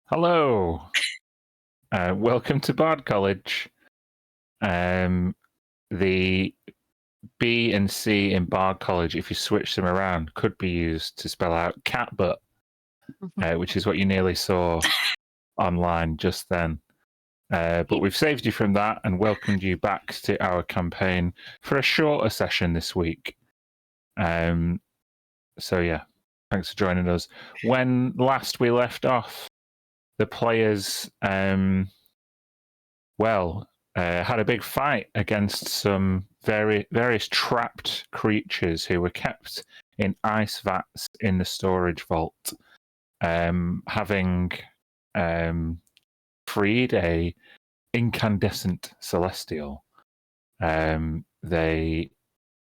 Hello. Welcome to Bard College. The B and C in Bard College, if you switch them around, could be used to spell out cat butt, which is what you nearly saw online just then. But we've saved you from that and welcomed you back to our campaign for a shorter session this week. So yeah, thanks for joining us. When last we left off, the players had a big fight against some various trapped creatures who were kept in ice vats in the storage vault. Having freed a incandescent celestial, they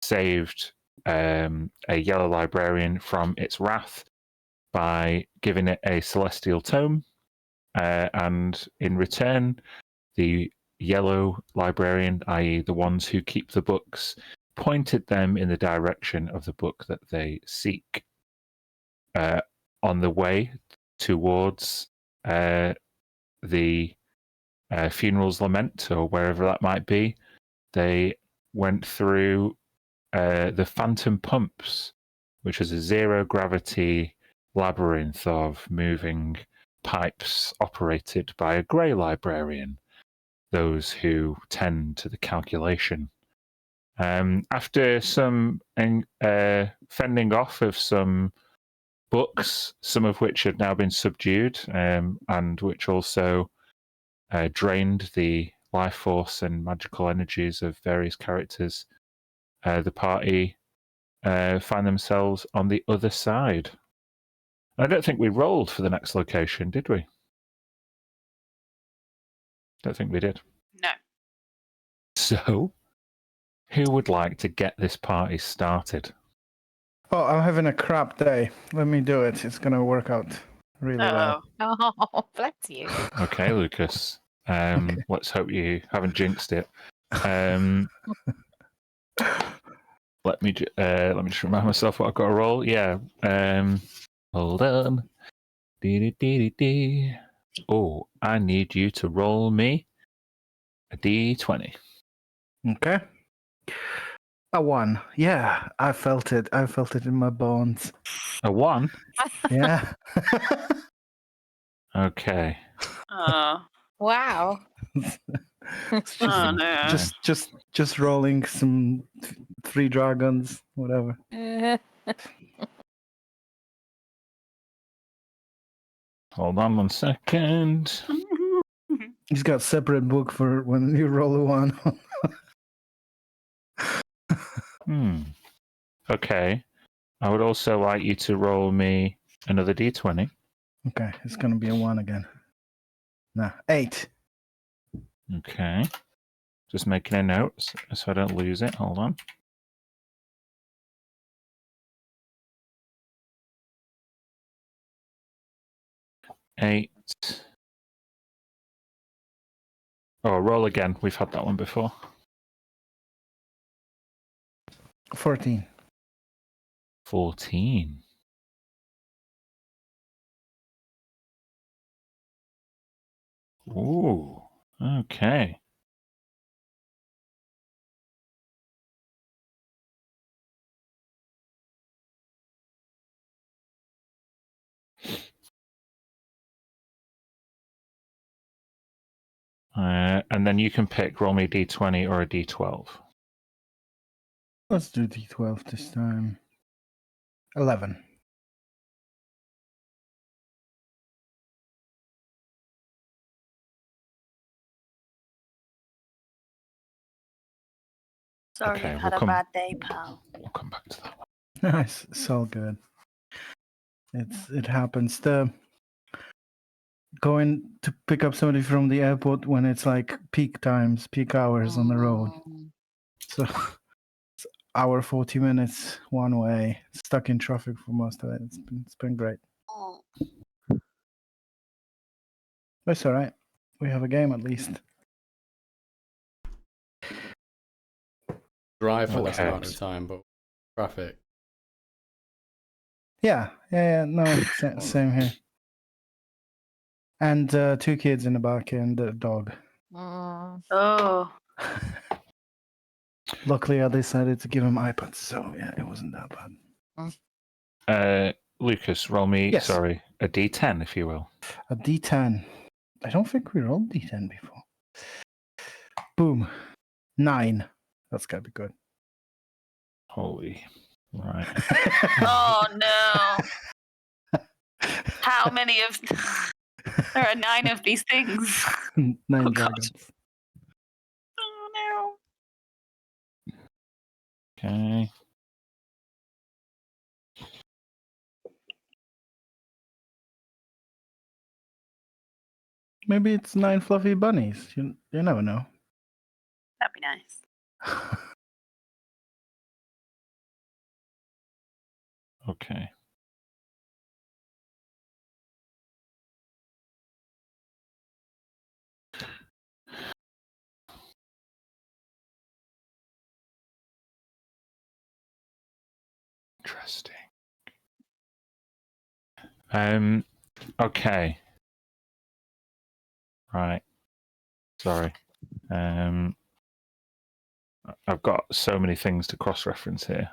saved a yellow librarian from its wrath by giving it a celestial tome, and in return, the yellow librarian, i.e. the ones who keep the books, pointed them in the direction of the book that they seek. On the way towards the funeral's lament, or wherever that might be, they went through the Phantom Pumps, which was a zero-gravity labyrinth of moving pipes operated by a grey librarian, those who tend to the calculation. After some fending off of some books, some of which had now been subdued, and which also drained the life force and magical energies of various characters, the party find themselves on the other side. I don't think we rolled for the next location, did we? Don't think we did. No. So, who would like to get this party started? Oh, I'm having a crap day. Let me do it. It's going to work out really well. Oh, bless you. Okay, Lucas. Let's hope you haven't jinxed it. Let me just remind myself what I've got to roll. Yeah. Hold on. Oh, I need you to roll me a d20. Okay. A 1. Yeah, I felt it. I felt it in my bones. A 1? Yeah. Okay. Wow. It's just, Oh, no. just rolling some 3 dragons, whatever. Hold on 1 second. He's got separate book for when you roll a 1. Okay. I would also like you to roll me another d20. Okay, it's going to be a 1 again. Nah, 8. Okay. Just making a note so I don't lose it. Hold on. Eight. Oh, roll again. We've had that one before. 14. 14. Ooh. Okay. And then you can pick roll me a d20 or a d12. Let's do D12 this time. 11. Sorry, Okay, you've had we'll a bad day, pal. We'll come back to that one. Nice. It's all good. It happens. Going to pick up somebody from the airport when it's like peak hours on the road. So it's hour 40 minutes one way. Stuck in traffic for most of it. It's been great. But it's all right. We have a game at least. Drive for less amount of time, but traffic. Yeah. No, same here. And 2 kids in the back and a dog. Oh. Luckily, I decided to give him iPads, so yeah, it wasn't that bad. Lucas, roll me, Yes. sorry, a D10, if you will. A D10. I don't think we rolled D10 before. Boom. 9. That's gotta be good. Holy, right. Oh no. How many of there are 9 of these things? 9 God. dragons. Oh Okay. Maybe it's 9 fluffy bunnies. You never know. That'd be nice. Okay. Interesting. Okay. Right. Sorry. I've got so many things to cross-reference here.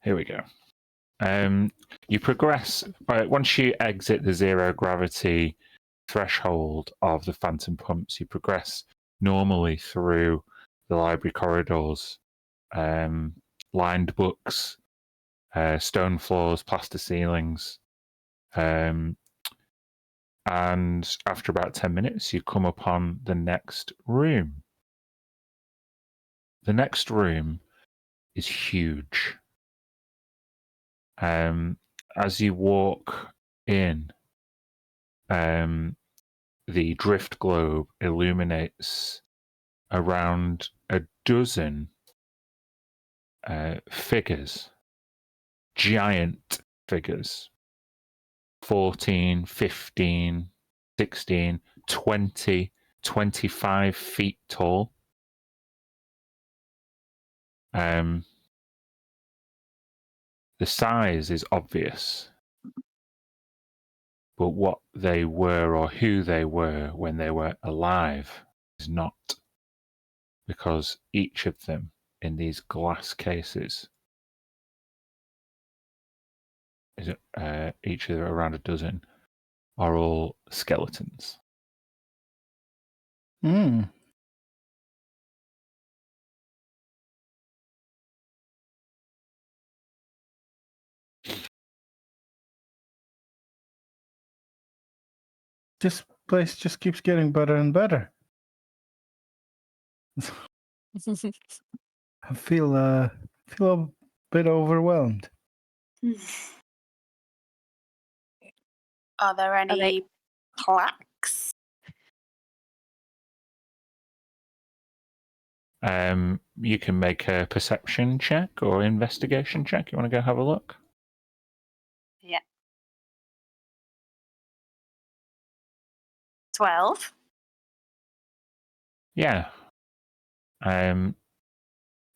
Here we go. You progress once you exit the zero gravity threshold of the phantom pumps. You progress normally through the library corridors, lined books, stone floors, plaster ceilings, and after about 10 minutes, you come upon the next room. The next room is huge. As you walk in, the drift globe illuminates around a dozen figures, giant figures, 14, 15, 16, 20, 25 feet tall. The size is obvious, but what they were or who they were when they were alive is not, because each of them in these glass cases is each of them around a dozen are all skeletons. Hmm. This place just keeps getting better and better. I feel a bit overwhelmed. Are there any plaques? You can make a perception check or investigation check. You want to go have a look? Yeah. 12. Yeah.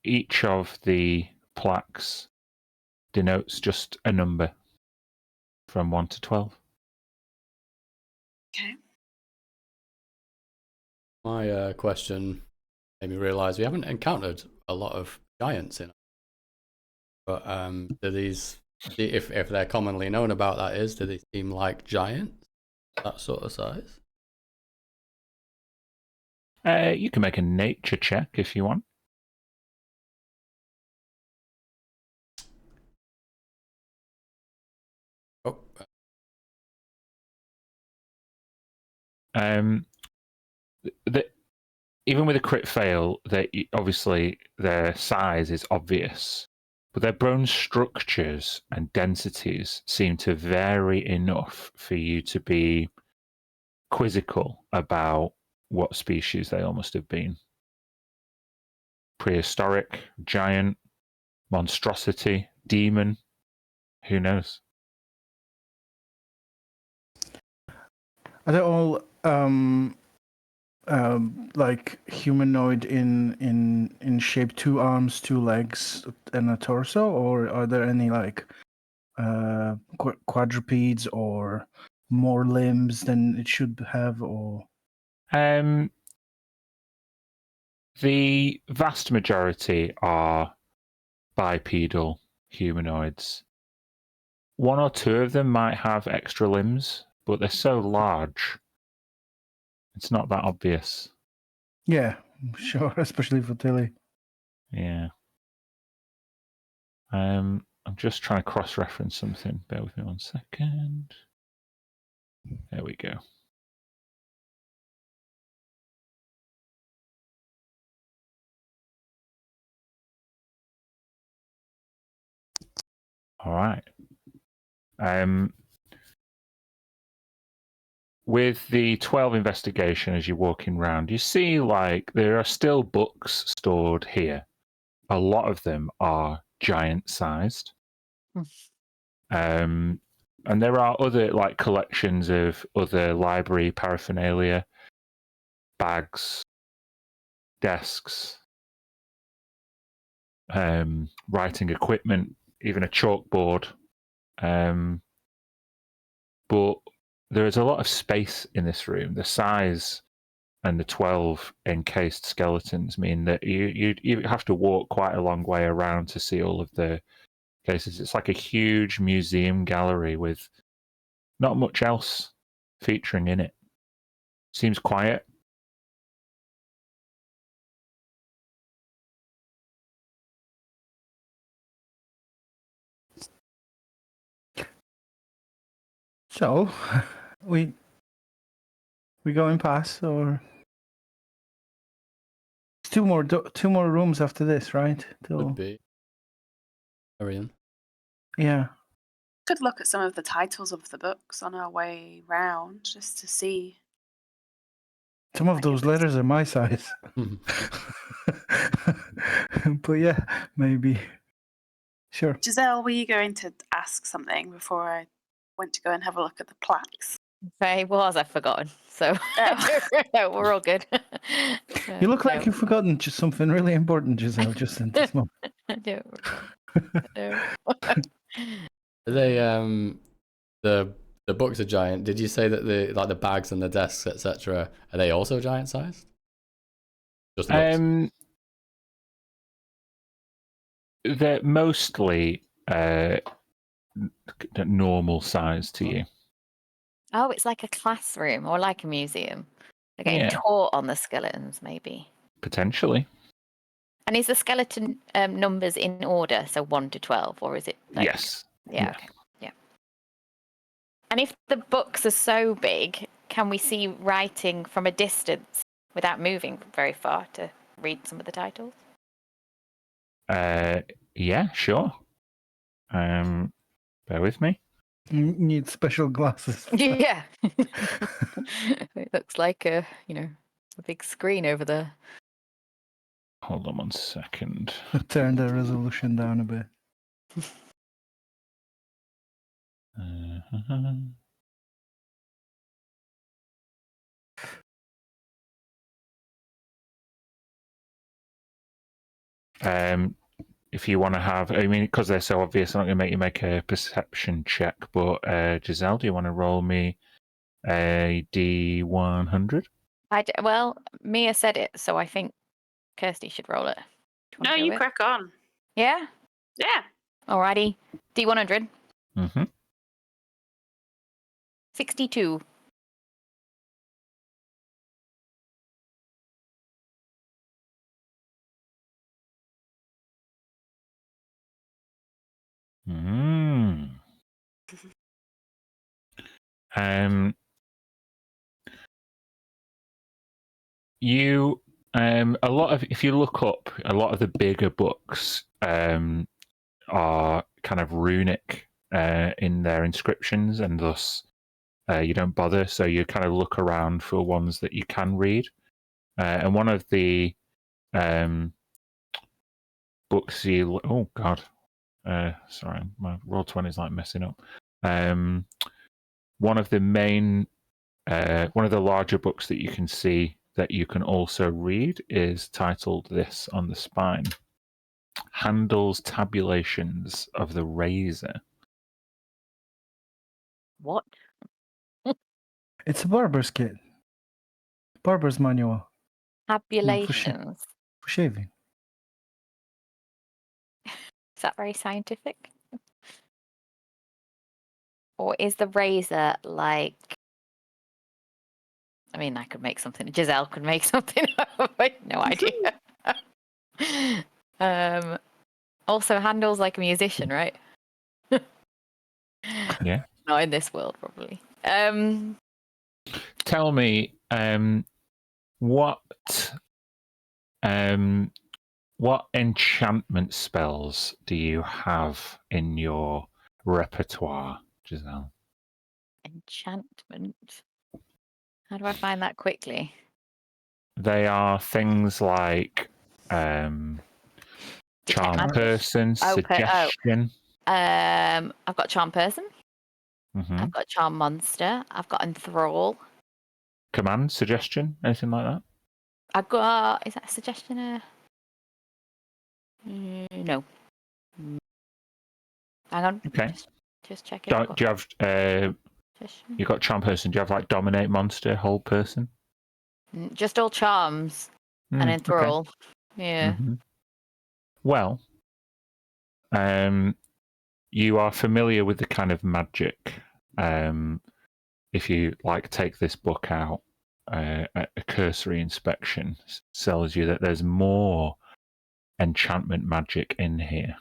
Each of the plaques denotes just a number from 1 to 12. Okay. My question made me realise we haven't encountered a lot of giants in it. But do these, if they're commonly known about, that is, do they seem like giants? That sort of size? You can make a nature check if you want. Oh, Even with a crit fail, obviously their size is obvious, but their bone structures and densities seem to vary enough for you to be quizzical about what species they all must have been. Prehistoric, giant, monstrosity, demon, who knows? Are they all like humanoid in shape? 2 arms, 2 legs, and a torso, or are there any like quadrupeds or more limbs than it should have, or The vast majority are bipedal humanoids. One or two of them might have extra limbs, but they're so large, it's not that obvious. yeah, sure, especially for Tilly. Yeah. I'm just trying to cross-reference something. Bear with me 1 second. There we go. All right. With the 12 investigation, as you're walking around, you see like there are still books stored here. A lot of them are giant-sized. And there are other like collections of other library paraphernalia, bags, desks, writing equipment, even a chalkboard. But there is a lot of space in this room. The size and the 12 encased skeletons mean that you have to walk quite a long way around to see all of the cases. It's like a huge museum gallery with not much else featuring in it. Seems quiet. So, we going past, or it's two more rooms after this, right? Would be. Arian. Yeah. Could look at some of the titles of the books on our way round just to see. Some of those letters are my size. But yeah, maybe. Sure. Giselle, were you going to ask something before I went to go and have a look at the plaques? I was, I've forgotten. So no, we're all good. You look like you've forgotten just something really important, Giselle, just in this moment. No. They the books are giant. Did you say that the bags and the desks, etc., are they also giant sized? Just the books? They're mostly normal size to you. Oh, it's like a classroom or like a museum. They're getting taught on the skeletons, maybe. Potentially. And is the skeleton numbers in order, so 1 to 12, or is it? Like... Yes. Yeah. Okay. Yeah. And if the books are so big, can we see writing from a distance without moving very far to read some of the titles? Yeah, sure. Bear with me. You need special glasses. Yeah. It looks like a big screen over there. Hold on 1 second. Turn the resolution down a bit. If you want to have, I mean, because they're so obvious, I'm not going to make you make a perception check, but Giselle, do you want to roll me a D100? Well, Mia said it, so I think Kirsty should roll it. No, you crack on. Yeah? Yeah. Alrighty. D100. Mm-hmm. 62. You a lot of, if you look up, a lot of the bigger books are kind of runic in their inscriptions, and thus you don't bother. So you kind of look around for ones that you can read. And one of the books you, oh god, sorry, my Roll20 is like messing up. One of the main, one of the larger books that you can see that you can also read is titled this on the spine: Handel's Tabulations of the Razor. What? It's a barber's kit. Barber's manual Tabulations. for shaving. Is that very scientific? Or is the razor like? I mean, I could make something. Giselle could make something. No idea. Also, handles like a musician, right? Yeah. Not in this world, probably. Tell me, what enchantment spells do you have in your repertoire, Giselle? Enchantment. How do I find that quickly? They are things like charm Detect person, suggestion. I've got charm person. Mhm. I've got charm monster. I've got enthrall. Command, suggestion, anything like that? I've got. Is that a suggestion? No. Hang on. Okay. Just check it. Do you have you got charm person? Do you have like dominate monster, hold person? Just all charms and Okay. enthrall. Yeah. Mhm. Well, you are familiar with the kind of magic. If you like take this book out, a cursory inspection tells you that there's more enchantment magic in here.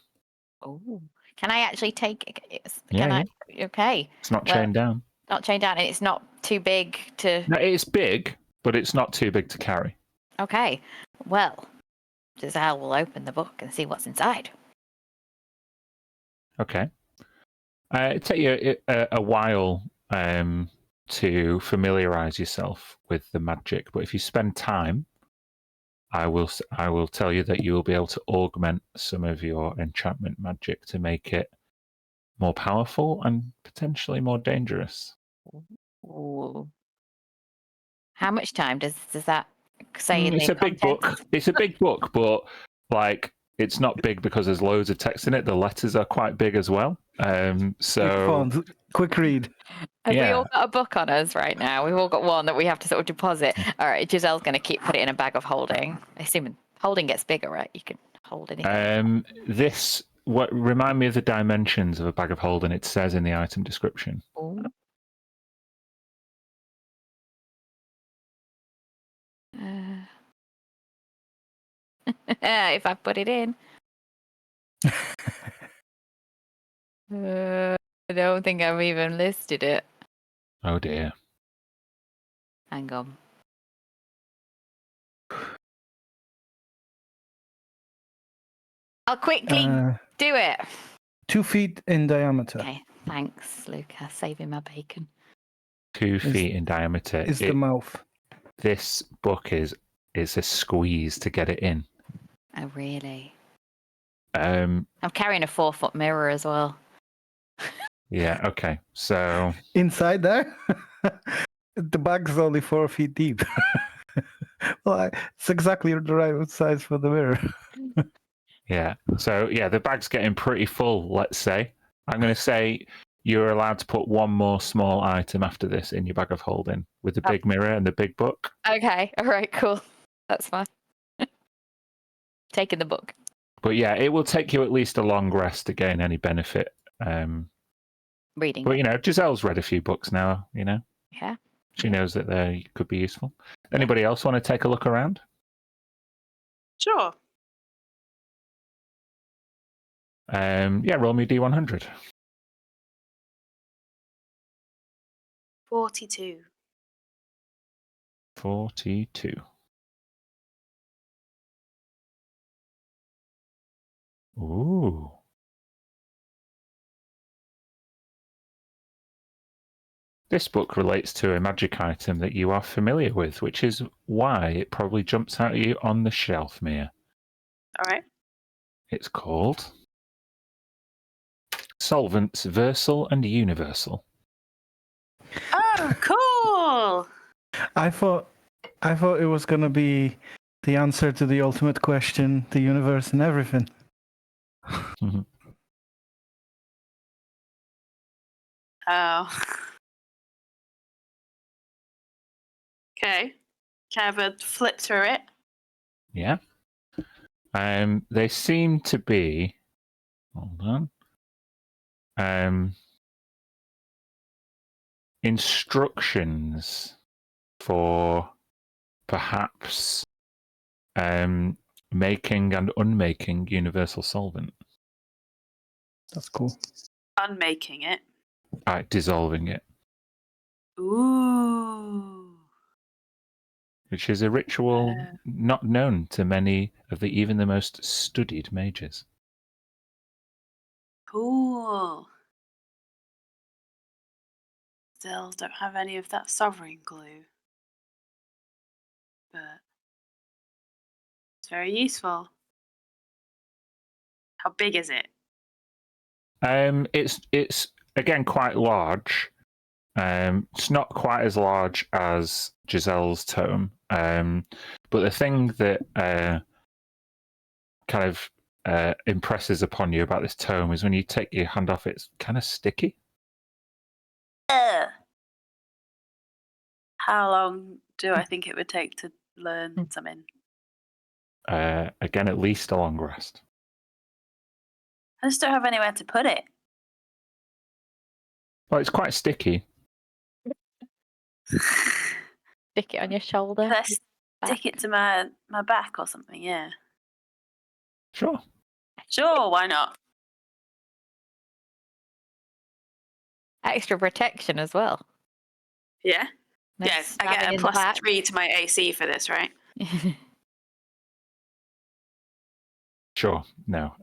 Oh, can I actually take it? Yeah. Okay. It's not Well, chained down. Not chained down, and it's not too big to. No, it's big, but it's not too big to carry. Okay. Well, Giselle will open the book and see what's inside. Okay. It take you a while to familiarize yourself with the magic, but if you spend time, I will tell you that you will be able to augment some of your enchantment magic to make it more powerful and potentially more dangerous. Ooh. How much time does that say in It's the a big book. contents? It's a big book, but like it's not big because there's loads of text in it. The letters are quite big as well. Big So font, quick read. Have we yeah. all got a book on us right now? We've all got one that we have to sort of deposit. All right, Giselle's going to put it in a bag of holding. Assuming holding gets bigger, right? You can hold anything. What remind me of the dimensions of a bag of holding? It says in the item description. Ooh. If I put it in. I don't think I've even listed it. Oh dear. Hang on. I'll quickly do it. 2 feet in diameter. Okay, thanks, Luca. Saving my bacon. 2 feet in diameter. Is the mouth. This book is a squeeze to get it in. Oh, really? I'm carrying a 4-foot mirror as well. Yeah, okay. So inside there, the bag's only 4 feet deep. Well, it's exactly the right size for the mirror. yeah. So yeah, the bag's getting pretty full, let's say. I'm gonna say you're allowed to put one more small item after this in your bag of holding with the big mirror and the big book. Okay, all right, cool. That's fine. Taking the book. But yeah, it will take you at least a long rest to gain any benefit. Reading. But you know, Giselle's read a few books now, you know. Yeah. She knows that they could be useful. Anybody else want to take a look around? Sure. Yeah, roll me D100. 42. 42. Ooh. This book relates to a magic item that you are familiar with, which is why it probably jumps out at you on the shelf, Mia. All right. It's called Solvents Versal and Universal. Oh, cool. I thought it was gonna be the answer to the ultimate question, the universe and everything. Oh. Okay. Can I have a flip through it? Yeah. They seem to be. Hold on. Instructions for perhaps making and unmaking universal solvent. That's cool. Unmaking it. Dissolving it, Ooh. which is a ritual not known to many of even the most studied mages. Cool. Still don't have any of that sovereign glue. But it's very useful. How big is it? It's again quite large. It's not quite as large as Giselle's tome. But the thing that kind of impresses upon you about this tome is when you take your hand off it, it's kind of sticky. How long do I think it would take to learn something? Again, at least a long rest. I just don't have anywhere to put it. Well, it's quite sticky. Stick it on your shoulder. Can I stick it to my back or something? Yeah. Sure. Sure, why not? Extra protection as well. Yeah. No Yes, I get stabbing a in the back. +3 to my AC for this, right? Sure. No.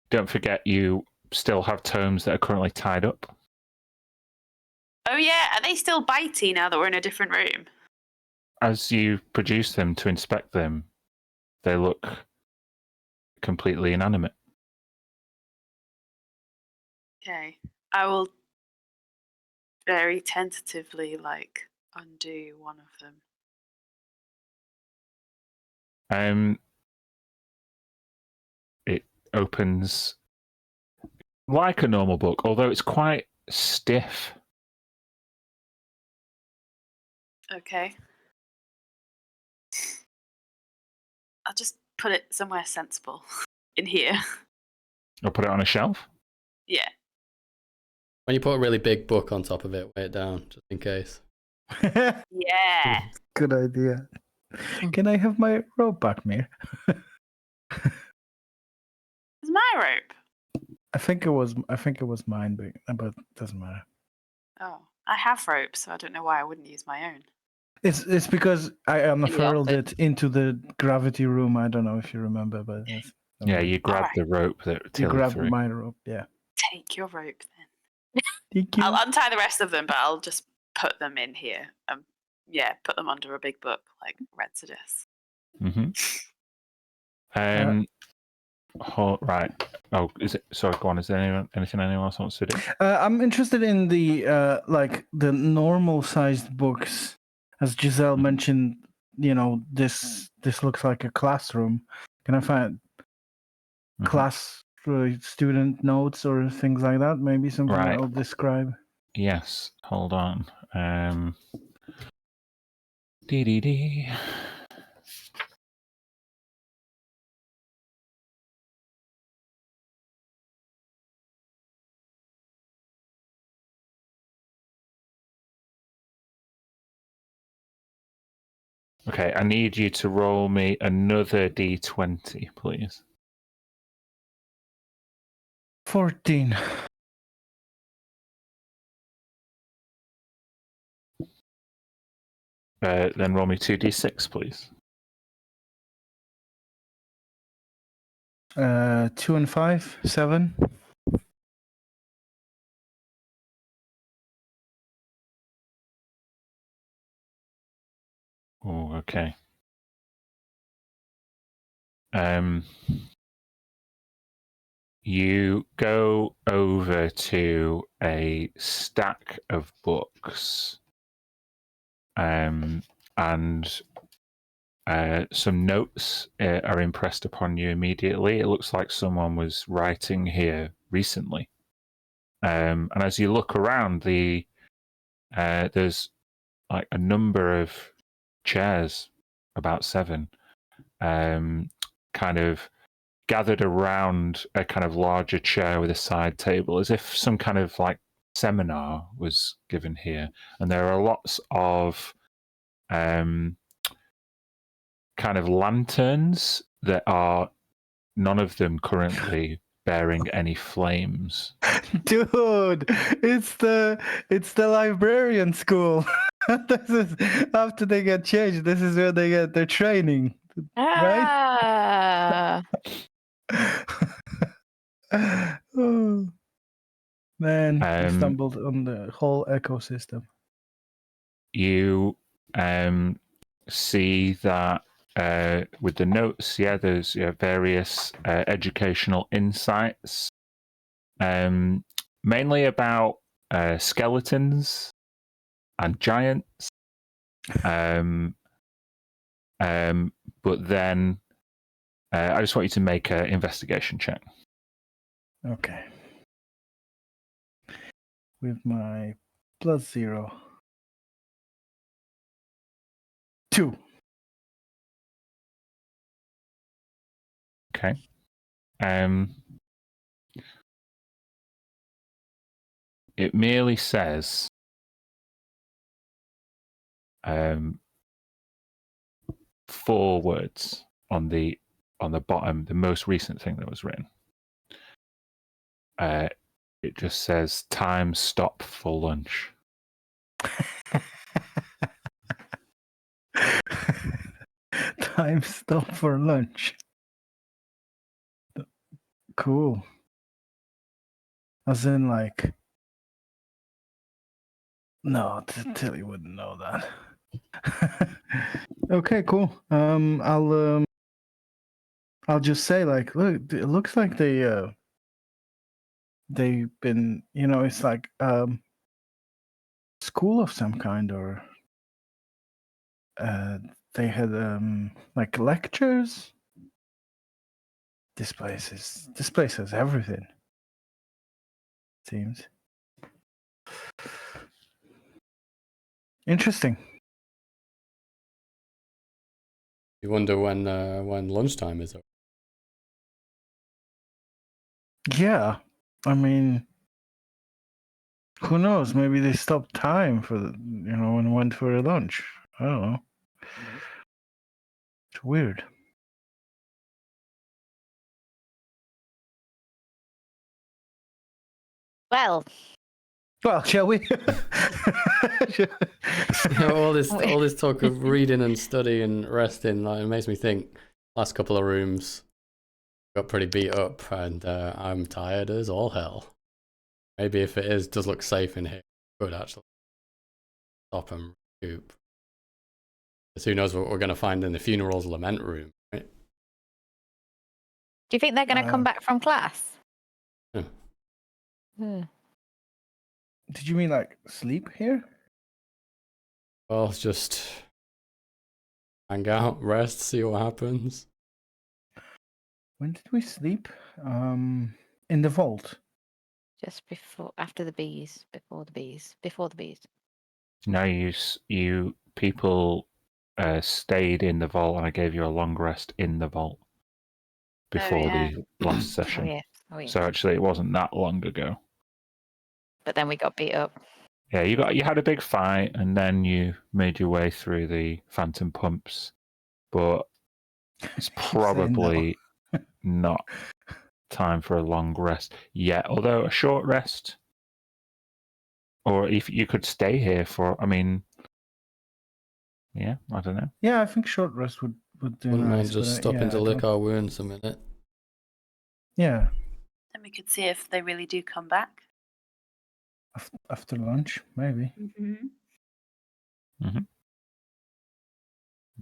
Don't forget you still have tomes that are currently tied up. Oh yeah, are they still bitey now that we're in a different room? As you produce them to inspect them, they look completely inanimate. Okay. I will very tentatively undo one of them. It opens like a normal book, although it's quite stiff. Okay. I'll just put it somewhere sensible in here. I'll put it on a shelf. Yeah. When you put a really big book on top of it, weigh it down just in case. Yeah. Good idea. Can I have my rope back, Mir? It's my rope. I think it was mine, but it doesn't matter. Oh, I have rope, so I don't know why I wouldn't use my own. It's because I unfurled office. it into the gravity room. I don't know if you remember, but Yeah, you grab Alright. the rope that you Tilly grabbed threw. my rope. Yeah. Take your rope then. Thank you. I'll untie the rest of them, but I'll just put them in here. Yeah, put them under a big book like Red suggests. Mm-hmm. Right. Oh, is it? Sorry, go on. Is there anything anyone else wants to do? I'm interested in the the normal sized books, as Giselle mentioned. You know, this looks like a classroom. Can I find class student notes or things like that? Maybe something Right. that'll describe. Yes. Hold on. Dee. Okay, I need you to roll me another d20, please. 14. Then roll me 2d6, please. 2 and 5, 7. Oh, okay. You go over to a stack of books, and some notes are impressed upon you immediately. It looks like someone was writing here recently. And as you look around, there's like a number of chairs, about 7, kind of gathered around a kind of larger chair with a side table, as if some kind of like seminar was given here. And there are lots of kind of lanterns that are none of them currently bearing any flames. Dude, it's the librarian school. This is after they get changed. This is where they get their training, right? Ah, Oh, man, we Um, stumbled on the whole ecosystem. You see that with the notes, there's various educational insights, mainly about skeletons and giants. But then I just want you to make an investigation check. Okay. With my +0. 2. Okay. It merely says 4 words on the bottom, the most recent thing that was written. It just says time stop for lunch. Time stop for lunch. Cool. As in, like, no, Tilly wouldn't know that. Okay, cool. I'll just say, like, look, it looks like they've been, it's like school of some kind, or they had like lectures. This place has everything. Seems interesting. You wonder when lunchtime is over. Yeah, I mean, who knows? Maybe they stopped time for and went for a lunch. I don't know. It's weird. well, Well, shall we? all this talk of reading and study and resting, like, it makes me think. Last couple of rooms got pretty beat up, and I'm tired as all hell. Maybe if it does look safe in here, could actually stop and recoup. Because who knows what we're going to find in the funerals lament room, right? do you think they're going to come back from class? Yeah. Hmm. Did you mean like sleep here? Well, it's just hang out, rest, see what happens. When did we sleep? In the vault. Just after the bees, before the bees. No, you people stayed in the vault, and I gave you a long rest in the vault before yeah. the last session. Oh yeah. So actually, it wasn't that long ago. But then we got beat up. Yeah, you had a big fight, and then you made your way through the phantom pumps, but it's probably not time for a long rest yet. Although a short rest, or if you could stay here for, I mean, yeah, I don't know. Yeah, I think short rest would do Wouldn't nice. mind just stopping to lick our wounds a minute. Yeah, Then we could see if they really do come back. after lunch, maybe. Mm-hmm.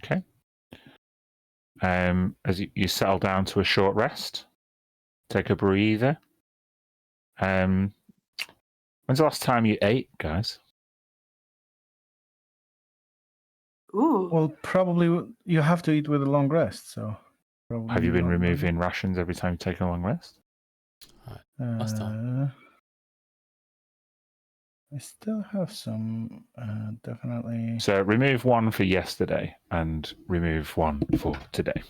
Okay. As you settle down to a short rest, take a breather. When's the last time you ate, guys? Ooh. Well, probably you have to eat with a long rest, so. Probably Have you been not long. removing rations every time you take a long rest? Last time. I still have some, definitely. So remove one for yesterday and remove one for today,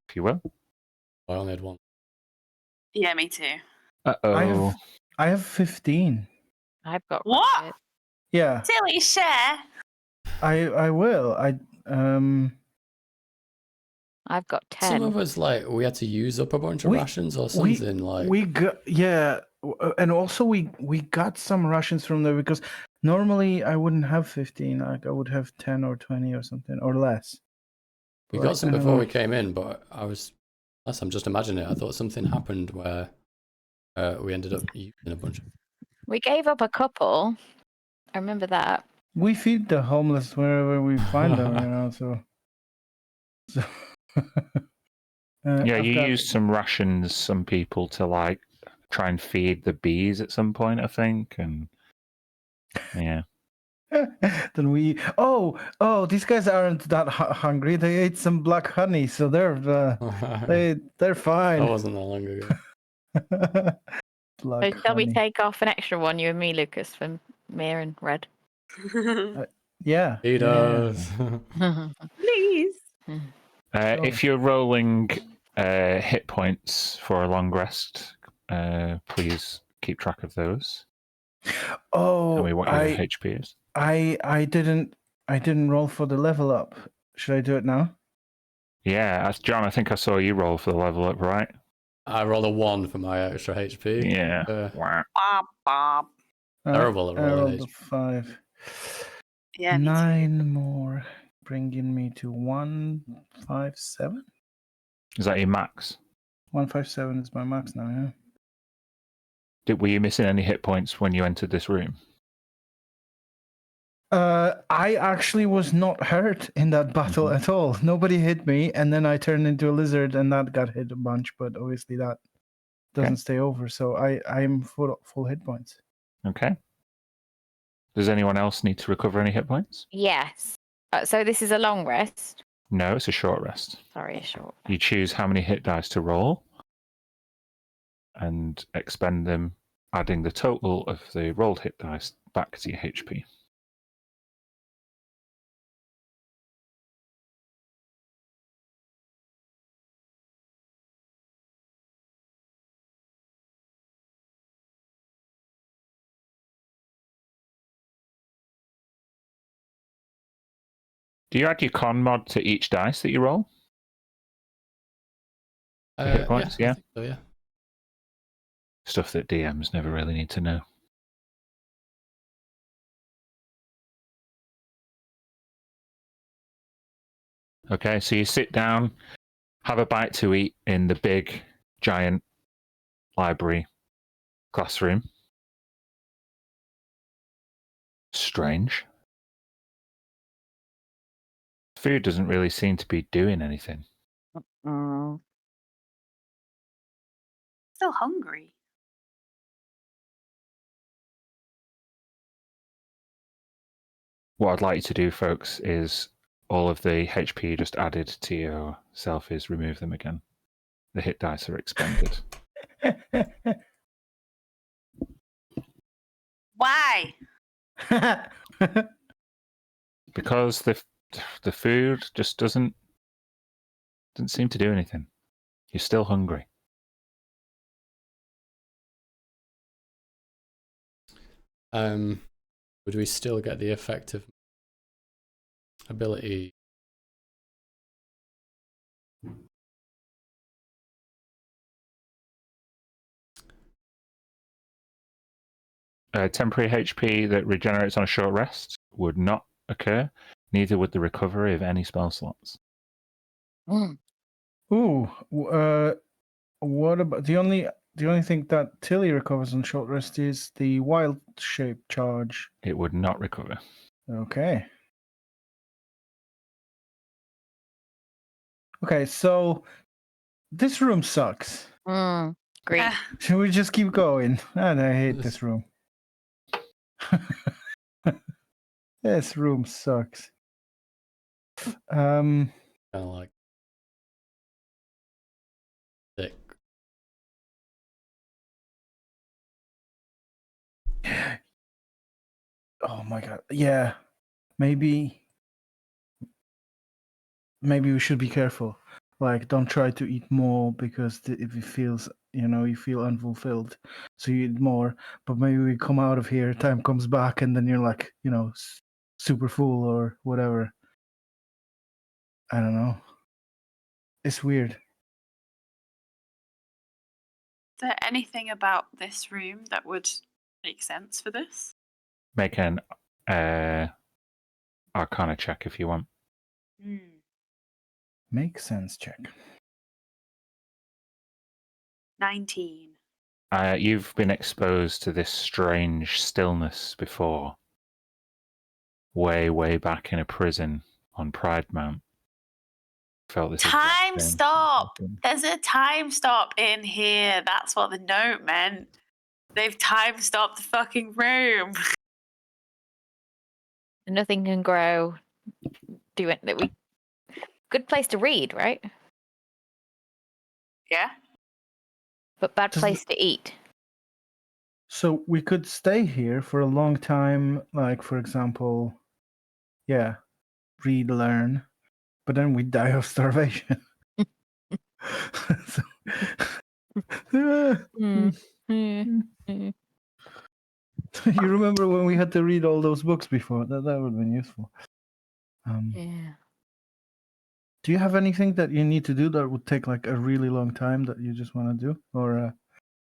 if you will. I only had one. Yeah, me too. Uh-oh. I have 15. I've got What? rocket. Yeah, Tilly, share. I will. I've got Some 10. of us we had to use up a bunch of We- rations or something. Like we got, yeah, and also we got some rations from there because normally I wouldn't have 15. Like I would have 10 or 20 or something or less. we But got some I don't before know. we came in, but unless I'm just imagining it, I thought something happened where we ended up using a bunch. We gave up a couple. I remember that. We feed the homeless wherever we find them, you know. So Yeah, I've you got- used some rations, some people, to like try and feed the bees at some point, I think. And yeah. then we. Oh, these guys aren't that hungry. They ate some black honey, so they're they're That fine. wasn't that long ago. Black Shall we honey. take off an extra one, you and me, Lucas, for Mir and Red? Yeah. He does. Please. Sure. If you're rolling hit points for a long rest, please keep track of those. Oh, Tell me what your HP is. I didn't roll for the level up. Should I do it now? Yeah, John, I think I saw you roll for the level up, right? I rolled a 1 for my extra HP. Yeah. Wow. Bob, Bob. Terrible at I rolling rolled a HP. 5. Yeah, me too. 9 more, bringing me to 157. Is that your max? 157 is my max now. Yeah. Were you missing any hit points when you entered this room? I actually was not hurt in that battle Mhm. at all. Nobody hit me, and then I turned into a lizard, and that got hit a bunch. But obviously, that doesn't stay over. So I'm full hit points. Okay. Does anyone else need to recover any hit points? Yes. So this is a long rest. No, it's a short rest. Sorry, a short. You choose how many hit dice to roll and expend them, adding the total of the rolled hit dice back to your HP. Do you add your con mod to each dice that you roll? For hit points, I yeah? think so, yeah. Stuff that DMs never really need to know. Okay, so you sit down, have a bite to eat in the big, giant library classroom. Strange. Food doesn't really seem to be doing anything. Still hungry. What I'd like you to do, folks, is all of the HP you just added to yourself is remove them again. The hit dice are expended. Why? Because the food just doesn't seem to do anything. You're still hungry. Would we still get the effective ability? Temporary HP that regenerates on a short rest would not occur. Neither would the recovery of any spell slots. Ooh, what about the only thing that Tilly recovers on short rest is the wild shape charge. It would not recover. Okay. Okay, so this room sucks. Great. Should we just keep going? And I hate this room. This room sucks. Kind of like thick. Oh my god. Yeah. Maybe we should be careful. Like, don't try to eat more because if it feels, you feel unfulfilled, so you eat more. But maybe we come out of here, time comes back, and then you're like, super full or whatever. I don't know. It's weird. Is there anything about this room that would make sense for this? Make an Arcana check if you want. Makes sense, check. 19. You've been exposed to this strange stillness before. Way, way back in a prison on Pride Mount. Felt this exact Time same stop! thing. There's a time stop in here. That's what the note meant. They've time stopped the fucking room. Nothing can grow. Do it. Good place to read, right? Yeah? But bad Does place to eat. So we could stay here for a long time, like, for example, read, learn, but then we die of starvation. So, you remember when we had to read all those books before? That would have been useful. Yeah. Do you have anything that you need to do that would take like a really long time that you just want to do, or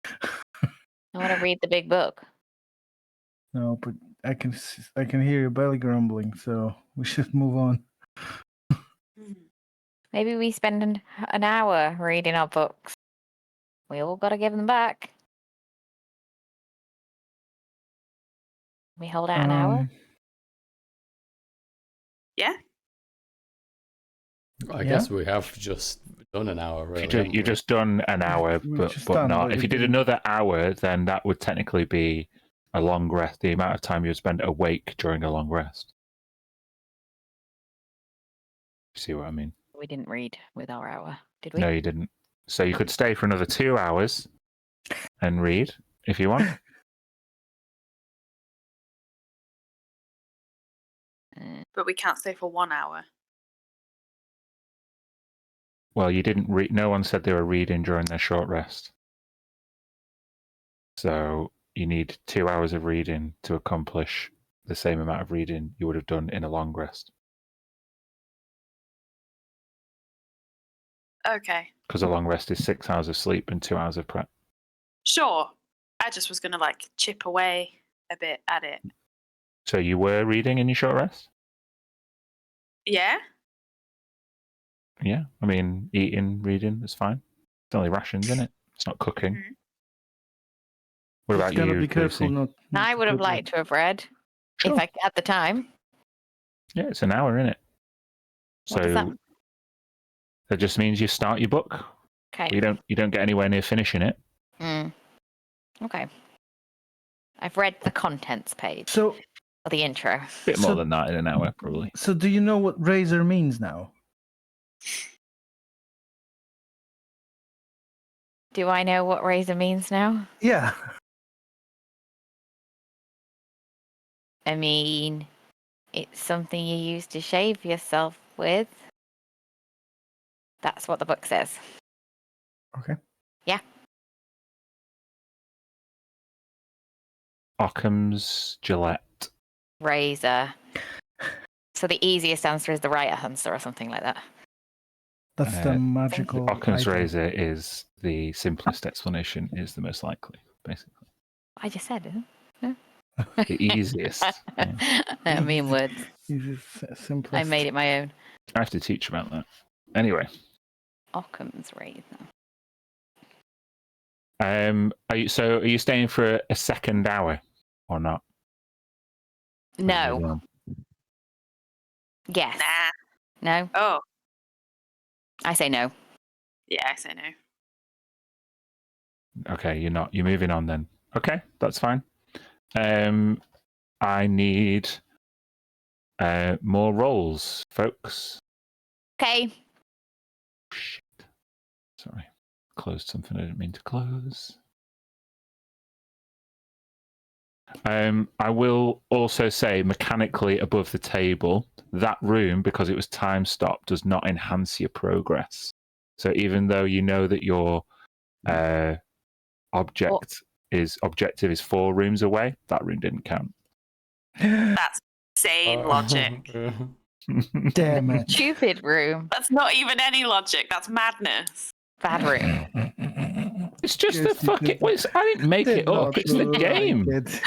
I want to read the big book. no? But I can hear your belly grumbling, so we should move on. Maybe we spend an hour reading our books. We all got to give them back. We hold out an hour. Yeah? I guess we have just done an hour, really. You've just done an hour, We've but just done, not. but If we you did didn't- another hour, then that would technically be a long rest. The amount of time you would spend awake during a long rest. You see what I mean? We didn't read with our hour, did we? No, you didn't. So you could stay for another 2 hours and read if you want. But we can't stay for 1 hour. Well, you didn't read. No one said they were reading during their short rest. So you need 2 hours of reading to accomplish the same amount of reading you would have done in a long rest. Okay. Because a long rest is 6 hours of sleep and 2 hours of prep. Sure. I just was going to like chip away a bit at it. So you were reading in your short rest? Yeah? Yeah. I mean, eating, reading is fine. It's only rations, isn't it? It's not cooking. Mhm. What Just about gotta you, be careful Lucy? not I to would have put, like- liked to have read Sure. if I had the time. Yeah, it's an hour, isn't it? What does that So that just means you start your book. Okay. You don't get anywhere near finishing it. Okay. I've read the contents page So, or the intro. Bit more So- than that in an hour, probably. so do you know what razor means now? Do I know what razor means now? Yeah. I mean, it's something you use to shave yourself with. That's what the book says. Okay. Yeah. Occam's Gillette. Razor. So the easiest answer is the right answer or something like that. That's the magical. Occam's item. razor is the simplest explanation, is the most likely, basically. I just said it. The easiest. Yeah. I mean words. This is simplest. I made it my own. I have to teach about that. Anyway, Occam's razor. are you staying for a second hour or not? No. Yes. Nah. No. Oh. I say no. Yeah, I say no. Okay, you're not. You're moving on then. Okay, that's fine. I need more rolls, folks. Okay. Shit. Sorry. Closed something I didn't mean to close. I will also say mechanically above the table, that room, because it was time stopped, does not enhance your progress. So even though you know that your objective is 4 rooms away, that room didn't count. That's insane logic. Damn it. Stupid room. That's not even any logic. That's madness. Bad room. It's just Yes, the you fucking. did- I didn't make did it up. not It's the like game. it.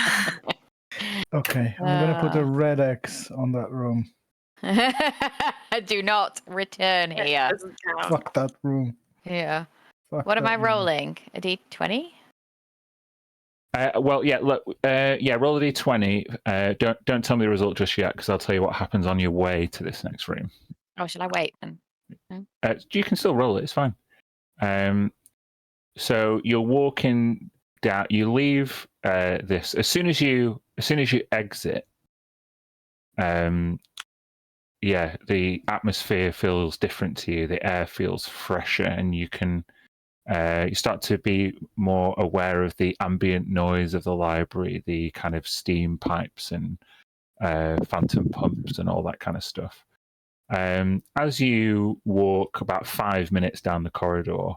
Okay, I'm gonna put a red X on that room. Do not return It here. doesn't count. Fuck that room. Yeah. Fuck What am that I room. rolling? A d20? Well, yeah. Look, roll a d20. Don't tell me the result just yet, because I'll tell you what happens on your way to this next room. Oh, shall I wait then? You can still roll it. It's fine. So you're walking down. You leave this as soon as you exit. Yeah, the atmosphere feels different to you. The air feels fresher, and you can you start to be more aware of the ambient noise of the library, the kind of steam pipes and phantom pumps and all that kind of stuff. As you walk about 5 minutes down the corridor,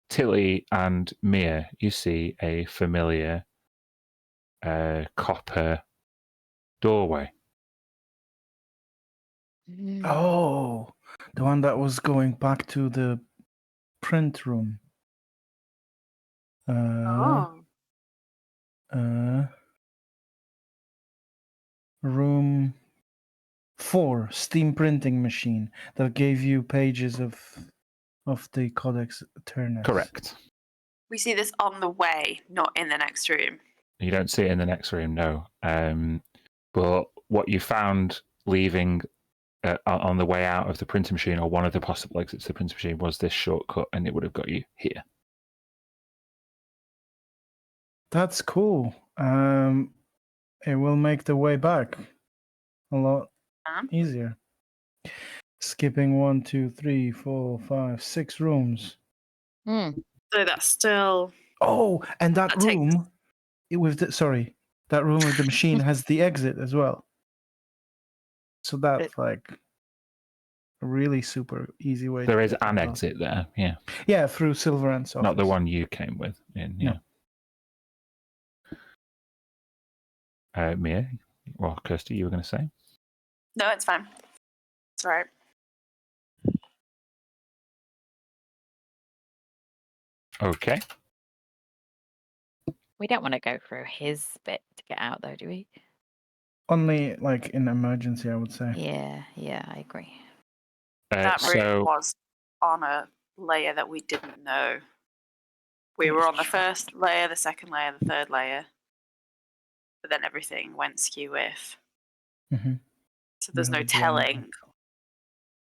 Tilly and Mia, you see a familiar copper doorway. Oh, the one that was going back to the print room. Oh. Room 4, steam printing machine that gave you pages of the Codex Eternus. Correct. We see this on the way, not in the next room. You don't see it in the next room, no. But what you found leaving on the way out of the printing machine, or one of the possible exits of the printing machine, was this shortcut, and it would have got you here. That's cool. It will make the way back a lot easier. Skipping 1, 2, 3, 4, 5, 6 rooms. Hmm. So that's still. Oh, and that That takes- room, that room with the machine has the exit as well. So that's like a really super easy way. There to is get an out. exit there, yeah. Yeah, through Silverant's office. Not the one you came with in, yeah. Mia, or Kirsty, you were going to say? No, it's fine. It's all right. Okay. We don't want to go through his bit to get out, though, do we? Only like in emergency, I would say. Yeah, I agree. That room So was on a layer that we didn't know. We were on the first layer, the second layer, the third layer. But then everything went skew with. Mm-hmm. So there's no telling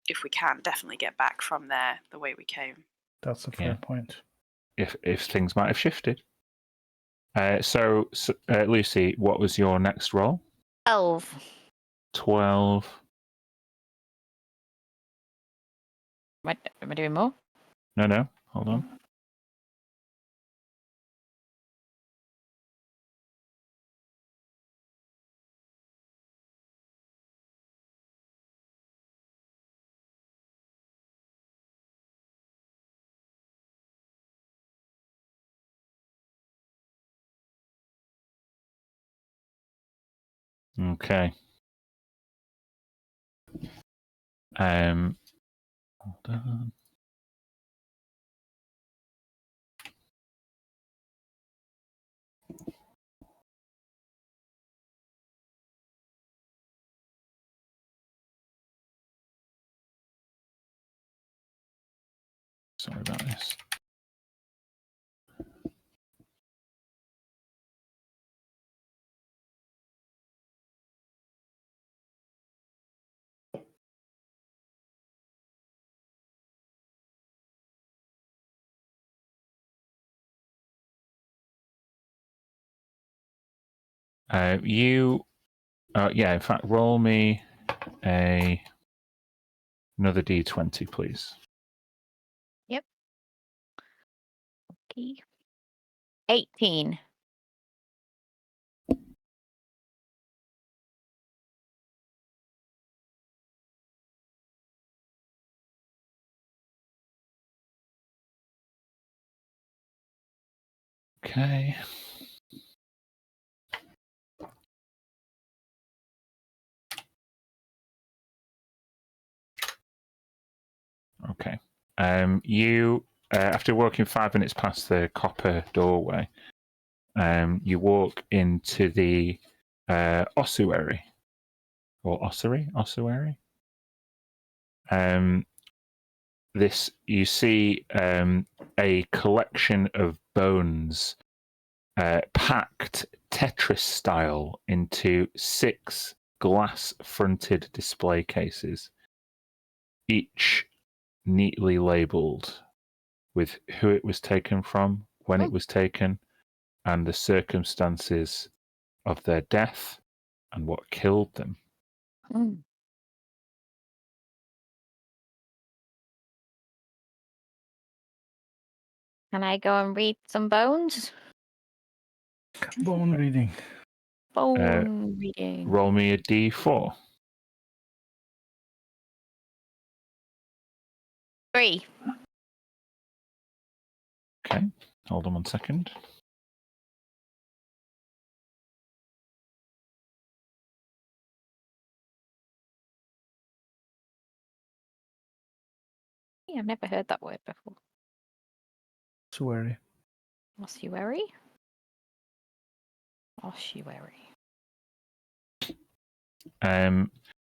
if we can definitely get back from there the way we came. That's a fair point. if things might have shifted. So Lucy, what was your next roll? 12. 12. Am I doing more? No, hold on. Okay. Hold on. Sorry about this. In fact, roll me another d20, please. Yep. Okay. 18. Okay. Okay. You, after walking 5 minutes past the copper doorway, you walk into the ossuary or ossuary. This you see a collection of bones packed Tetris style into 6 glass-fronted display cases, each neatly labelled with who it was taken from, when it was taken, and the circumstances of their death and what killed them. Mm. Can I go and read some bones? Bone reading. Bone reading. Roll me a d4. 3. Okay, hold on 1 second. Yeah, I've never heard that word before. Ossuary. Ossuary? Ossuary.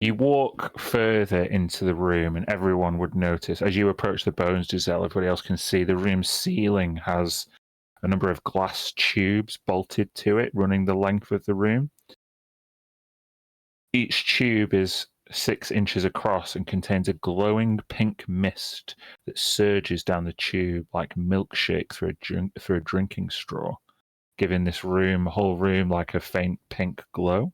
You walk further into the room, and everyone would notice as you approach the bones, Giselle, everybody else can see the room's ceiling has a number of glass tubes bolted to it, running the length of the room. Each tube is 6 inches across and contains a glowing pink mist that surges down the tube like milkshake through a drinking straw, giving this whole room, like a faint pink glow.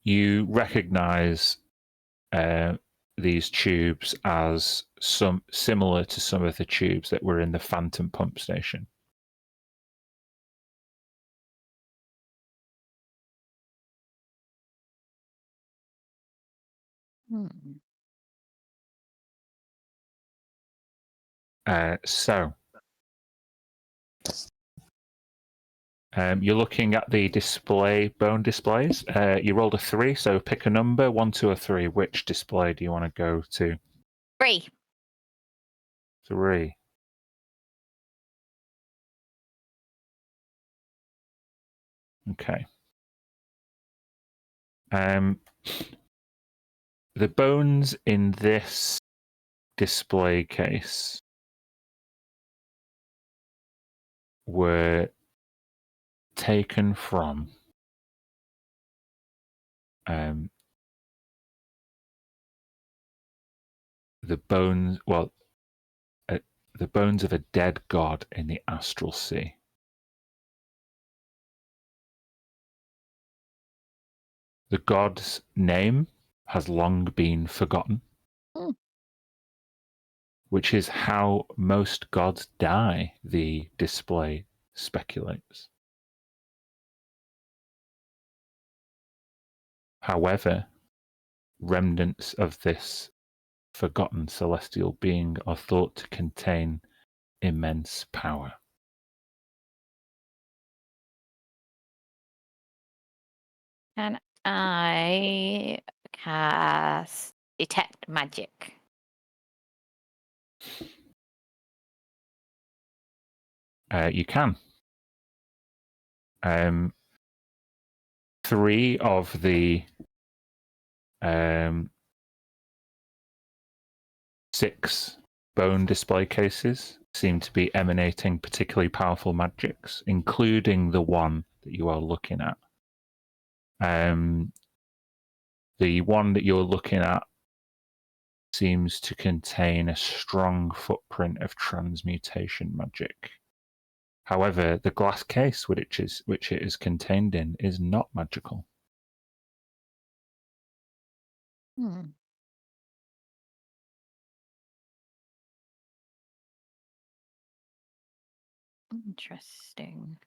You recognize these tubes as similar to some of the tubes that were in the Phantom pump station. Hmm. So you're looking at the bone displays. You rolled a 3, so pick a number, 1, 2, or 3. Which display do you want to go to? 3. 3. Okay. The bones in this display case were taken from the bones of a dead god in the astral sea. The god's name has long been forgotten, which is how most gods die, the display speculates. However, remnants of this forgotten celestial being are thought to contain immense power. Can I cast Detect Magic? You can. 3 of the 6 bone display cases seem to be emanating particularly powerful magics, including the one that you are looking at. The one that you're looking at seems to contain a strong footprint of transmutation magic. However, the glass case which it is contained in is not magical. Interesting.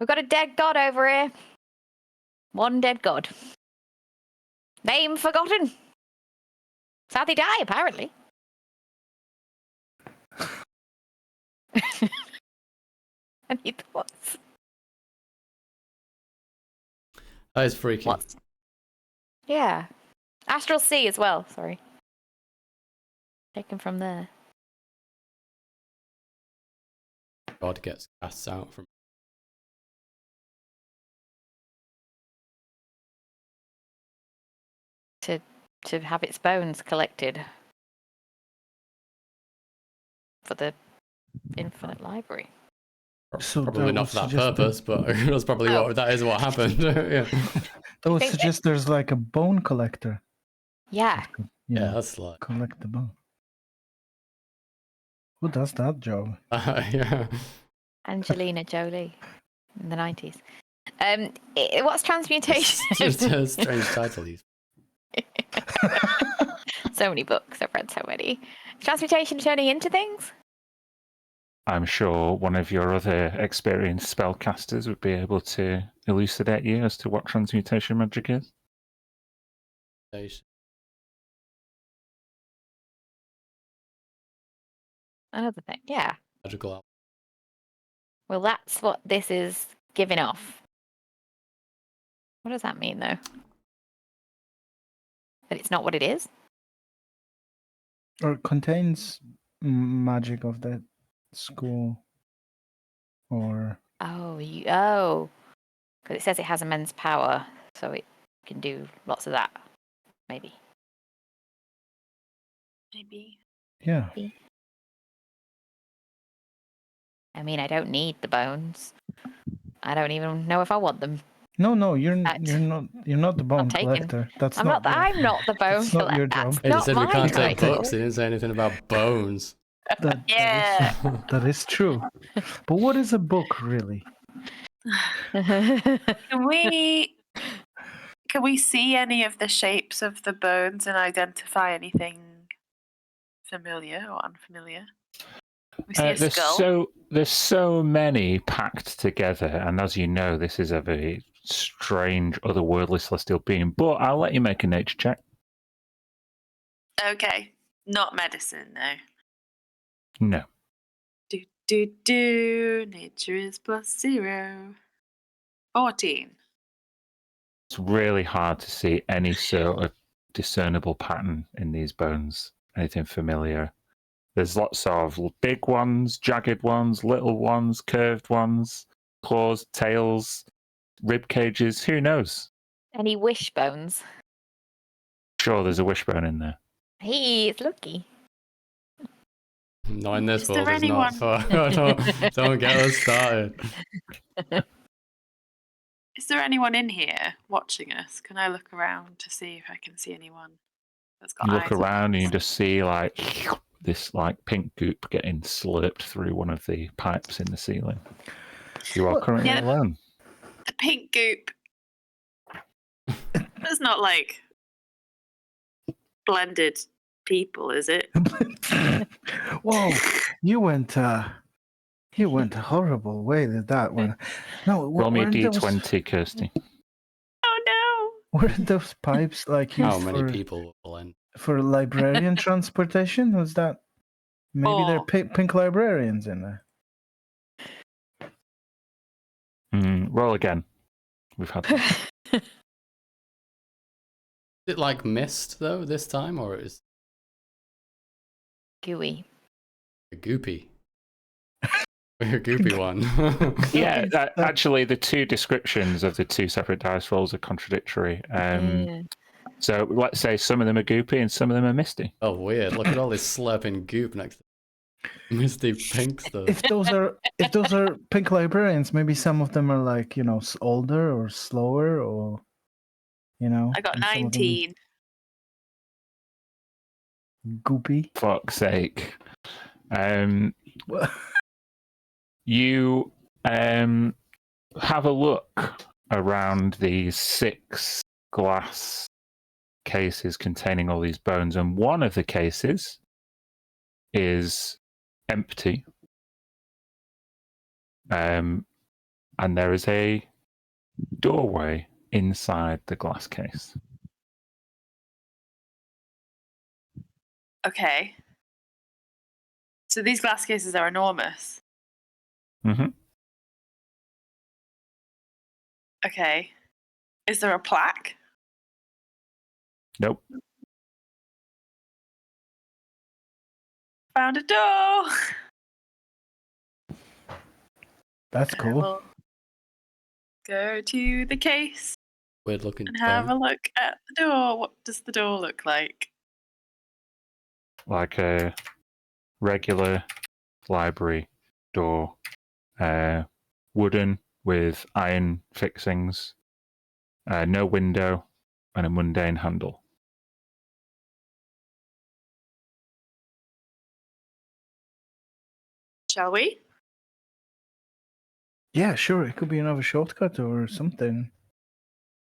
We've got a dead god over here. One dead god. Name forgotten. That's how they die, apparently. Any thoughts? That is freaky. What? Yeah. Astral Sea as well, sorry. Taken from there. God gets cast out from. To have its bones collected for the infinite library. So Probably that not would for that suggest purpose, but that's probably that is what happened. Yeah. That would think that- suggest there's like a bone collector. Yeah. that could, you Yeah, know, that's like collect the bone. Who does that job? yeah. Angelina Jolie in the 90s. What's transmutation? Just a strange title. So many books. I've read so many. Transmutation turning into things? I'm sure one of your other experienced spellcasters would be able to elucidate you as to what transmutation magic is. Another thing. Yeah. Magical album. Well, that's what this is giving off. What does that mean, though? That it's not what it is? Or contains magic of that school. Or Oh, oh. Because it says it has immense power, so it can do lots of that. Maybe. Maybe. yeah. I mean, I don't need the bones. I don't even know if I want them. No, you're Fact. you're not the bone taken. collector. That's I'm not. not. I'm not the bone That's not your collector. job. He That's said not we my can't take title. books. He didn't say anything about bones. Yeah. That is true. But what is a book really? Can we see any of the shapes of the bones and identify anything familiar or unfamiliar? We see a skull. There's so many packed together, and as you know, this is a very strange, otherworldly celestial being. But I'll let you make a nature check. Okay. Not medicine, no. No. Nature is +0. 14. It's really hard to see any sort of discernible pattern in these bones, anything familiar. There's lots of big ones, jagged ones, little ones, curved ones, claws, tails, rib cages. Who knows? Any wishbones? Sure, there's a wishbone in there. Hey, it's lucky. Not in this Is world. there It's not. Don't get us started. Is there anyone in here watching us? Can I look around to see if I can see anyone that's got You eyes look on around and you us? just see this pink goop getting slurped through one of the pipes in the ceiling. You are Well, currently yeah. alone. The pink goop. That's not like blended people, is it? Whoa, you went a horrible way with that one. No, Roll me a weren't those, d20, Kirsty. Oh weren't those pipes like How used many for, people will blend? for librarian transportation? Was that maybe there are Oh. pink librarians in there? Roll again. We've had Is it like mist though this time, or is Gooey. it goopy? A goopy one. Yeah, actually, the two descriptions of the two separate dice rolls are contradictory. Yeah. So let's say some of them are goopy and some of them are misty. Oh, weird! Look at all this slurping goop next to misty pink stuff. If those are pink librarians, maybe some of them are like, older or slower, or I got and some of them 19. goopy. Fuck's sake. You have a look around these 6 glass cases containing all these bones, and one of the cases is empty. And there is a doorway inside the glass case. Okay. So these glass cases are enormous. Mm-hmm. Okay. Is there a plaque? Nope. Found a door. That's I cool. will go to the case Weird looking and have a stone. look at the door. What does the door look like? Like a regular library door, wooden with iron fixings, no window, and a mundane handle. Shall we? Yeah, sure. It could be another shortcut or something.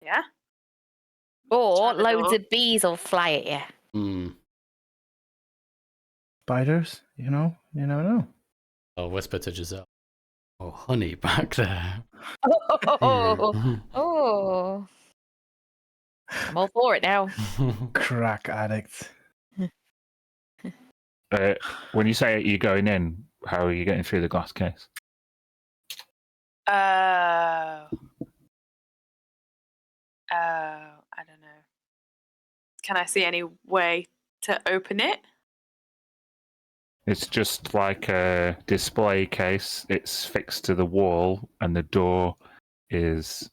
Yeah. Or Try the loads door. of bees will fly at you. Hmm. Spiders, you never know. I'll whisper to Giselle. Oh, honey, back there. Oh, oh. I'm all for it now. Crack addicts. When you say you're going in, how are you getting through the glass case? I don't know. Can I see any way to open it? It's just like a display case. It's fixed to the wall, and the door is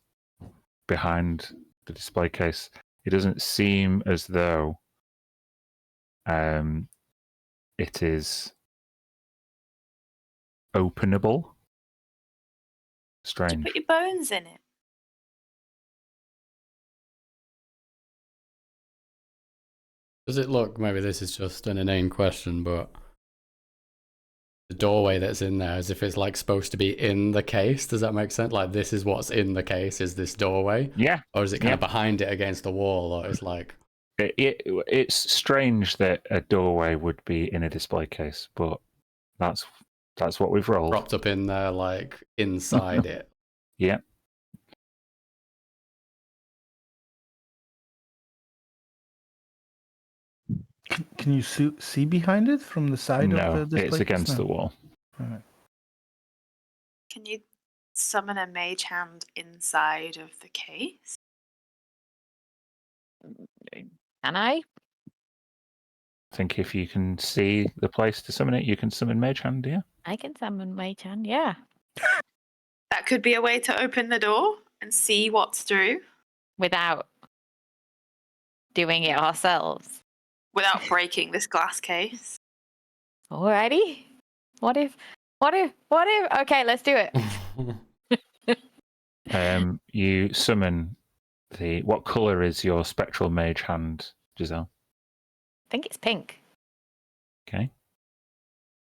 behind the display case. It doesn't seem as though it is openable. Did you Strange. put your bones in it? Does it look, maybe this is just an inane question, but the doorway that's in there, as if it's like supposed to be in the case? Does that make sense? Like, this is what's in the case, is this doorway? Yeah. Or is it kind of behind it against the wall? Or it's like... It's strange that a doorway would be in a display case, but that's what we've rolled. propped up in there, like inside it. Yeah. Can you see behind it from the side of No, the display? it's against the wall. Alright. Can you summon a mage hand inside of the case? Can I? I think if you can see the place to summon it, you can summon Mage Hand, yeah? I can summon Mage Hand, yeah. That could be a way to open the door and see what's through Without doing it ourselves. without breaking this glass case. Alrighty. What if? Okay, let's do it. You summon the... What colour is your spectral Mage Hand, Giselle? I think it's pink. Okay.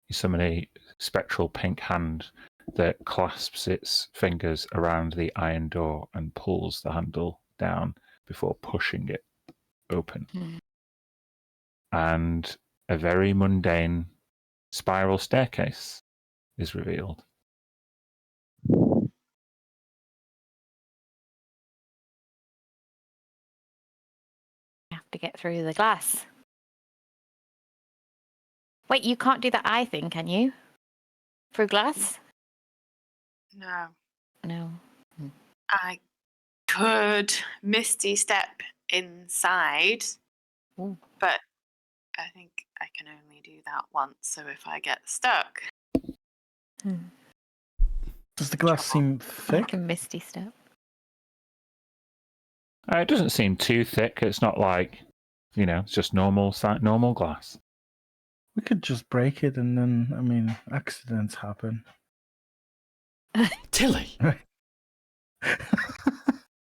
You summon a spectral pink hand that clasps its fingers around the iron door and pulls the handle down before pushing it open. And a very mundane spiral staircase is revealed. You have to get through the glass. Wait, you can't do the eye thing, can you? Through glass? No. No. I could Misty Step inside, Ooh. but I think I can only do that once. So if I get stuck, Does the glass seem I thick? can Misty Step. It doesn't seem too thick. It's not like, it's just normal glass. We could just break it and then, accidents happen. Tilly,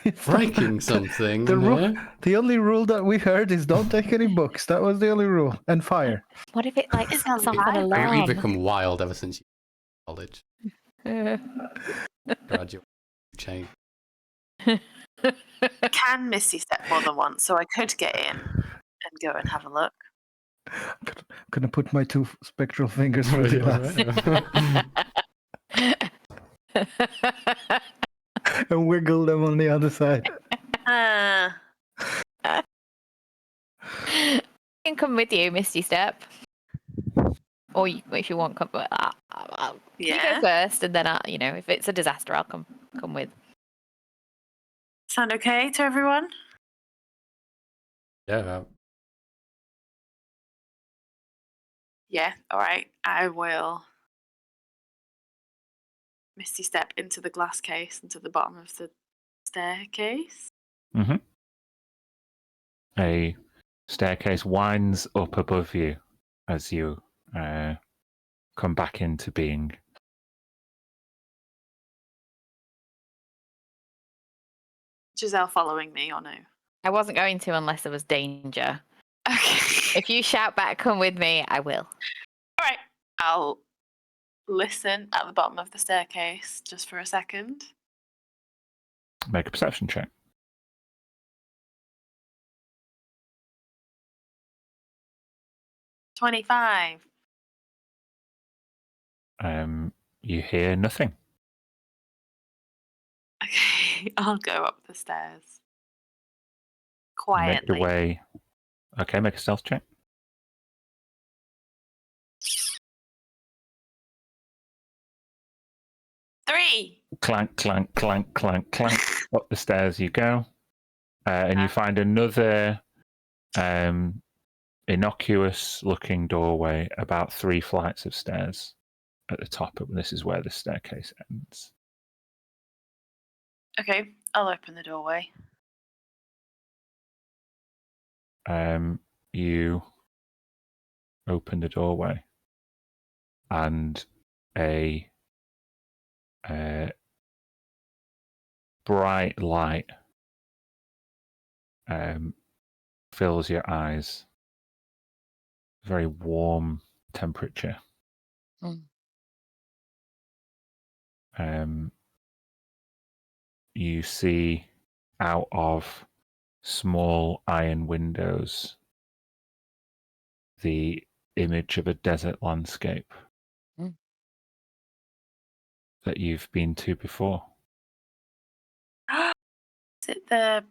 It's breaking not- something. The only rule that we heard is don't take any books. That was the only rule. And fire. What if it like It's sets a off an library. You've alarm? become wild ever since you college. Graduate change. I can Misty Step more than once, so I could get in and go and have a look. I'm gonna put my two spectral fingers through the glass and wiggle them on the other side. Uh, You can come with you, Misty Step. Or if you want, come. You go first, and then if it's a disaster, I'll come with. Sound okay to everyone? Yeah. Yeah. All right. I will Misty Step into the glass case, into the bottom of the staircase. Mm-hmm. A staircase winds up above you as you come back into being. Giselle following me or no? I wasn't going to unless there was danger. Okay. If you shout back, come with me, I will. All right. I'll listen at the bottom of the staircase just for a second. Make a perception check. 25. You hear nothing. Okay, I'll go up the stairs You make your quietly. way. Okay, make a stealth check. 3. Clank, clank, clank, clank, clank. Up the stairs you go. And you find another innocuous looking doorway about 3 flights of stairs at the top. And this is where the staircase ends. Okay, I'll open the doorway. You open the doorway and a bright light fills your eyes. Very warm temperature. You see out of small iron windows the image of a desert landscape that you've been to before. Is it the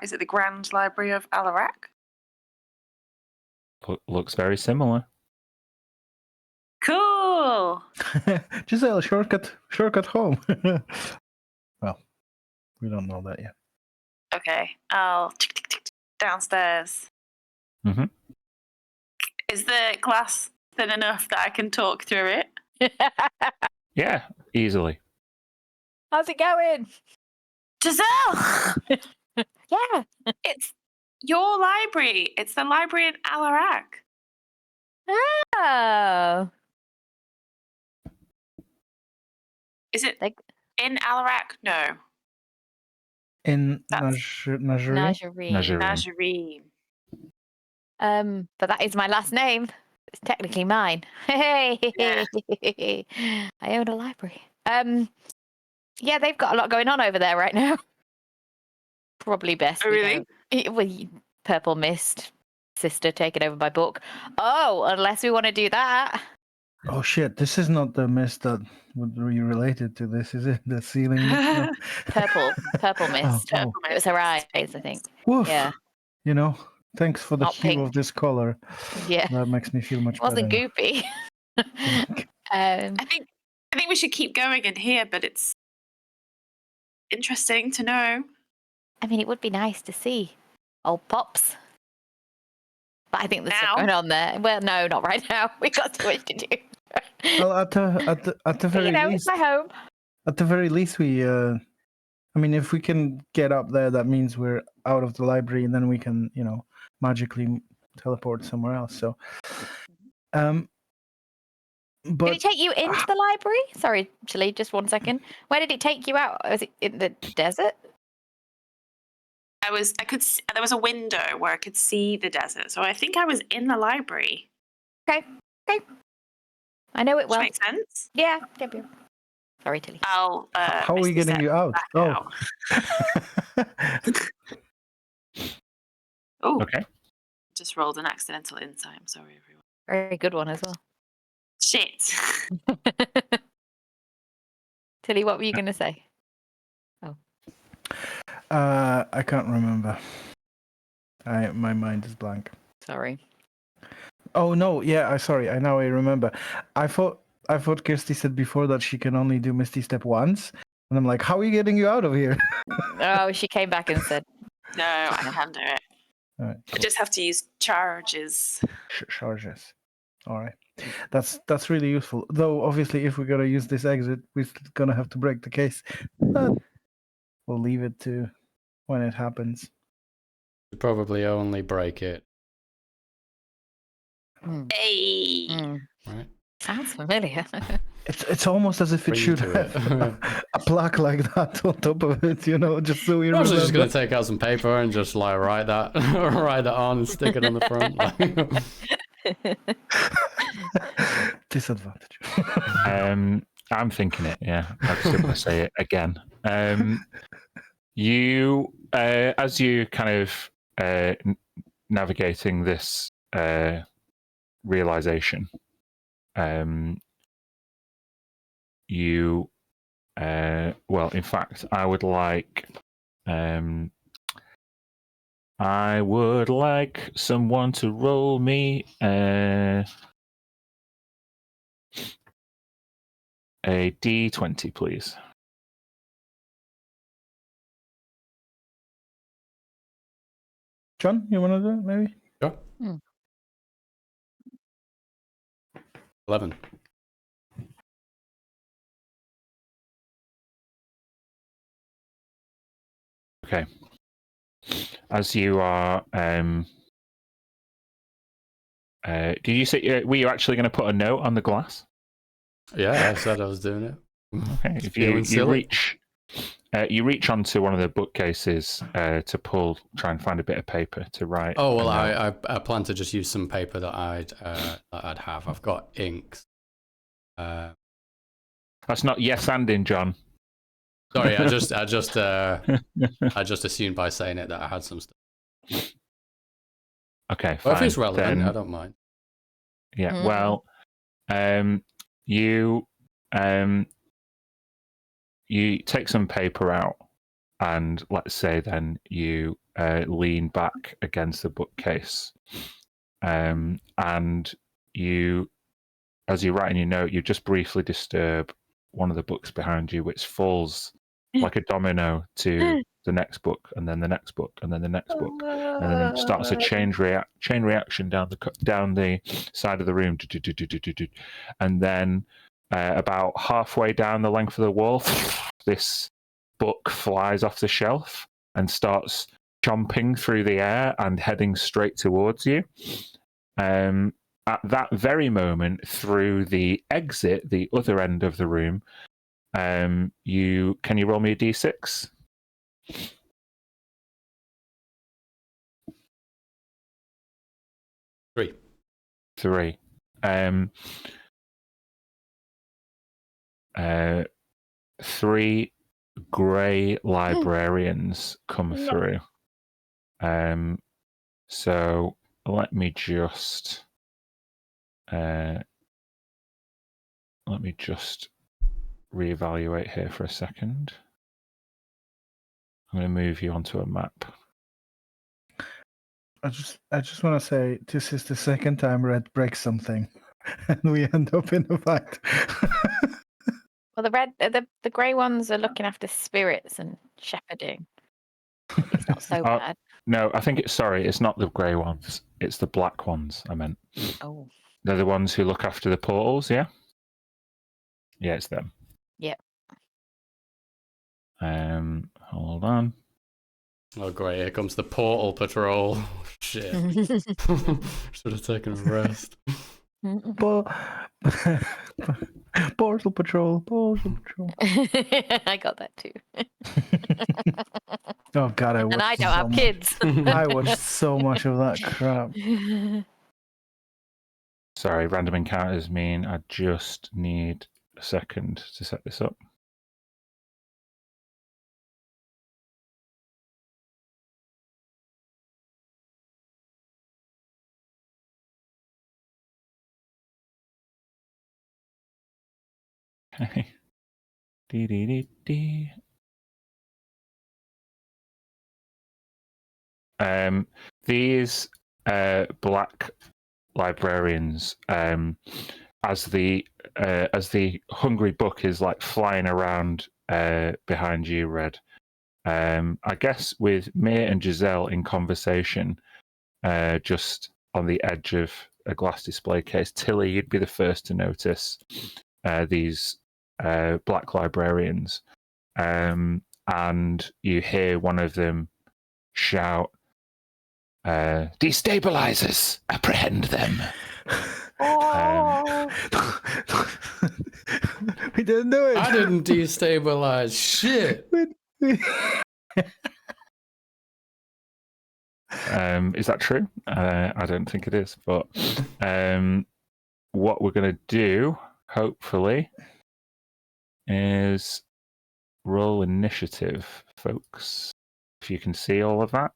is it the Grand Library of Alarak? Looks very similar. Cool. Giselle, shortcut home. Well, we don't know that yet. Okay, I'll downstairs. Mm-hmm. Is the glass thin enough that I can talk through it? Yeah, easily. How's it going? Giselle! Yeah. It's your library. It's the library in Alarak. Oh. Is it Like in Alarak? No. In That's- Najuri? Najuri. Najrim. But that is my last name. It's technically mine. Hey. Yeah. I own a library. Yeah, they've got a lot going on over there right now. Probably best. Oh, really? Purple Mist, sister taken over by Book. Oh, unless we want to do that. Oh shit! This is not the mist that would be related to this, is it? The ceiling mist? No. Purple Mist. Oh. It was her eyes, I think. Woof. Yeah. You know, thanks for the Not hue pink. of this color. Yeah. That makes me feel much It wasn't better. goopy. I think we should keep going in here, but it's interesting to know. I mean, it would be nice to see old Pops. But I think there's stuff Now? going on there. Well, no, not right now. We got too much to do. Well, at the very it's least, my home. at the very least, we. I mean, if we can get up there, that means we're out of the library, and then we can, magically teleport somewhere else. So, but Did it take you into the library? Sorry, Chile, just 1 second. Where did it take you out? Was it in the desert? There was a window where I could see the desert, so I think I was in the library. Okay. I know it Does well. that make sense? Yeah. Sorry, Tilly. I'll. how are we Misty getting Step you out? back Oh. Oh, Okay. just rolled an accidental insight. I'm sorry, everyone. Very good one as well. Shit. Tilly, what were you going to say? I can't remember. My mind is blank. Sorry. Oh no, yeah, sorry. I remember. I thought Kirsty said before that she can only do Misty Step once, and I'm like, how are we getting you out of here? Oh, she came back and said, No, I can do it. All right, I just have to use charges. charges. All right, that's really useful. Though obviously, if we're gonna use this exit, we're gonna have to break the case. But we'll leave it to when it happens. You probably only break it, Hey! right? sounds familiar. It's almost as if it Bring should to it. have a plaque like that on top of it, just so we I was remember. just gonna take out some paper and just like write that on and stick it on the front. Disadvantage. I'm thinking it. Yeah, I was going to say it again. You, as you kind of navigating this realization, you, well, in fact, I would like someone to roll me a D20, please. John, you want to do it, maybe? Sure. 11. Okay. As you are, did you say were you actually going to put a note on the glass? Yeah, I said I was doing it. Okay. Just If feeling you silly. you reach onto one of the bookcases to try and find a bit of paper to write. Oh well, a note. I plan to just use some paper that I'd have. I've got inks. That's not yes anding, John. Sorry, I just assumed by saying it that I had some stuff. Okay, But fine. if it's relevant, Then, I don't mind. yeah. Mm. Well, you take some paper out, and let's say then you lean back against the bookcase, and you, as you write in your note, you just briefly disturb one of the books behind you, which falls like a domino to the next book, and then the next book, and then the next book, and then it starts a chain reaction down the side of the room, and then about halfway down the length of the wall, this book flies off the shelf and starts chomping through the air and heading straight towards you. At that very moment, through the exit, the other end of the room, can you roll me a d6? 3. 3. 3 grey librarians come through. So let me just reevaluate here for a second. I'm going to move you onto a map. I just want to say this is the second time Red breaks something, and we end up in a fight. Well, the grey ones are looking after spirits and shepherding. It's not so bad. No, I think it's not the grey ones. It's the black ones, I meant. Oh. They're the ones who look after the portals, yeah? Yeah, it's them. Yep. Hold on. Oh great, here comes the portal patrol. Shit. Should have taken a rest. Portal Patrol. I got that too. Oh God, I watched And I don't have kids. I watched so much of that crap. Sorry, random encounters mean I just need a second to set this up. Okay. these black librarians, as the hungry book is like flying around behind you, Red. I guess with Mia and Giselle in conversation, just on the edge of a glass display case, Tilly, you'd be the first to notice these black librarians, and you hear one of them shout, "Destabilizers, apprehend them!" Oh, We didn't do it. I didn't destabilize shit. Is that true? I don't think it is. But what we're going to do, hopefully, is roll initiative, folks. If you can see all of that.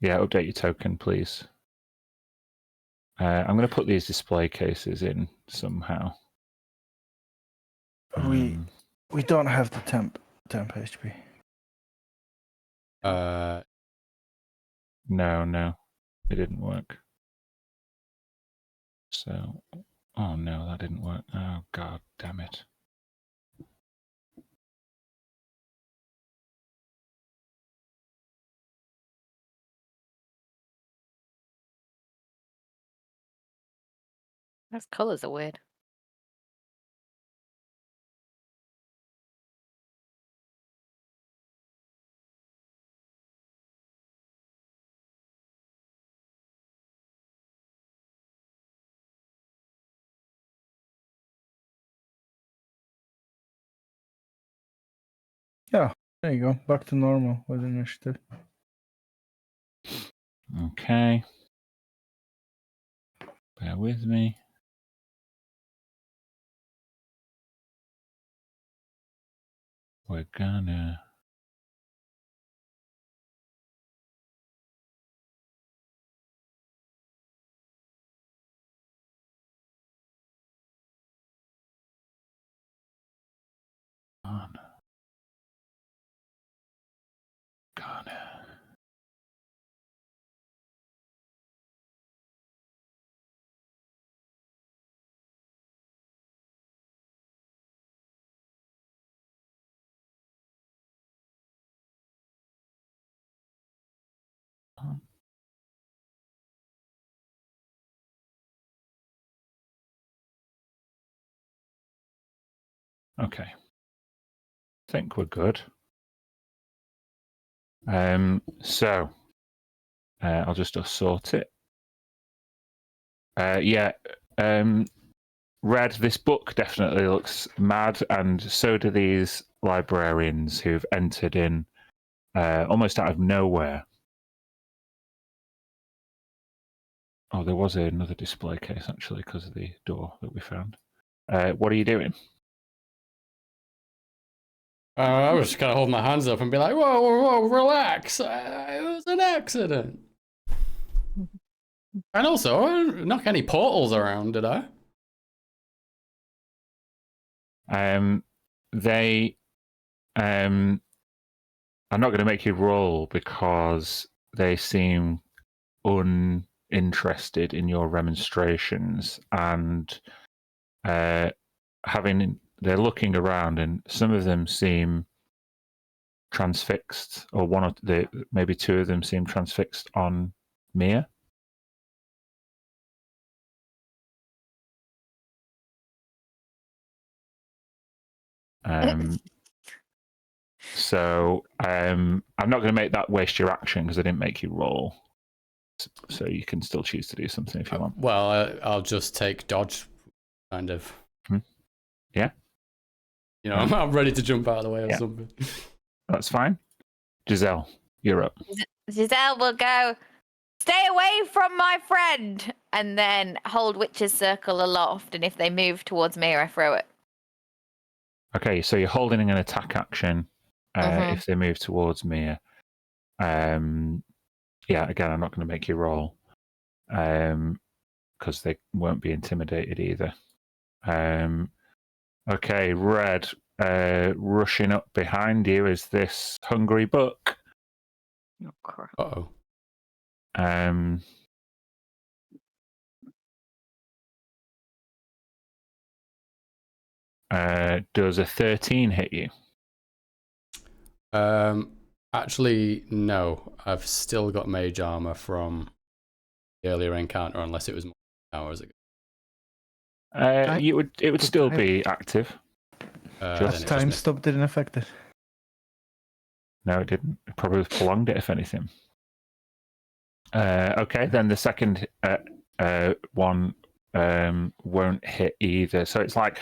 Yeah, update your token, please. I'm going to put these display cases in somehow. We don't have the temp HP. No, it didn't work. So, oh no, that didn't work. Oh god, damn it. those colours are weird. Yeah, there you go. Back to normal with initiative. Okay. Bear with me. We're gonna... on. Gonna... Okay. I think we're good. So, I'll just sort it. Red, this book definitely looks mad, and so do these librarians who've entered in almost out of nowhere. Oh, there was another display case, actually, because of the door that we found. What are you doing? I was just gonna hold my hands up and be like, whoa, relax. It was an accident. And also, I didn't knock any portals around, did I? They... I'm not going to make you roll because they seem uninterested in your remonstrations, and they're looking around, and some of them seem transfixed, or maybe two of them seem transfixed on Mia. So I'm not going to make that waste your action because I didn't make you roll. So you can still choose to do something if you want. Well, I'll just take dodge, kind of. Yeah. You know, I'm ready to jump out of the way or Yeah. something. That's fine. Giselle, you're up. Giselle will go, stay away from my friend, and then hold Witch's Circle aloft, and if they move towards me, I throw it. Okay, so you're holding an attack action if they move towards Mia. Yeah, again, I'm not going to make you roll because they won't be intimidated either. Okay, Red. Rushing up behind you is this hungry buck. Oh, crap. Uh-oh. Does a 13 hit you? Actually, no. I've still got mage armor from the earlier encounter, unless it was more hours ago. It would still be active. Last time stop didn't affect it. No, it didn't. It probably prolonged it, if anything. Okay, then the second one won't hit either. So it's like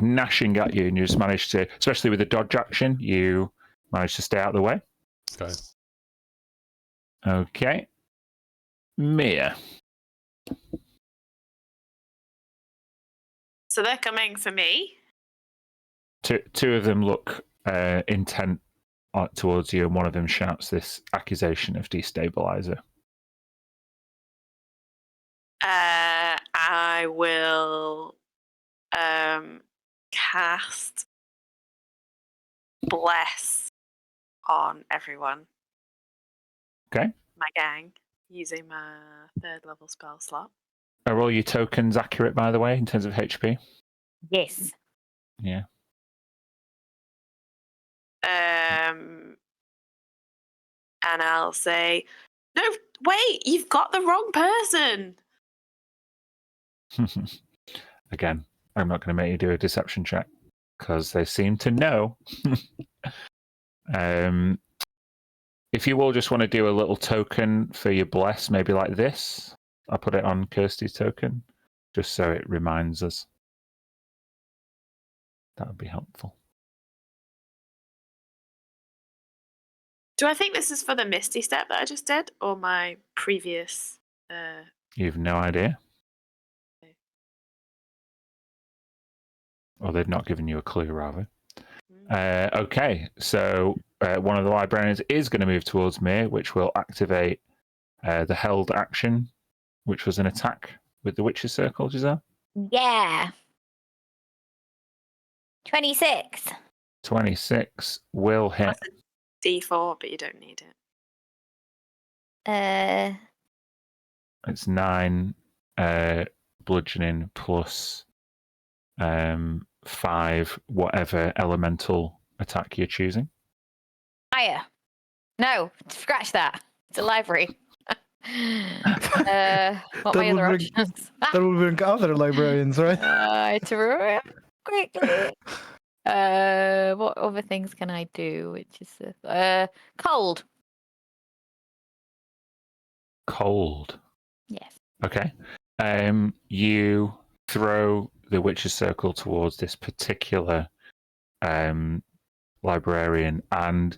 gnashing at you, and you just manage to, especially with the dodge action, you manage to stay out of the way. Okay. Okay. Mia. So they're coming for me. Two of them look intent towards you, and one of them shouts this accusation of destabilizer. I will cast Bless on everyone. Okay. My gang, using my 3rd level spell slot. Are all your tokens accurate, by the way, in terms of HP? Yes. Yeah. And I'll say, no, wait, you've got the wrong person. Again, I'm not going to make you do a deception check because they seem to know. If you all just want to do a little token for your bless, maybe like this, I'll put it on Kirsty's token, just so it reminds us. That would be helpful. Do I think this is for the Misty Step that I just did, or my previous? You've no idea. Or they've not given you a clue, rather. Okay, so one of the librarians is going to move towards me, which will activate the held action, which was an attack with the Witch's Circle, Giselle. Yeah. 26. 26 will hit. That's a D4, but you don't need it. It's 9 bludgeoning plus 5 whatever elemental attack you're choosing. Fire. No, scratch that. It's a library. What are my other options? That will bring other librarians, right? Cerulea, quickly. What other things can I do? Which is cold. Cold. Yes. Okay. You throw the Witch's Circle towards this particular librarian, and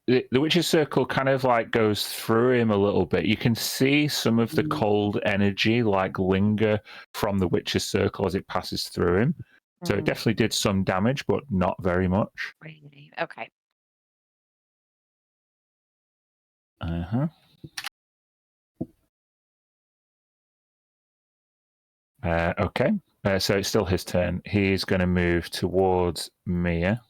the Witch's Circle kind of like goes through him a little bit. You can see some of the cold energy like linger from the Witch's Circle as it passes through him. So it definitely did some damage, but not very much. Okay. Okay. So it's still his turn. He's going to move towards Mia.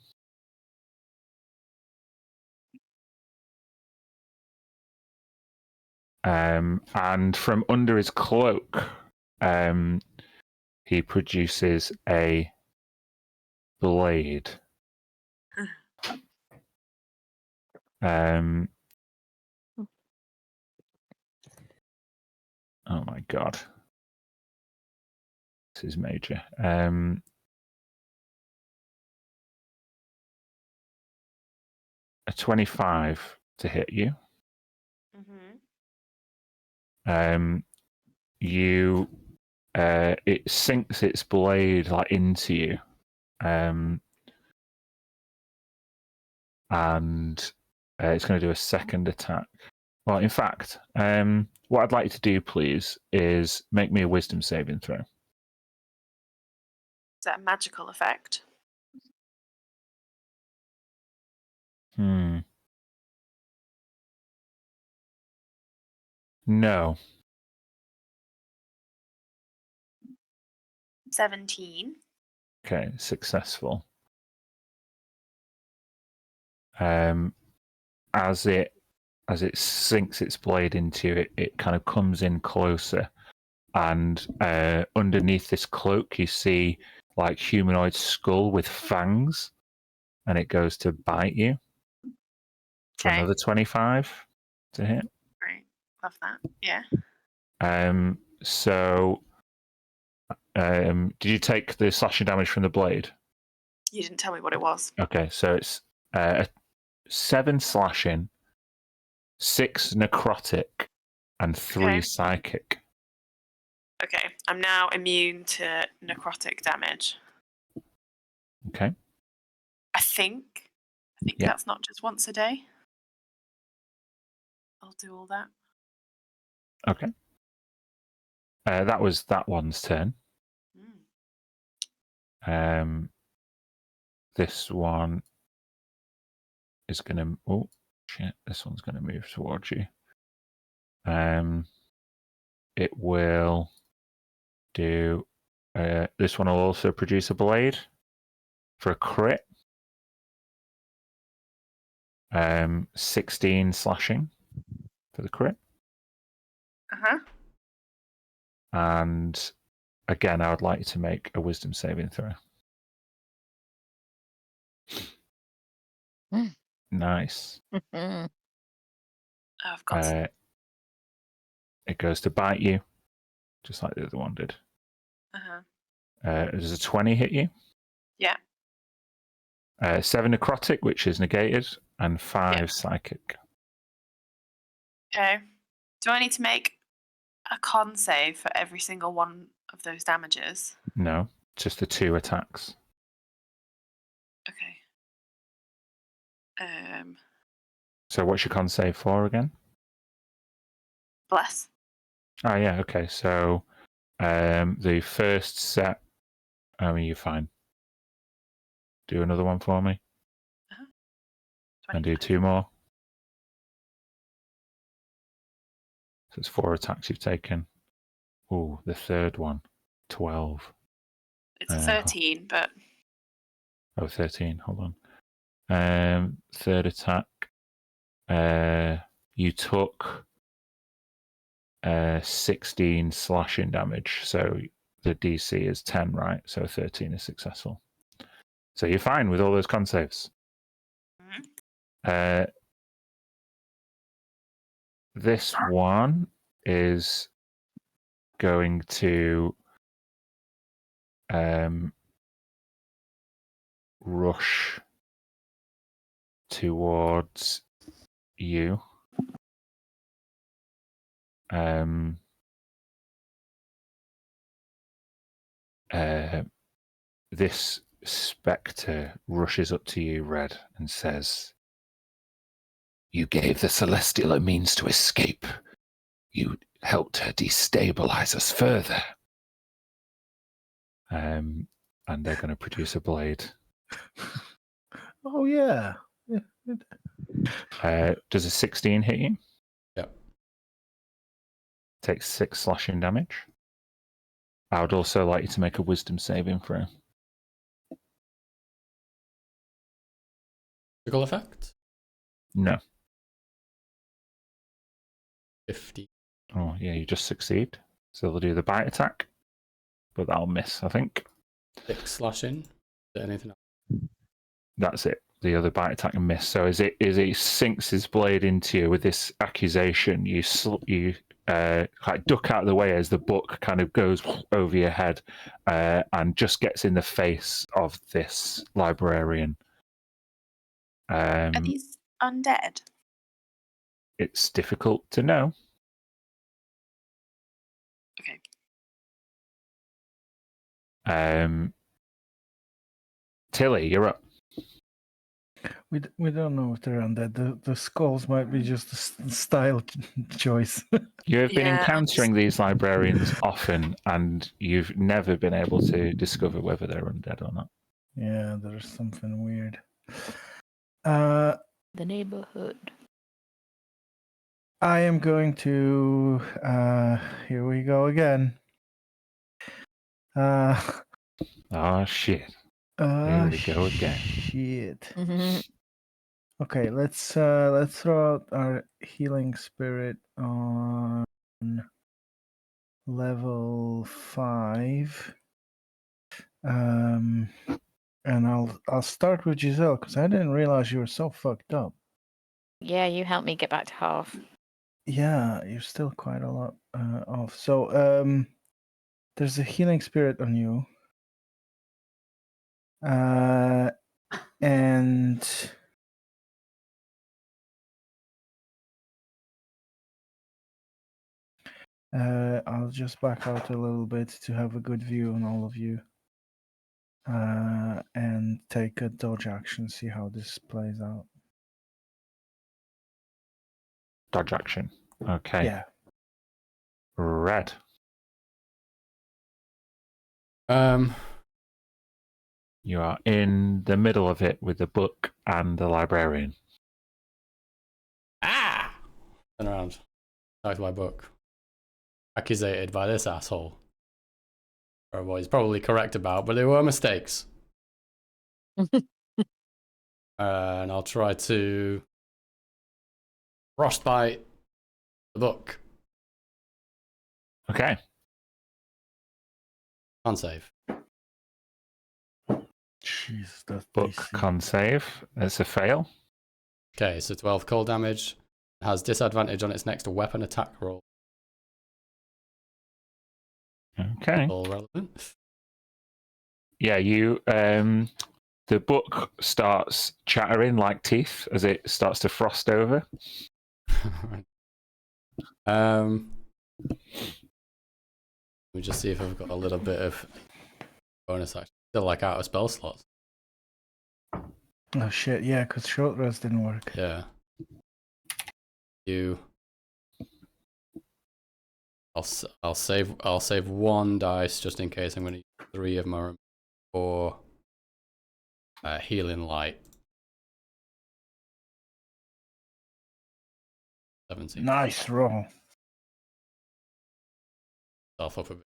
And from under his cloak, he produces a blade. Oh my god. This is major. A 25 to hit you. It sinks its blade like into you. And it's going to do a second attack. Well, in fact, what I'd like you to do, please, is make me a wisdom saving throw. Is that a magical effect? No. 17. Okay, successful. As it sinks its blade into it, it kind of comes in closer, and underneath this cloak, you see like humanoid skull with fangs, and it goes to bite you for Okay. another 25 to hit. Great. Love that. Yeah. So, did you take the slashing damage from the blade? You didn't tell me what it was. Okay, so it's 7 slashing, 6 necrotic, and 3 Okay. psychic. Okay. I'm now immune to necrotic damage. Okay. I think Yeah. that's not just once a day. I'll do all that. Okay. That was that one's turn. This one is going to... Oh, shit. This one's going to move towards you. It will do... this one will also produce a blade for a crit. 16 slashing for the crit. Uh-huh. And again, I would like you to make a wisdom saving throw. Nice. Oh, I've got It goes to bite you, just like the other one did. Does a 20 hit you? Yeah. 7 necrotic, which is negated, and 5 psychic. Okay. Do I need to make a con save for every single one of those damages? No, just the 2 attacks. Okay. So what's your con save for again? Bless. Oh yeah, okay. So the first set, I mean, you're fine. Do another one for me. And do 2 more. So it's 4 attacks you've taken. Oh, the third one, 12. It's 13, but... Oh, 13, hold on. Third attack, you took 16 slashing damage, so the DC is 10, right? So 13 is successful. So you're fine with all those con saves. This one is going to rush towards you. This spectre rushes up to you, Red, and says, "You gave the Celestial a means to escape. You helped her destabilize us further." And they're going to produce a blade. Oh, yeah. Does a 16 hit you? Yep. Takes 6 slashing damage. I would also like you to make a wisdom saving throw. Critical effect? No. 50. Oh, yeah, you just succeed. So they'll do the bite attack, but that'll miss, I think. 6 slashing. Is there anything else? That's it. The other bite attack and miss. So as it sinks his blade into you with this accusation, you like duck out of the way as the book kind of goes over your head and just gets in the face of this librarian. Are these undead? It's difficult to know. Okay. Tilly, you're up. We don't know if they're undead. The skulls might be just a style choice. You have been Yeah, encountering these librarians often, and you've never been able to discover whether they're undead or not. Yeah, there's something weird. The neighborhood. I am going to. Here we go again. Oh shit! Here we go again. Shit. Mhm. Okay, let's throw out our healing spirit on level 5. And I'll start with Giselle because I didn't realize you were so fucked up. Yeah, you helped me get back to half. Yeah, you're still quite a lot off. So there's a healing spirit on you. And I'll just back out a little bit to have a good view on all of you. And take a dodge action, see how this plays out. Dodge action. Okay. Yeah. Red. You are in the middle of it with the book and the librarian. Ah! Turn around. Back to my book. Accusated by this asshole. Or what he's probably correct about, but they were mistakes. And I'll try to frostbite the book. Okay. Can't save. Jeez, that's Book DC. con save. It's a fail. Okay, so 12 cold damage. It has disadvantage on its next weapon attack roll. Okay. All relevant. Yeah, you the book starts chattering like teeth as it starts to frost over. Let me just see if I've got a little bit of bonus action. Still like out of spell slots. Oh shit, yeah, because short rest didn't work. Yeah. I'll save one dice just in case. I'm going to use 3 of my for healing light. 17. Nice roll. Self up a bit.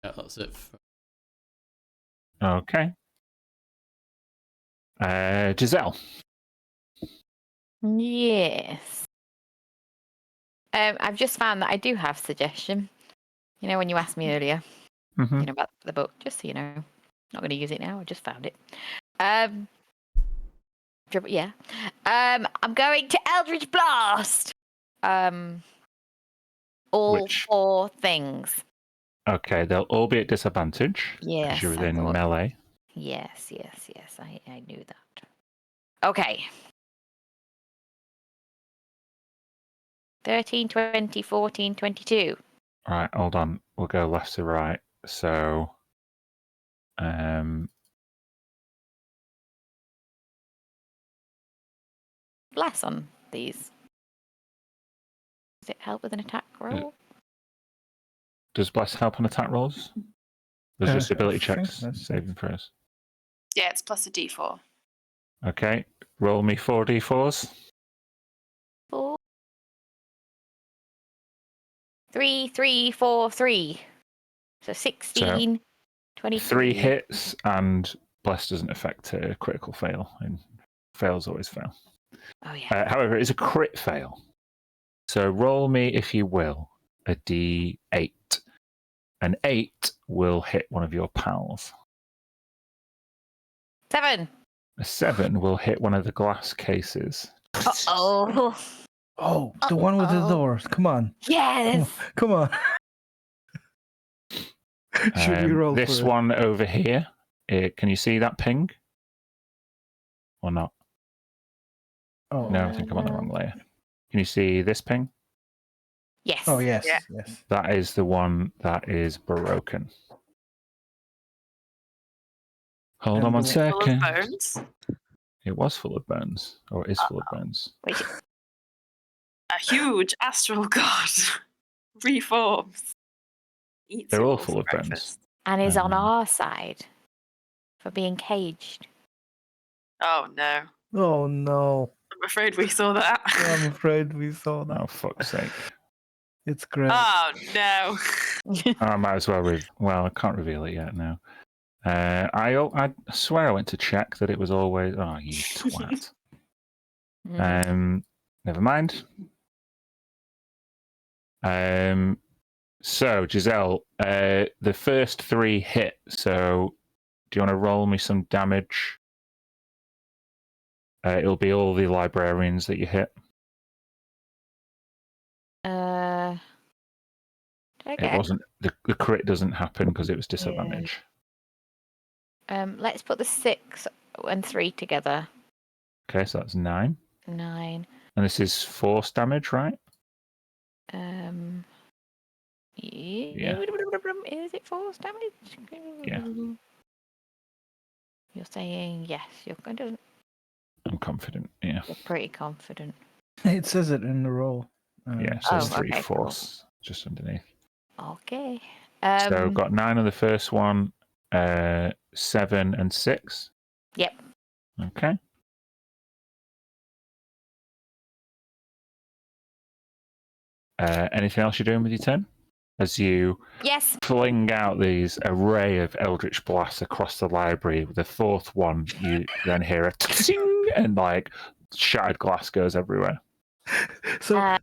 Yeah, that's it. Okay. Giselle. Yes. I've just found that I do have suggestion. You know, when you asked me earlier, Mm-hmm. you know, about the book, just so you know. Not going to use it now. I just found it. Yeah. I'm going to Eldritch Blast. All Which- 4 things. Okay, they'll all be at disadvantage. Yes, Because you're I within thought- melee. Yes. I knew that. Okay. 13, 20, 14, 22. All right, hold on. We'll go left to right. So, Bless on these. Does it help with an attack roll? does Bless help on attack rolls? There's just I ability think checks, that's- saving throws. Yeah, it's plus a d4. Okay, roll me 4d4s. 4. 3, 3, 4, 3. So 16, 23. 3 hits, and Bless doesn't affect a critical fail, and fails always fail. Oh, yeah. However, it's a crit fail. So roll me, if you will, a d8. An 8 will hit one of your pals. 7. A 7 will hit one of the glass cases. Oh. Oh, the one with the Uh-oh. doors. Come on. Yes. Come on. Should we roll this for it? one over here, can you see that ping? Or not? Oh, No, I think I'm on the wrong layer. Can you see this ping? Yes. oh yes, Yeah. yes. That is the one that is broken. Hold And on one the- Full of second. bones. It was full of bones, or is full of bones. Wait, A huge astral god reforms. Eats They're you all for full of bones. breakfast. and is on Um, our side for being caged. Oh no. Oh no. I'm afraid we saw that. I'm afraid we saw that. Oh, fuck's sake. It's great. Oh no. I might as well. Well, I can't reveal it yet now. I swear I went to check that it was always. Oh, you twat. Never mind. So, Giselle, the first 3 hit. So, do you want to roll me some damage? It'll be all the librarians that you hit. Okay. It wasn't the crit doesn't happen because it was disadvantage. Let's put the 6 and 3 together. Okay, so that's 9. 9. And this is force damage, right? Yeah. Is it force damage? Yeah. You're saying yes. I'm confident. Yeah. You're pretty confident. It says it in the roll. Yeah. So it's 3 okay, force just underneath. Okay. So got 9 on the first one, 7 and 6. Yep. Okay. Anything else you're doing with your turn? As you Yes. fling out these array of eldritch blasts across the library, with the 4th one, you then hear a ting and like shattered glass goes everywhere. So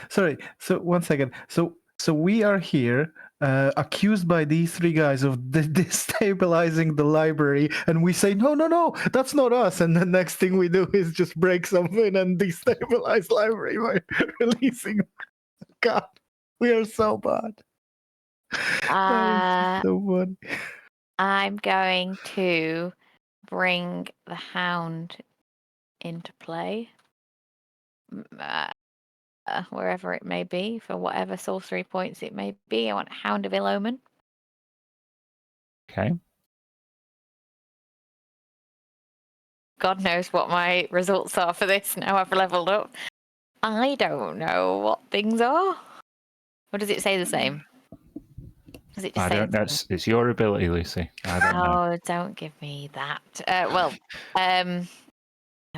sorry. So 1 second. So we are here accused by these 3 guys of destabilizing the library, and we say no, that's not us. And the next thing we do is just break something and destabilize library by releasing. God, we are so bad. That is so funny. I'm going to bring the hound into play. Wherever it may be, for whatever sorcery points it may be. I want Hound of Ill Omen. Okay. God knows what my results are for this now I've leveled up. I don't know what things are. Or does it say the same? Does it just I say don't the know. same? It's your ability, Lucy. I don't know. Oh, don't give me that. Have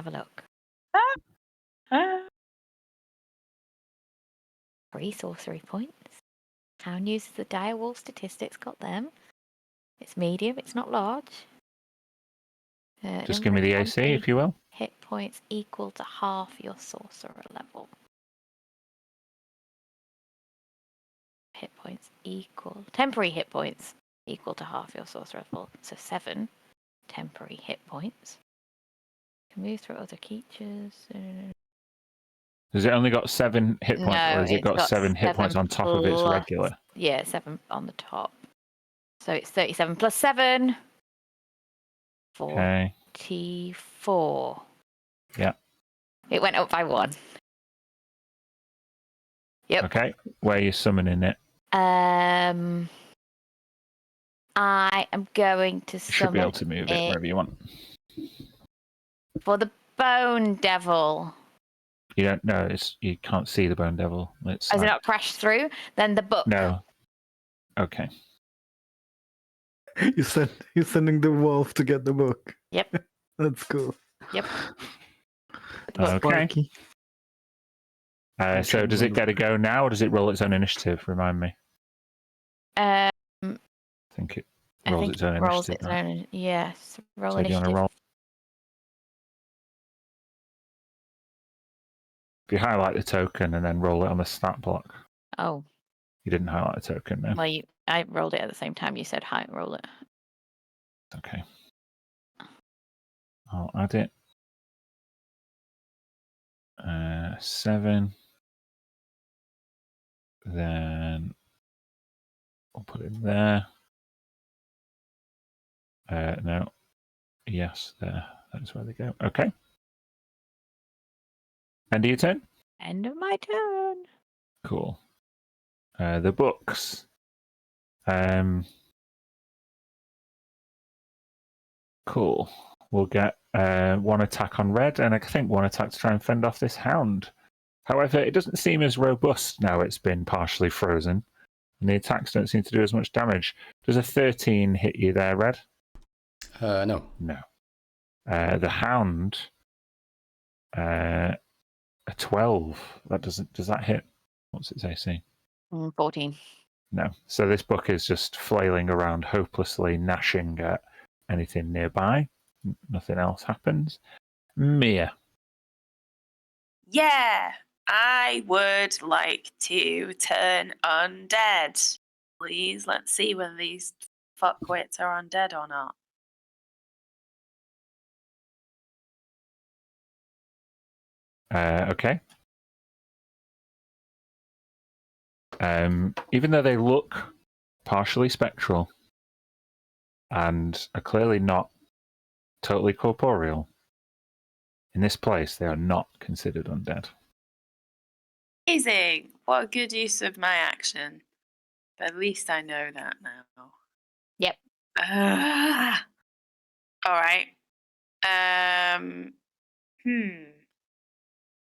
a look. 3 sorcery points. Hound uses the direwolf statistics, got them. It's medium, it's not large. Just give me the AC, if you will. Hit points equal to half your sorcerer level. Hit points equal. Temporary hit points equal to half your sorcerer level. So 7 temporary hit points. You can move through other creatures. Has it only got 7 hit points, No, or has it it's got got 7 hit points on top of its plus- regular? Yeah, 7 on the top. So it's 37 plus 7. Okay. 44. Yeah. It went up by 1. Yep. Okay. Where are you summoning it? I am going to You should be able to summon move it wherever you want. for the Bone Devil. You don't know. You can't see the Bone Devil. It's Has it like- not crashed through? Then the book. No. Okay. You're sending the wolf to get the book. Yep. That's cool. Yep. Okay. Sparky. So does it get a go now, or does it roll its own initiative? Remind me. I I think it rolls its own rolls initiative. its right? own. Yes. Roll So do you want initiative. to roll? If you highlight the token and then roll it on the stat block. Oh, You didn't highlight the token, no? well, I rolled it at the same time you said hi. Roll it. Okay. I'll add it. 7. Then I'll put it there. No. Yes, there. That's where they go. Okay. End of your turn? End of my turn. Cool. The books. Cool. We'll get 1 attack on red, and I think 1 attack to try and fend off this hound. However, it doesn't seem as robust now it's been partially frozen, and the attacks don't seem to do as much damage. Does a 13 hit you there, Red? No. No. The hound A 12. Does that hit? What's its AC? 14. No. So this book is just flailing around hopelessly, gnashing at anything nearby. Nothing else happens. Mia. Yeah, I would like to turn undead. Please, let's see whether these fuckwits are undead or not. Okay. Even though they look partially spectral and are clearly not totally corporeal, in this place they are not considered undead. Amazing! What a good use of my action. But at least I know that now. Yep. All right.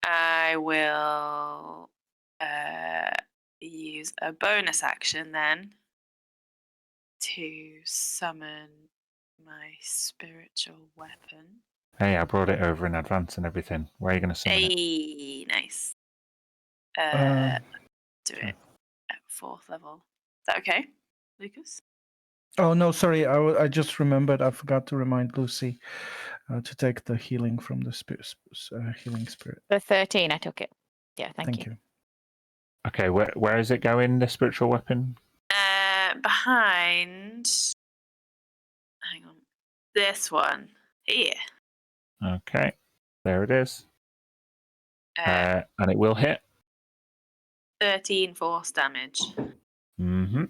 I will use a bonus action then to summon my spiritual weapon. Hey, I brought it over in advance and everything. Where are you going to summon it? Hey, nice. Do sure. it at 4th level. Is that okay, Lucas? Oh no, sorry. I just remembered. I forgot to remind Lucy to take the healing from the healing spirit. The 13, I took it. Yeah, thank you. Okay, where is it going, the spiritual weapon? Behind. Hang on. This one. Here. Okay, there it is. And it will hit. 13 force damage. Mm-hmm.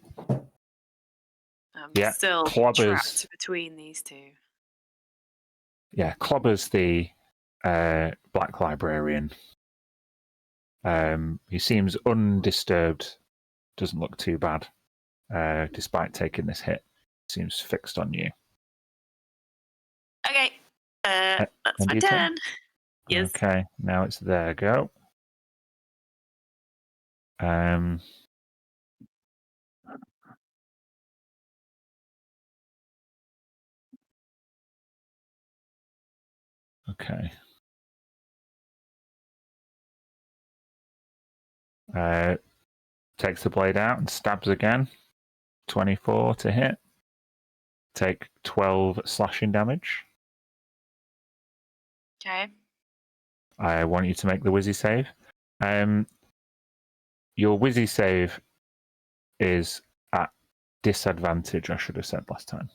I'm Yeah, still clobbers. trapped between these two. Yeah, clobbers the Black Librarian. He seems undisturbed, doesn't look too bad, despite taking this hit. Seems fixed on you. Okay, that's and my you turn. Yes. Okay, now it's their go. Okay. Takes the blade out and stabs again. 24 to hit. Take 12 slashing damage. Okay. I want you to make the Wizzy save. Your Wizzy save is at disadvantage, I should have said last time.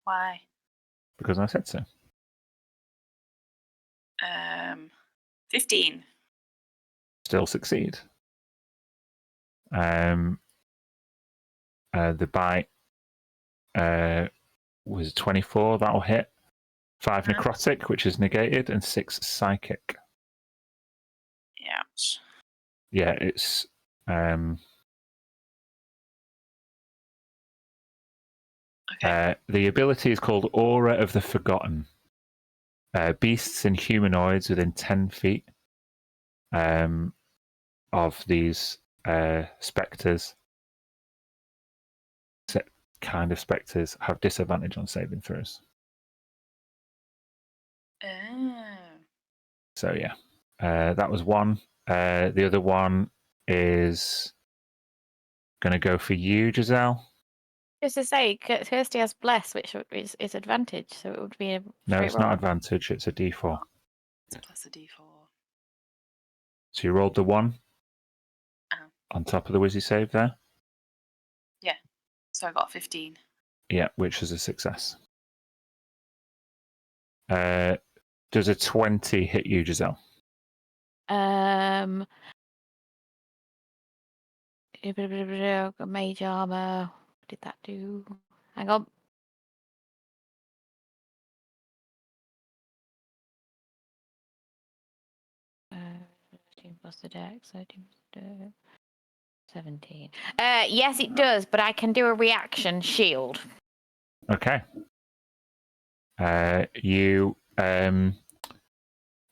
Why? Because I said so. 15. Still succeed. The bite was 24, that'll hit. 5 necrotic, which is negated, and 6 psychic. Ouch. Yeah, it's Okay. the ability is called Aura of the Forgotten. Beasts and humanoids within 10 feet of these spectres, kind of spectres, have disadvantage on saving throws. Oh. So yeah, that was one. The other one is going to go for you, Giselle. Just to say, Kirsty has bless, which is advantage, so it would be a No, straight it's roll. not advantage, it's a d4. It's plus a d4. So you rolled the 1 on top of the Wizzy save there? Yeah. So I got 15. Yeah, which is a success. Does a 20 hit you, Giselle? Got mage armor. What did that do? Hang on. Uh, 13 plus the dex, 13 plus the dex, 17. Yes, it does, but I can do a reaction shield. Okay.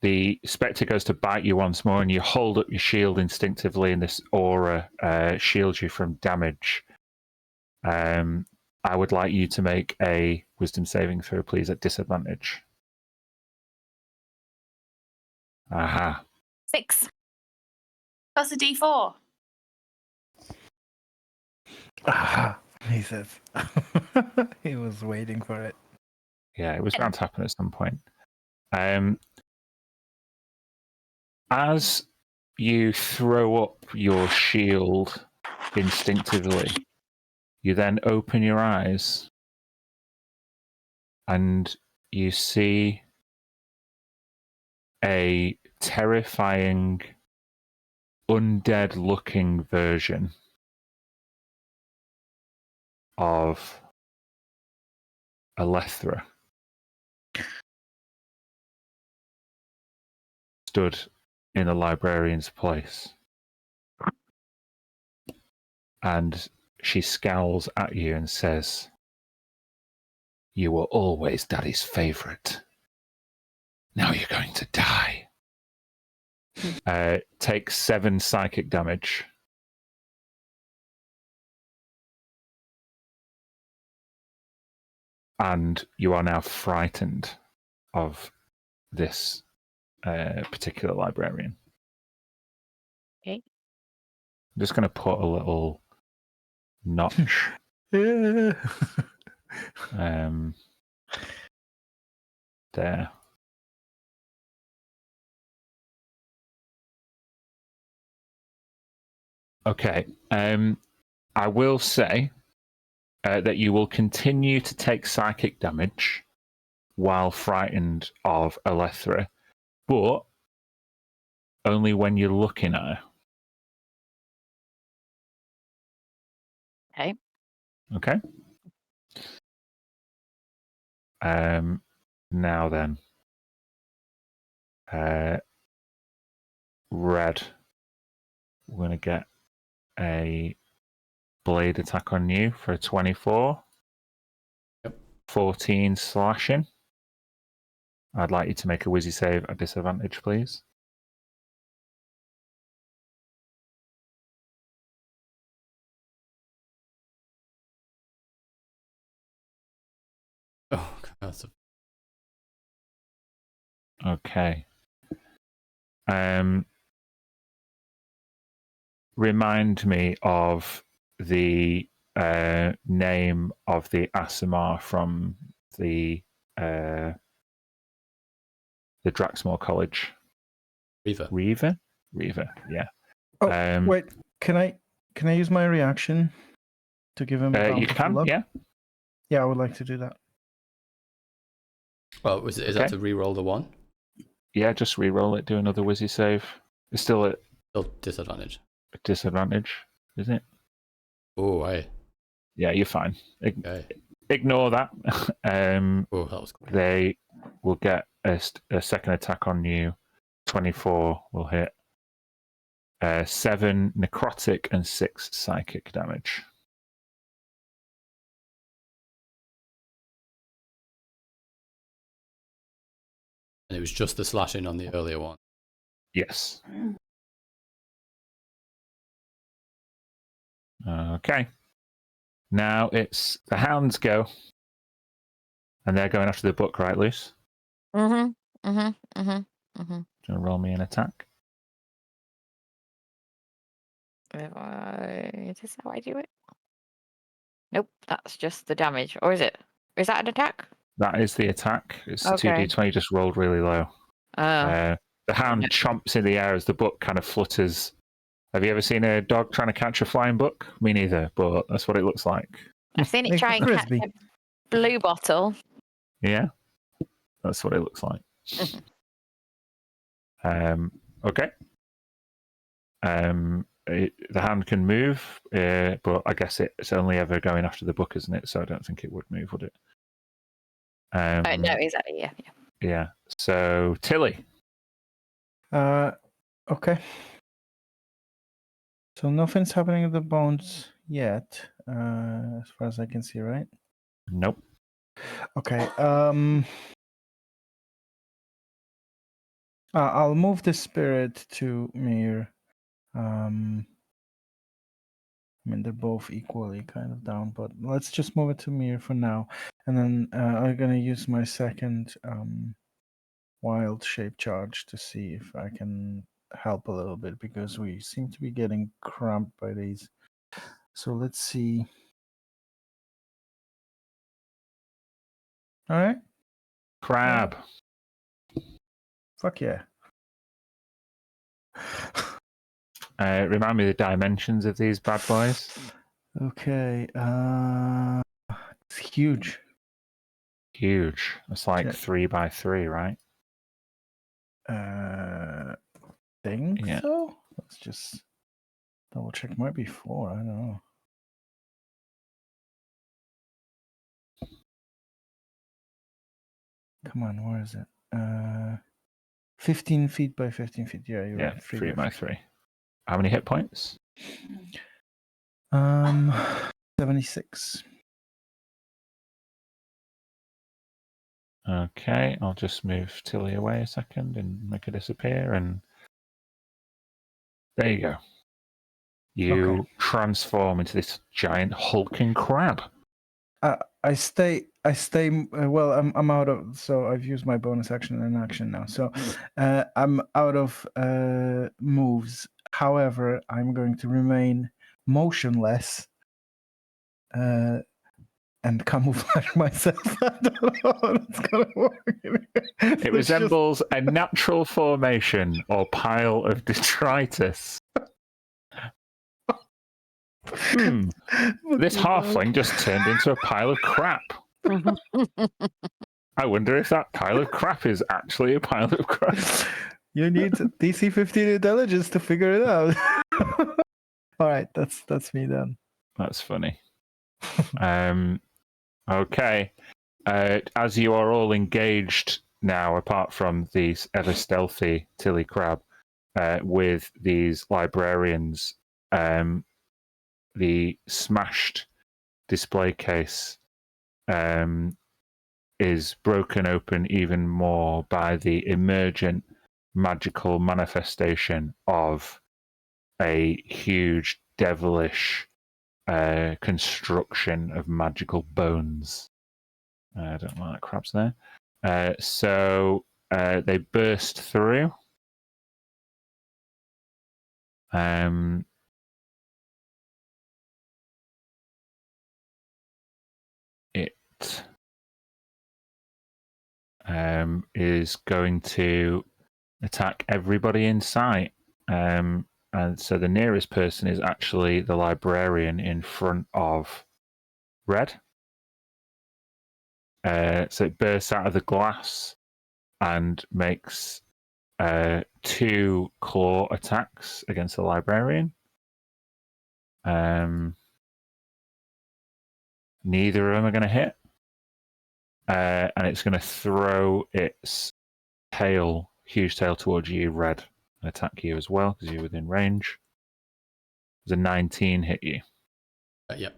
The spectre goes to bite you once more, and you hold up your shield instinctively, and this aura shields you from damage. I would like you to make a wisdom saving throw, please, at disadvantage. Aha. 6. That's a D4. Ah, he says. He was waiting for it. Yeah, it was bound to happen at some point. As you throw up your shield instinctively, you then open your eyes and you see a terrifying, undead-looking version of Alethra stood in a librarian's place. And she scowls at you and says, "You were always Daddy's favorite. Now you're going to die." Take 7 psychic damage. And you are now frightened of this particular librarian. Okay. I'm just going to put a little notch Yeah. there. Okay. I will say that you will continue to take psychic damage while frightened of Alethra, but only when you're looking at her. Okay. Okay. Now then, Red, we're going to get a blade attack on you for a 24. Yep. 14 slashing. I'd like you to make a Wizzy save at disadvantage, please. Oh, that's a... Okay. Remind me of the name of the Asimar from the Draxmore College. Reaver. Reaver, yeah. Oh, wait. Can I use my reaction to give him? You can, luck? yeah. Yeah, I would like to do that. Well, is that to re-roll the 1? Yeah, just re-roll it. Do another Wizzy save. It's still at Still disadvantage. disadvantage, isn't it? Oh, aye. Yeah, you're fine. Okay. Ignore that. Oh, that was cool. They will get a second attack on you. 24 will hit. 7 necrotic and 6 psychic damage. And it was just the slashing on the earlier one. Yes. Okay. Now it's the hounds go. And they're going after the book, right, Luce? Mm-hmm. Do you want to roll me an attack? Is this how I do it? Nope, that's just the damage. Or is it? Is that an attack? That is the attack. It's Okay. 2d20, just rolled really low. Oh. The hound chomps in the air as the book kind of flutters. Have you ever seen a dog trying to catch a flying book? Me neither, but that's what it looks like. I've seen it Like try a and catch frisbee. a blue bottle. Yeah, that's what it looks like. Okay. The hand can move, but I guess it's only ever going after the book, isn't it? So I don't think it would move, would it? No, exactly. Yeah. Yeah. So Tilly. Okay. So nothing's happening with the bones yet, as far as I can see, right? Nope. Okay. I'll move the spirit to Mir. I mean, they're both equally kind of down, but let's just move it to Mir for now. And then I'm going to use my second wild shape charge to see if I can help a little bit, because we seem to be getting cramped by these. So let's see. All right. Crab. Fuck yeah. Remind me the dimensions of these bad boys. Okay. It's huge. Huge. It's like Okay. 3 by 3, right? Think Yeah. so. Let's just double check. Might be 4. I don't know. Come on, where is it? 15 feet by 15 feet. Yeah, you're Yeah, right. 3 by 3. How many hit points? 76. Okay, I'll just move Tilly away a second and make her disappear, and there you go. You transform into this giant hulking crab. I stay. Well, I'm out of. So I've used my bonus action and action now. So I'm out of moves. However, I'm going to remain motionless and camouflage myself. I don't know how that's gonna work. It resembles a natural formation or pile of detritus. This halfling just turned into a pile of crap. I wonder if that pile of crap is actually a pile of crap. You need DC 15 intelligence to figure it out. All right, that's me then. That's funny. Okay. As you are all engaged now, apart from these ever stealthy Tilly Crab, with these librarians, the smashed display case is broken open even more by the emergent magical manifestation of a huge devilish construction of magical bones. I don't know that crab's there. So they burst through. It is going to attack everybody in sight. And so the nearest person is actually the librarian in front of Red. So it bursts out of the glass and makes 2 claw attacks against the librarian. Neither of them are going to hit. And it's going to throw its tail, huge tail, towards you, Red, and attack you as well because you're within range. Does a 19 hit you? Yep.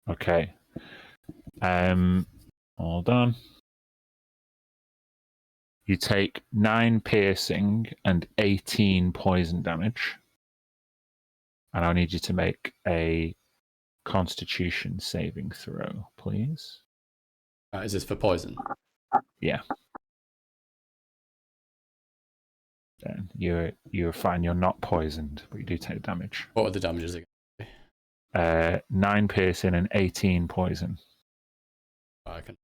Okay. Hold on. You take 9 piercing and 18 poison damage. And I need you to make a Constitution saving throw, please. Is this for poison? Yeah. Then you're fine. You're not poisoned, but you do take damage. What are the damages again? 9 piercing and 18 poison. I can.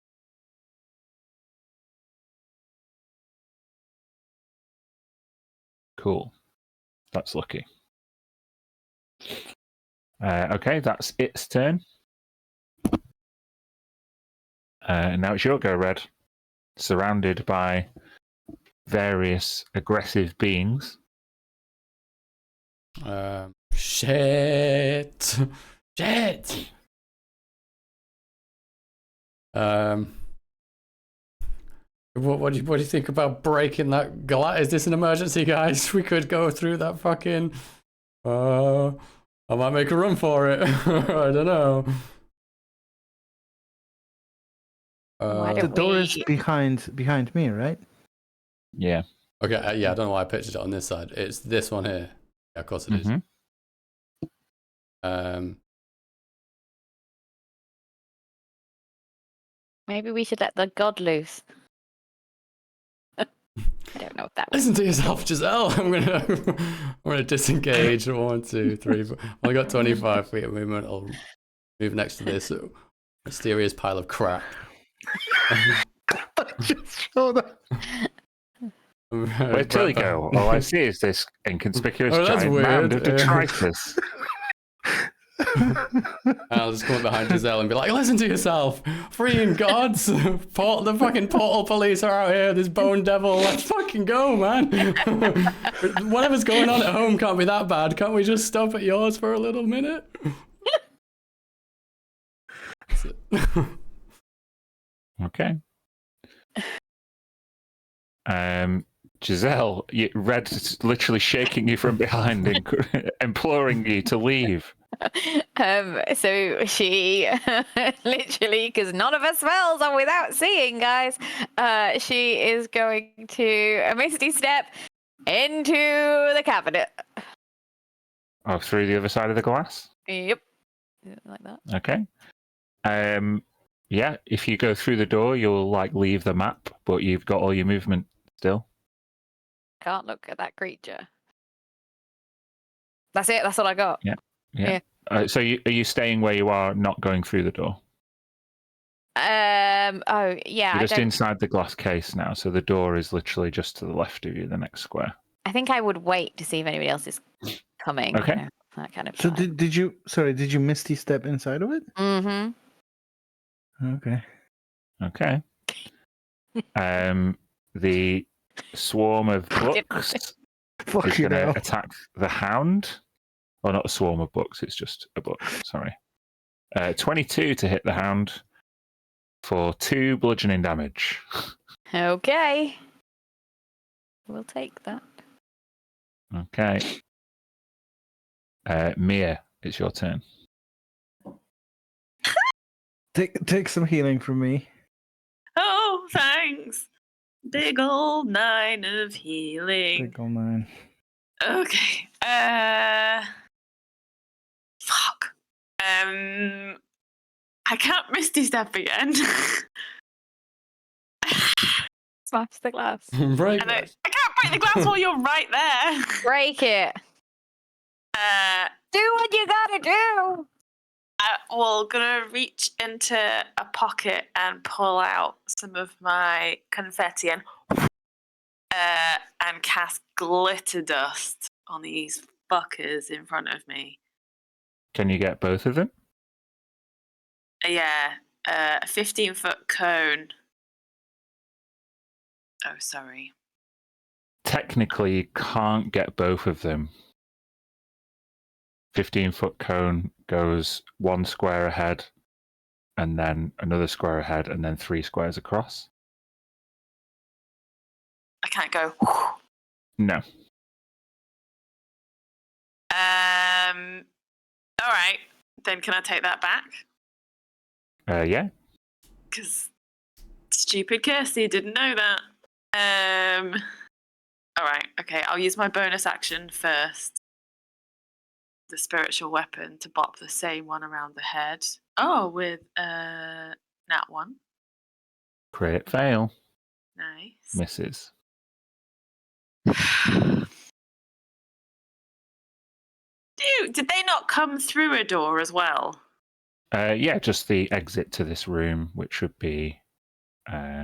Cool. That's lucky. Okay, that's its turn. Now it's your go, Red. Surrounded by various aggressive beings. Shit. What do you think about breaking that glass? Is this an emergency, guys? We could go through that fucking. I might make a run for it. I don't know. Why The don't door we- is behind me, right? Yeah. Okay, yeah, I don't know why I pictured it on this side. It's this one here. Yeah, of course it is. Maybe we should let the god loose. I don't know if that was. Listen to yourself, Giselle. I'm gonna disengage. 1, 2, 3, 4. I got 25 feet of movement. I'll move next to this mysterious pile of crap. Just show that. Where till he go? All I see is this inconspicuous Oh, that's giant mound of weird. detritus. I'll just come up behind Giselle and be like, listen to yourself. Freeing gods. The fucking portal police are out here. This bone devil. Let's fucking go, man. Whatever's going on at home can't be that bad. Can't we just stop at yours for a little minute? Okay. Giselle, Red's literally shaking you from behind, imploring you to leave. So she literally, because none of her spells are without seeing, guys. She is going to a misty step into the cabinet. Oh, through the other side of the glass? Yep, like that. Okay. Yeah, if you go through the door, you'll leave the map, but you've got all your movement still. Can't look at that creature. That's it. That's all I got. Yeah. So are you staying where you are, not going through the door? Oh yeah. You're just inside the glass case now, so the door is literally just to the left of you, the next square. I think I would wait to see if anybody else is coming. Okay. You know, that kind of. So vibe. did you misty step inside of it? Mm-hmm. Okay. Okay. The swarm of books is Fucking going to hell. attack the hound. Well, not a swarm of books, it's just a book. Sorry. 22 to hit the hound for 2 bludgeoning damage. Okay. We'll take that. Okay. Mia, it's your turn. Take some healing from me. Oh, thanks. Big old 9 of healing. Big old 9. Okay. Fuck. I can't Misty Step again. Smash the glass. Break And I that. can't break the glass while you're right there. Break it. Do what you gotta do. Well, gonna reach into a pocket and pull out some of my confetti and cast glitter dust on these fuckers in front of me. Can you get both of them? Yeah, a 15-foot cone. Oh, sorry. Technically, you can't get both of them. 15-foot cone goes 1 square ahead, and then another square ahead, and then 3 squares across. I can't go. No. All right. Then can I take that back? Yeah. Because stupid Kirsty didn't know that. All right. Okay. I'll use my bonus action first. The spiritual weapon to bop the same one around the head. Oh, with nat 1. Crit fail. Nice. Misses. Did they not come through a door as well? Yeah, just the exit to this room, which should be, onto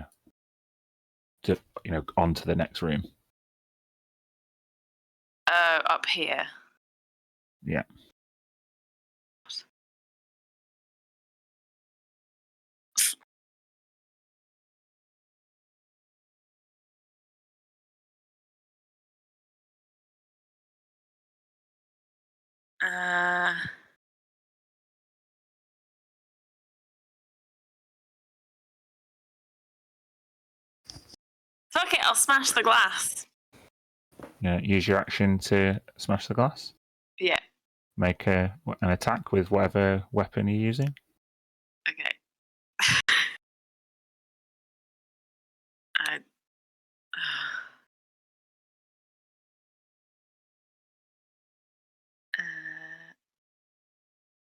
the next room. Up here. Yeah. Fuck it, I'll smash the glass. Yeah. Use your action to smash the glass. Yeah. Make an attack with whatever weapon you're using. Okay.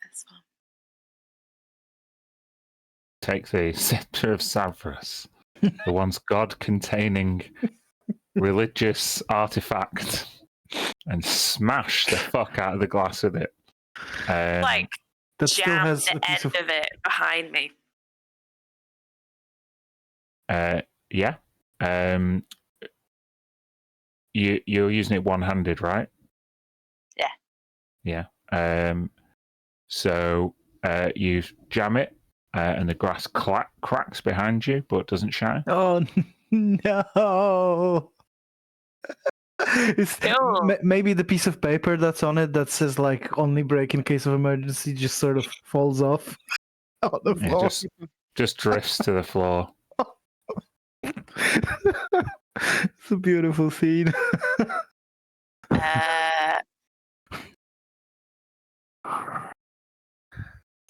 This one. take the scepter of Savras, the once god-containing religious artifact, and smash the fuck out of the glass with it. Like, That still jam has the a piece end of. of it behind me. Yeah. You're using it one-handed, right? Yeah. Yeah. So you jam it, and the glass cracks behind you, but doesn't shatter. Oh no! It's, Ew. maybe the piece of paper that's on it that says like only break in case of emergency just sort of falls off on the It floor. just drifts to the floor. It's a beautiful scene.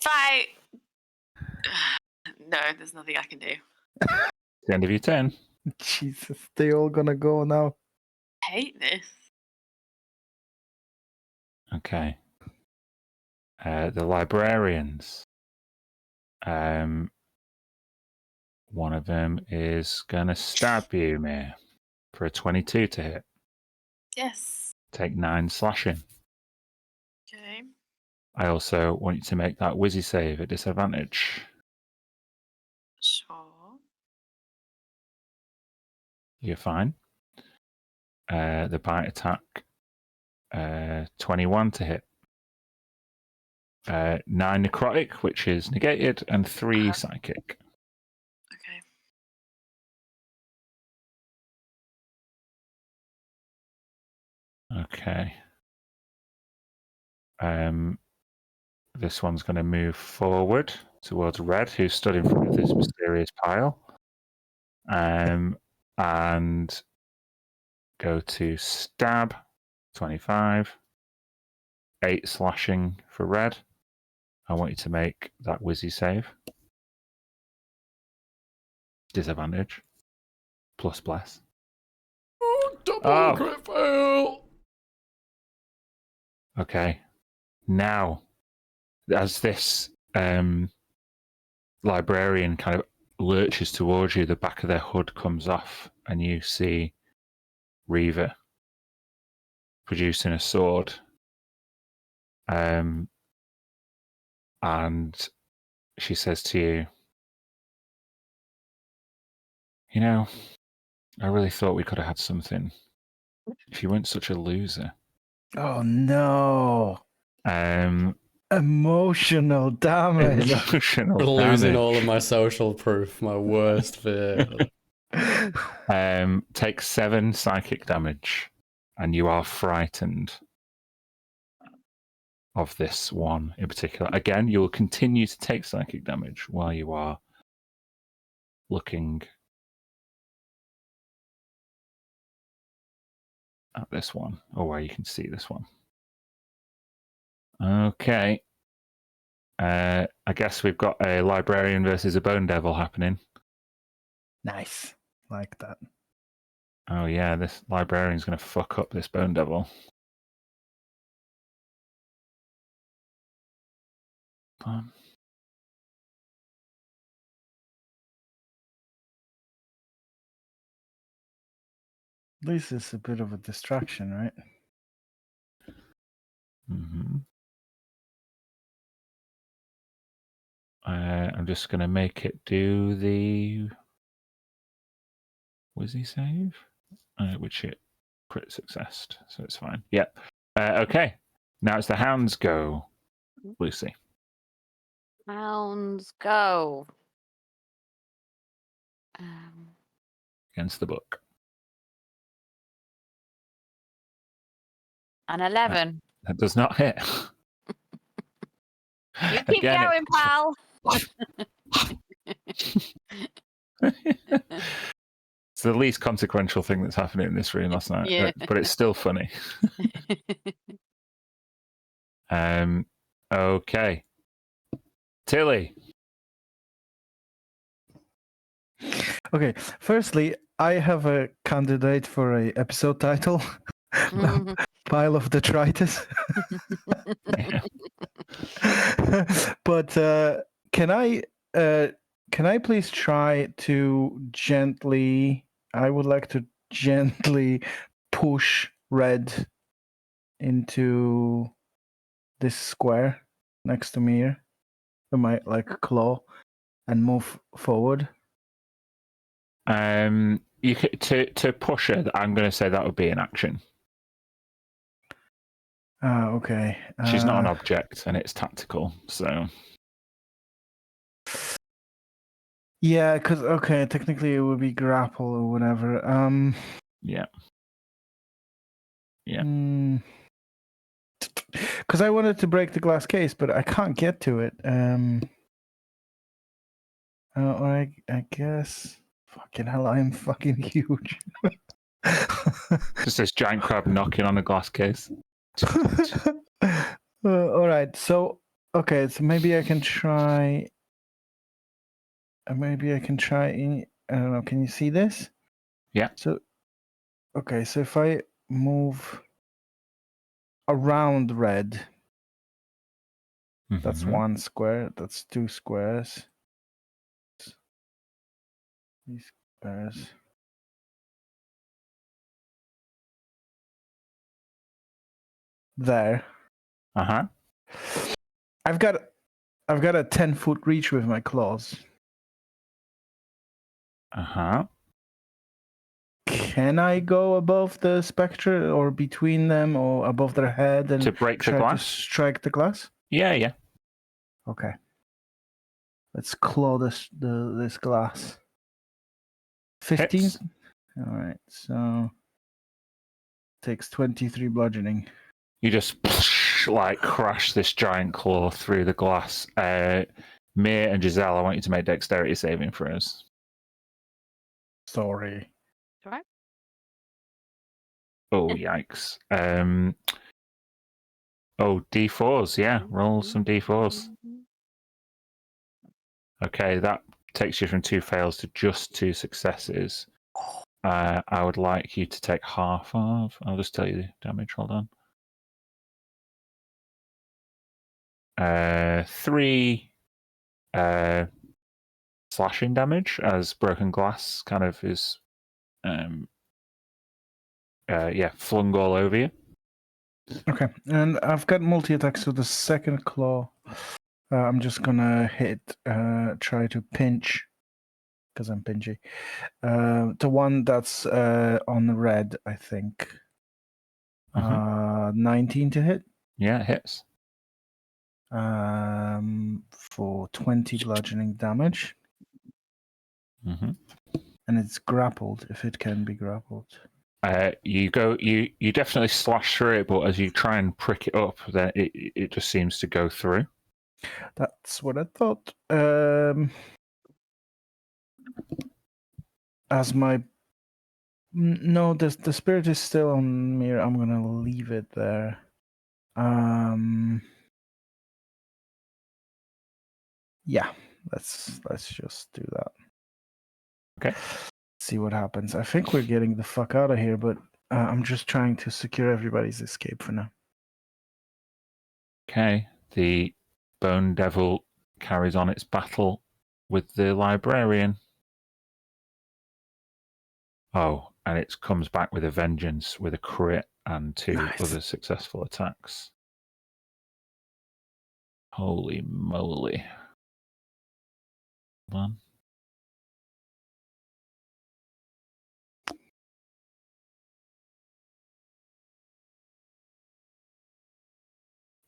Fight. No, there's nothing I can do. The end of your turn. Jesus, they all gonna go now. I hate this. Okay. The librarians. One of them is gonna stab you, Mir, for a 22 to hit. Yes. Take 9 slashing. Okay. I also want you to make that Wizzy save at disadvantage. Sure. You're fine. The bite attack, 21 to hit. 9 necrotic, which is negated, and 3 psychic. Okay. Okay. This one's going to move forward towards Red, who stood in front of this mysterious pile. And go to stab, 25. 8 slashing for Red. I want you to make that Wizzy save. Disadvantage. Plus bless. Double crit fail! Okay. Now, as this librarian kind of lurches towards you, the back of their hood comes off, and you see Reaver producing a sword. And she says to you, you know, I really thought we could have had something if you weren't such a loser. Oh no! Emotional Emotional damage. Losing damage. all of my social proof, my worst fear. Take 7 psychic damage, and you are frightened of this one in particular. Again, you will continue to take psychic damage while you are looking at this one, or where you can see this one. Okay. I guess we've got a librarian versus a bone devil happening. Nice. Like that. Oh yeah, this librarian's going to fuck up this bone devil. This is a bit of a distraction, right? Mm-hmm. I'm just going to make it do the Wizzy save, which it crit successed, so it's fine. Yep. Okay. Now it's the hounds go. Lucy. Hounds go. Against the book. An 11. That does not hit. You keep going, pal. It's the least consequential thing that's happening in this room last night, Yeah. but it's still funny. Okay. Tilly. Okay. Firstly, I have a candidate for a episode title. Pile of Detritus. But can I can I please try to gently? I would like to gently push red into this square next to me here, with my claw, and move forward. You to push her. I'm going to say that would be an action. Okay. She's not an object, and it's tactical. So yeah, because technically it would be grapple or whatever. yeah. Because I wanted to break the glass case, but I can't get to it. Or I guess. Fucking hell, I'm fucking huge. Just this giant crab knocking on a glass case. All right. So maybe I can try. Maybe I can try. I don't know. Can you see this? Yeah. So if I move around red, that's Mhm. 1 square. That's 2 squares. 3 squares. There. Uh-huh. I've got a 10-foot reach with my claws. Uh-huh. Can I go above the spectre or between them or above their head and To break the try glass? to strike the glass? Yeah. Okay. Let's claw this glass. 15? Hits. All right. So takes 23 bludgeoning. You just crash this giant claw through the glass. Mir and Giselle, I want you to make dexterity saving throws. Sorry. All right. Oh, yikes. D4s, yeah. Roll some D4s. Okay, that takes you from 2 fails to just 2 successes. I would like you to take half of. I'll just tell you the damage. Hold on. 3 slashing damage as broken glass kind of is, flung all over you. Okay. And I've got multi-attacks, so the second claw, I'm just going to try to pinch, because I'm pinchy, the one that's on red, I think. 19 to hit. Yeah, it hits. For 20 bludgeoning damage. Mm-hmm. And it's grappled, if it can be grappled. You definitely slash through it, but as you try and prick it up, then it just seems to go through. That's what I thought. As my no, the spirit is still on me. I'm gonna leave it there. Yeah, let's just do that. Okay. See what happens. I think we're getting the fuck out of here, but I'm just trying to secure everybody's escape for now. Okay. The Bone Devil carries on its battle with the Librarian. Oh, and it comes back with a vengeance, with a crit and 2 other successful attacks. Holy moly. Hold on.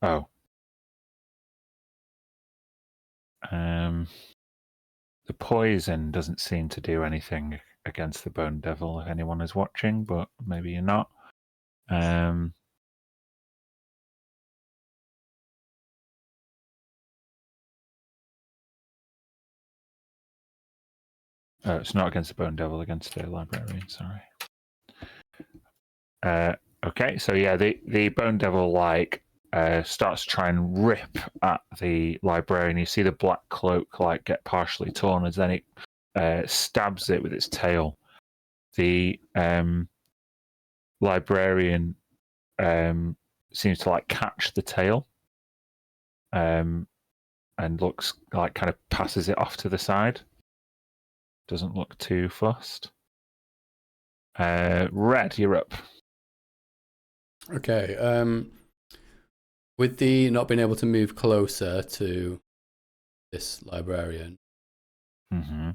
Oh. The poison doesn't seem to do anything against the Bone Devil if anyone is watching, but maybe you're not. Oh, it's not against the Bone Devil, against the Librarian, sorry. Okay, so yeah, the Bone Devil starts to try and rip at the Librarian. You see the black cloak get partially torn as then it stabs it with its tail. The Librarian seems to catch the tail and looks kind of passes it off to the side. doesn't look too fussed. Red, you're up. Okay. With the not being able to move closer to this librarian, Mm-hmm.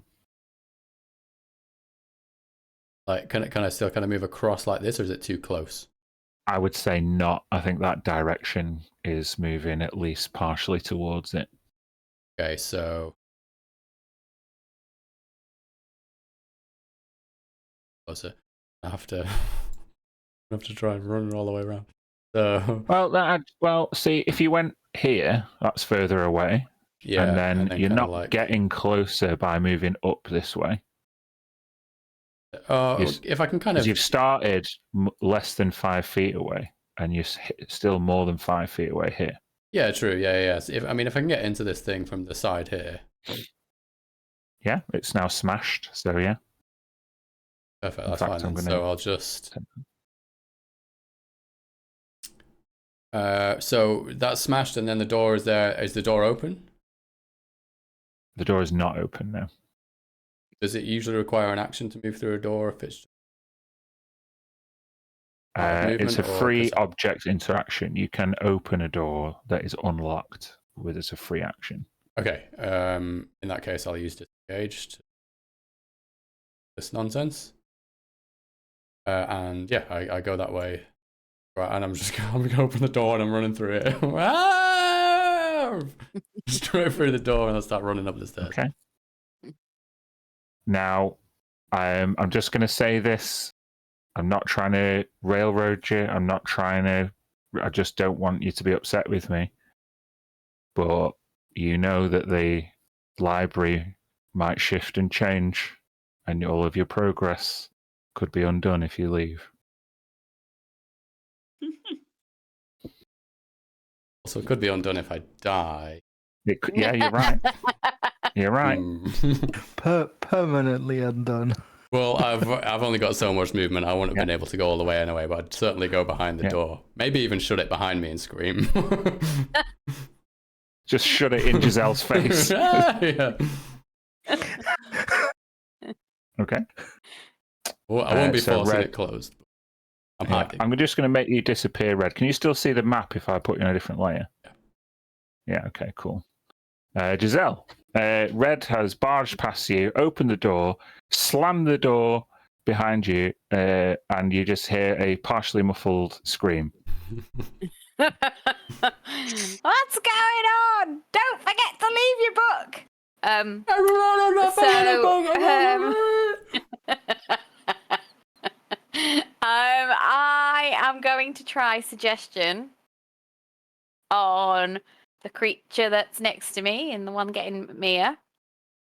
like, can I still kind of move across like this, or is it too close? I would say not. I think that direction is moving at least partially towards it. Okay, so closer. I have to try and run all the way around. So Well, see, if you went here, that's further away, yeah, and then you're kinda not like, getting closer by moving up this way. if I can kind Because of, you've started less than 5 feet away, and you're still more than 5 feet away here. yeah, true, yeah. So if I can get into this thing from the side here. Yeah, it's now smashed. So yeah, Perfect, In that's fact, fine. I'm Then. gonna- So I'll just. So that's smashed, and then the door is there. Is the door open? the door is not open now. Does it usually require an action to move through a door if it's It's a movement, or free 'cause- object interaction. You can open a door that is unlocked with as a free action. Okay. In that case, I'll use disengage to this nonsense. And yeah, I go that way. Right, and I'm gonna open the door and I'm running through it. Straight through the door, and I'll start running up the stairs. Okay. Now, I'm just going to say this. I'm not trying to railroad you. I'm not trying to. I just don't want you to be upset with me. But you know that the library might shift and change, and all of your progress could be undone if you leave. Also, it could be undone if I die. Yeah, you're right. You're right. Permanently undone. Well, I've only got so much movement. I wouldn't have been able to go all the way anyway, but I'd certainly go behind the door. Maybe even shut it behind me and scream. Just shut it in Giselle's face. Yeah. Okay. Well, I won't be so forcing Red- it closed. I'm Yeah, hiding. I'm just going to make you disappear, Red. Can you still see the map if I put you on a different layer? Yeah. Yeah, okay, cool. Giselle, Red has barged past you, opened the door, slammed the door behind you, and you just hear a partially muffled scream. What's going on? Don't forget to leave your book. I am going to try suggestion on the creature that's next to me and the one getting Mia.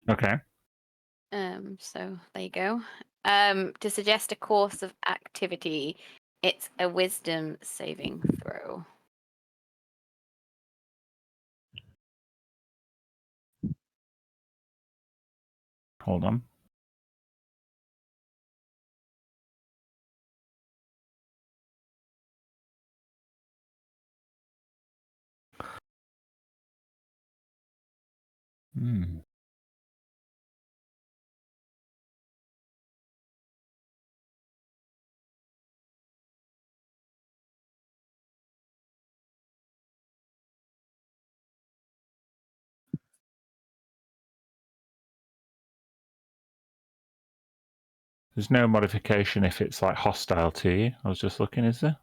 Okay. So there you go. To suggest a course of activity, it's a wisdom saving throw. Hold on. Hmm. There's no modification if it's like hostile to you. I was just looking, is there?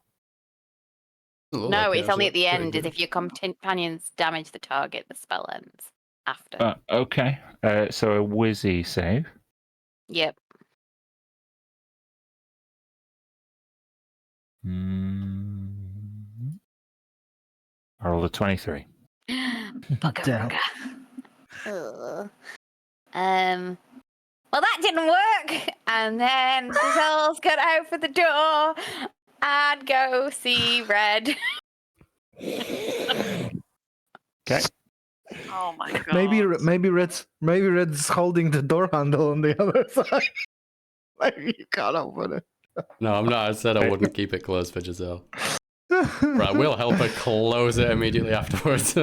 No, it's only at the end. As if your companions damage the target, the spell ends after. Okay. So a Wizzy save. Yep. I rolled a 23. Bugger, Damn. bugger. Ugh. Well, that didn't work. And then Giselle's gonna open the door and go see Red. Okay. Oh my god. Maybe Red's holding the door handle on the other side. Maybe you can't open it. No, I'm not. I said I wouldn't keep it closed for Giselle. Right, we'll help her close it immediately afterwards.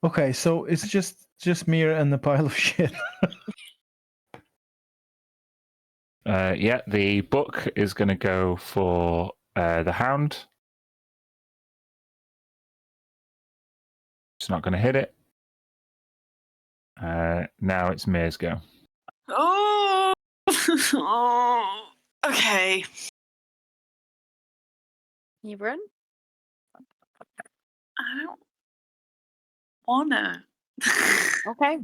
Okay, so it's just Just Mir and the pile of shit. Yeah, the book is going to go for the hound. It's not going to hit it. Now it's Mir's go. Oh. Oh. Okay. You run? I don't wanna. Okay.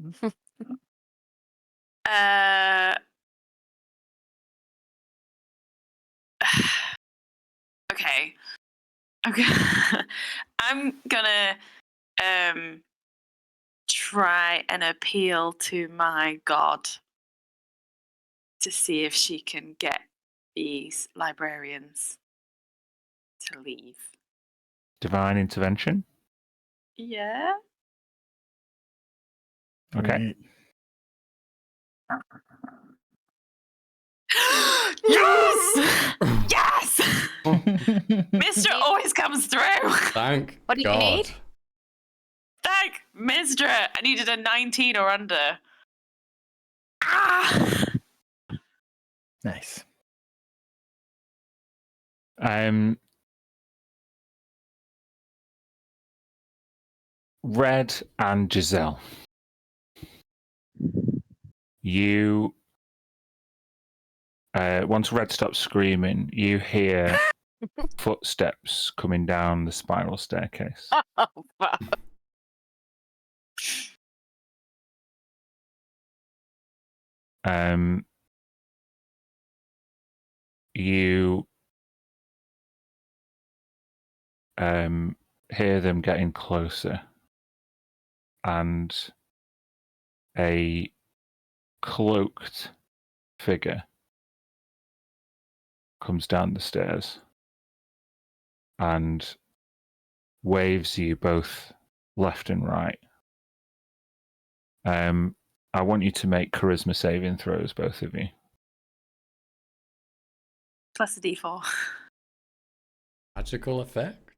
Okay. Okay. I'm gonna try and appeal to my god to see if she can get these librarians to leave. Divine intervention. Yeah. Okay. Yes! Yes! Great. Mister always comes through. Thank What do you God. need? Thank Mister. I needed a 19 or under. Ah! Nice. Red and Giselle. You once Red stops screaming, you hear footsteps coming down the spiral staircase. Oh, fuck. You hear them getting closer, and a cloaked figure comes down the stairs and waves you both left and right. I want you to make charisma saving throws, both of you. Plus a D4. Magical effect?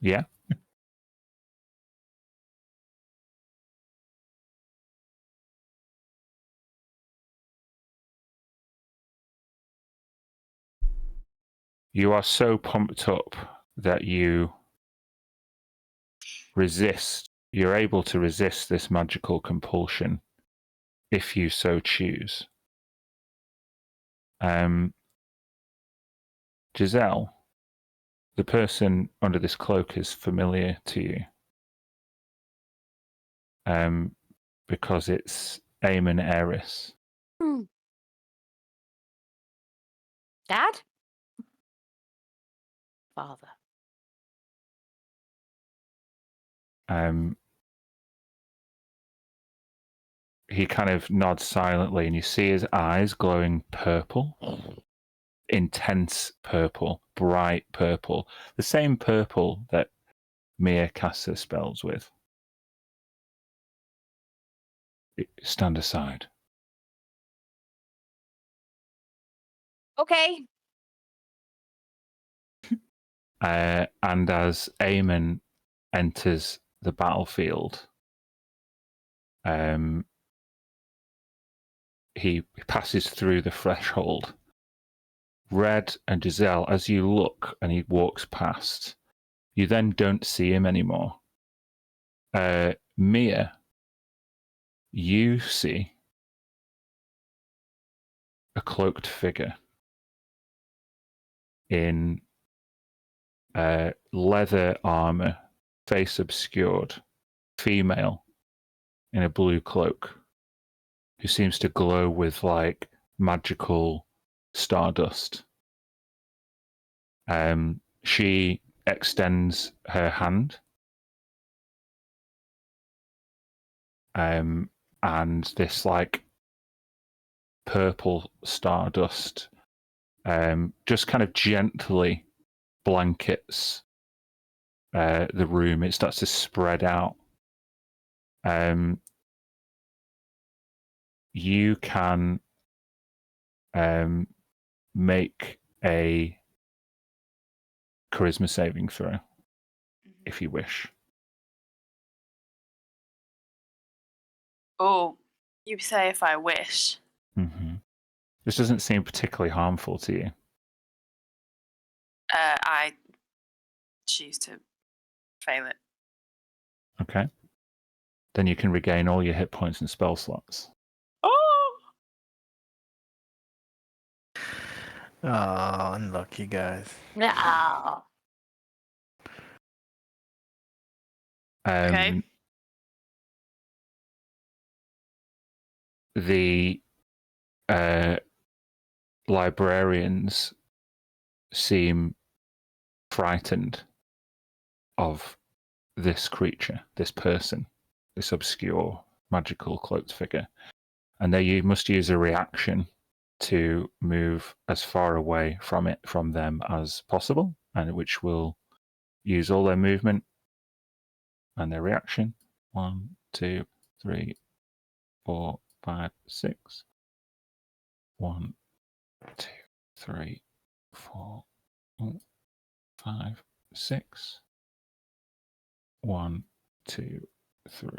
Yeah. You are so pumped up that you resist. You're able to resist this magical compulsion if you so choose. Giselle, the person under this cloak is familiar to you. Because it's Eamon Eris. Dad? Father. He kind of nods silently, and you see his eyes glowing purple. Intense purple, bright purple. The same purple that Mia casts her spells with. Stand aside. Okay. And as Eamon enters the battlefield, he passes through the threshold. Red and Giselle, as you look and he walks past, you then don't see him anymore. Mia, you see a cloaked figure in leather armor, face obscured, female in a blue cloak, who seems to glow with like magical stardust. She extends her hand, and this like purple stardust just kind of gently blankets the room. It starts to spread out. You can make a charisma saving throw if you wish. Oh, you say if I wish. Mm-hmm. This doesn't seem particularly harmful to you. I choose to fail it. Okay. Then you can regain all your hit points and spell slots. Oh! Oh, unlucky guys. No. Okay. The librarians seem frightened of this creature, this person, this obscure magical cloaked figure. And they must use a reaction to move as far away from them as possible, and which will use all their movement and their reaction. 1, 2, 3, 4, 5, 6. 1, 2, 3, 4, 5, 6. 1, 2, 3,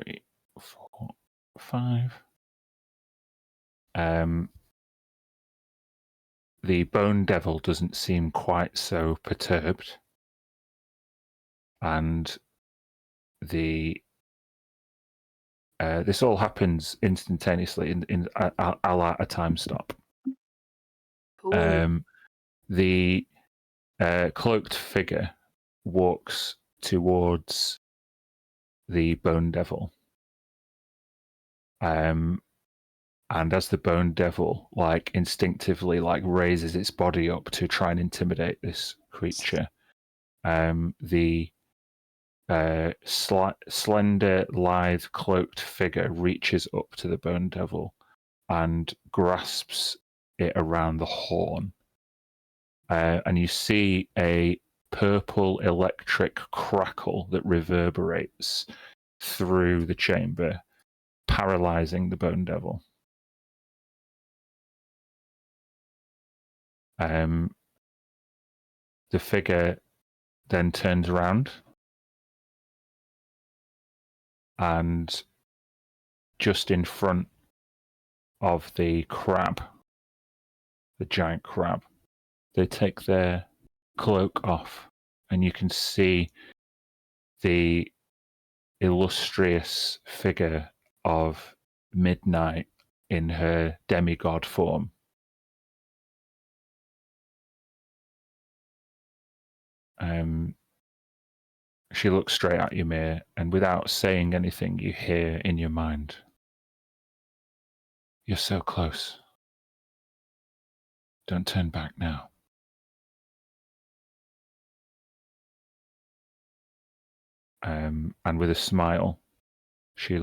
4, 5. The Bone Devil doesn't seem quite so perturbed, and the this all happens instantaneously in a time stop. Ooh. The cloaked figure walks towards the Bone Devil, and as the Bone Devil instinctively raises its body up to try and intimidate this creature, the slender, lithe, cloaked figure reaches up to the Bone Devil and grasps it around the horn. And you see a purple electric crackle that reverberates through the chamber, paralyzing the Bone Devil. The figure then turns around, and just in front of the crab, the giant crab, they take their cloak off, and you can see the illustrious figure of Midnight in her demigod form. She looks straight at you, Mir, and without saying anything, you hear in your mind, "You're so close. Don't turn back now." And with a smile, she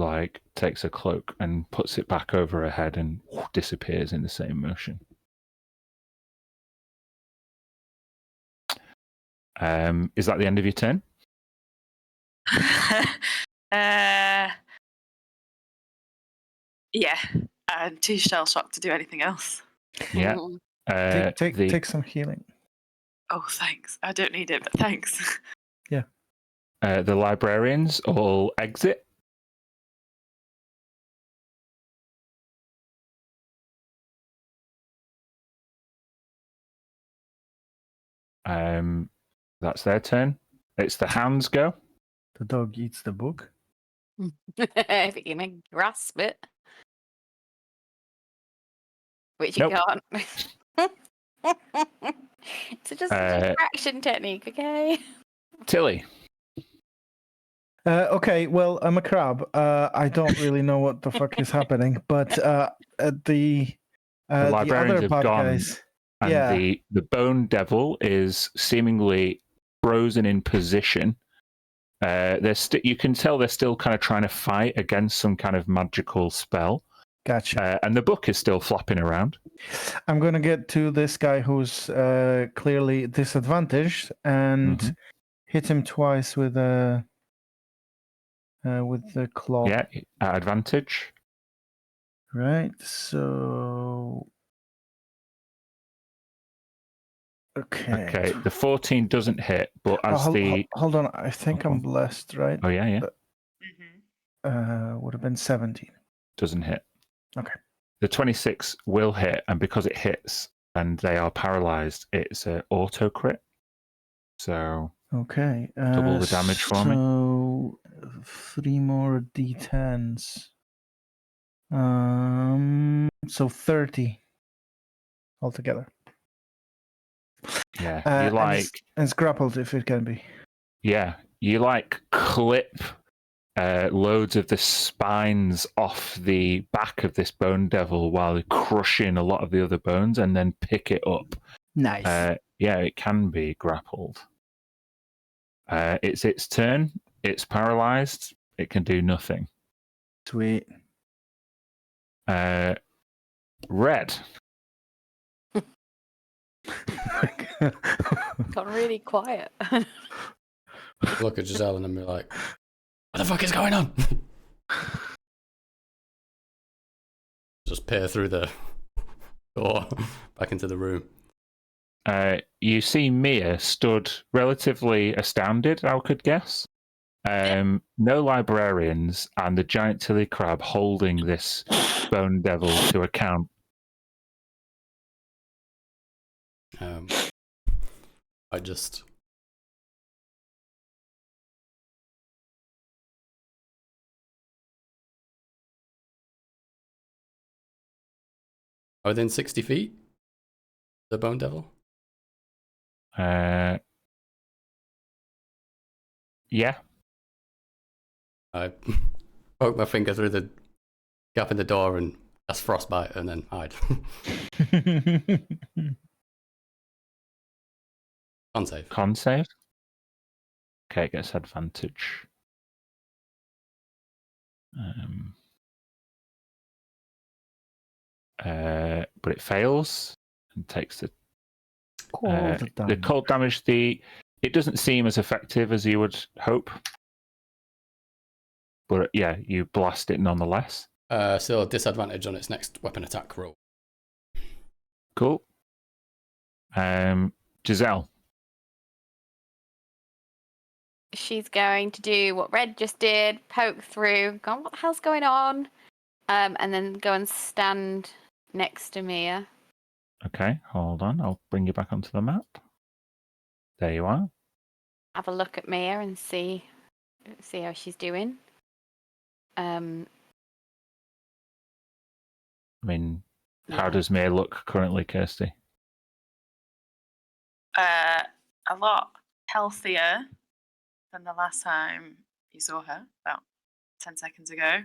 takes a cloak and puts it back over her head and disappears in the same motion. Is that the end of your turn? Yeah. I'm too shell shocked to do anything else. Yeah. Take some healing. Oh, thanks. I don't need it, but thanks. The librarians all exit. That's their turn. It's the hounds go. The dog eats the book. If you can grasp it. Which you Nope. can't. It's just a distraction technique, okay? Tilly. Okay, well, I'm a crab. I don't really know what the fuck is happening, but the librarians other have bad gone, guys. and Yeah. the Bone Devil is seemingly frozen in position. You can tell they're still kind of trying to fight against some kind of magical spell. Gotcha. And the book is still flapping around. I'm gonna get to this guy who's clearly disadvantaged and hit him twice with the claw. Yeah, at advantage. Right. So. Okay. Okay, the 14 doesn't hit, but as hold on, I think I'm blessed, right? Oh yeah. Mm-hmm. Would have been 17. doesn't hit. Okay. The 26 will hit, and because it hits and they are paralyzed, it's an auto crit. So Okay. double the damage for me. So 3 more d10s. So 30 altogether. Yeah, and it's grappled if it can be. Yeah, you like clip loads of the spines off the back of this bone devil while crushing a lot of the other bones, and then pick it up. Nice. Yeah, it can be grappled. It's its turn. It's paralyzed. It can do nothing. Sweet. Red. Got really quiet. Look at Giselle and then be like, what the fuck is going on? Just peer through the door back into the room. You see Mia stood relatively astounded, I could guess. No librarians, and the giant tilly crab holding this bone devil to account. I just... Within 60 feet? The bone devil? Yeah. I poke my finger through the gap in the door and cast frostbite and then hide. Con save. Con save. Okay, it gets advantage. But it fails and takes the cold damage. It doesn't seem as effective as you would hope, but yeah, you blast it nonetheless. Still disadvantage on its next weapon attack roll. Cool. Giselle. She's going to do what Red just did, poke through, go, what the hell's going on? And then go and stand next to Mia. Okay, hold on. I'll bring you back onto the map. There you are. Have a look at Mia and see how she's doing. I mean, how Yeah. does Mia look currently, Kirsty? A lot healthier than the last time you saw her, about 10 seconds ago.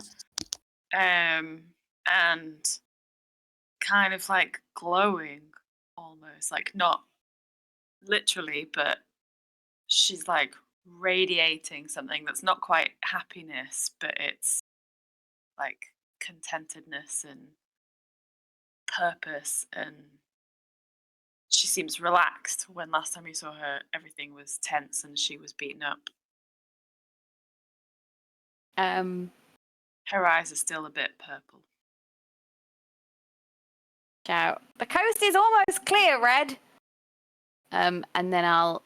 And kind of like glowing almost, like not literally, but she's like radiating something that's not quite happiness, but it's like contentedness and purpose. And she seems relaxed when last time you saw her, everything was tense and she was beaten up. Her eyes are still a bit purple. Shout, the coast is almost clear, Red. And then I'll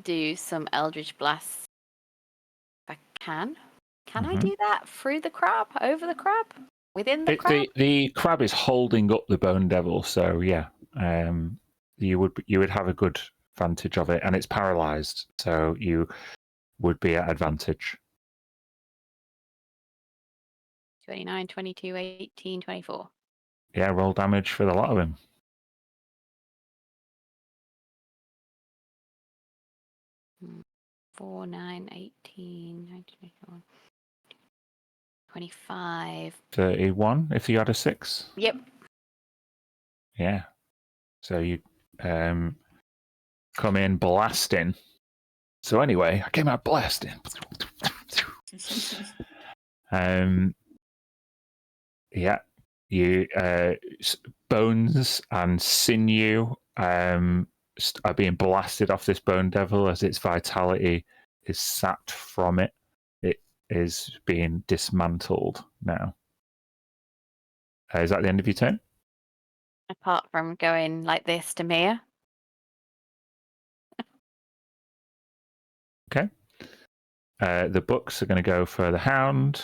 do some Eldritch Blasts if I can. Can I do that through the crab, over the crab, within the crab? The crab is holding up the bone devil, so yeah, you would have a good advantage of it, and it's paralyzed, so you would be at advantage. 29, 22, 18, 24. Yeah, roll damage for the lot of him. 4, 9, 18, 19, 21, 25. 31 if you had a 6. Yep. Yeah. So you come in blasting. So anyway, I came out blasting. Yeah. You bones and sinew are being blasted off this bone devil as its vitality is sapped from it. It is being dismantled now. Is that the end of your turn? Apart from going like this to Mia. Okay. The books are going to go for the hound.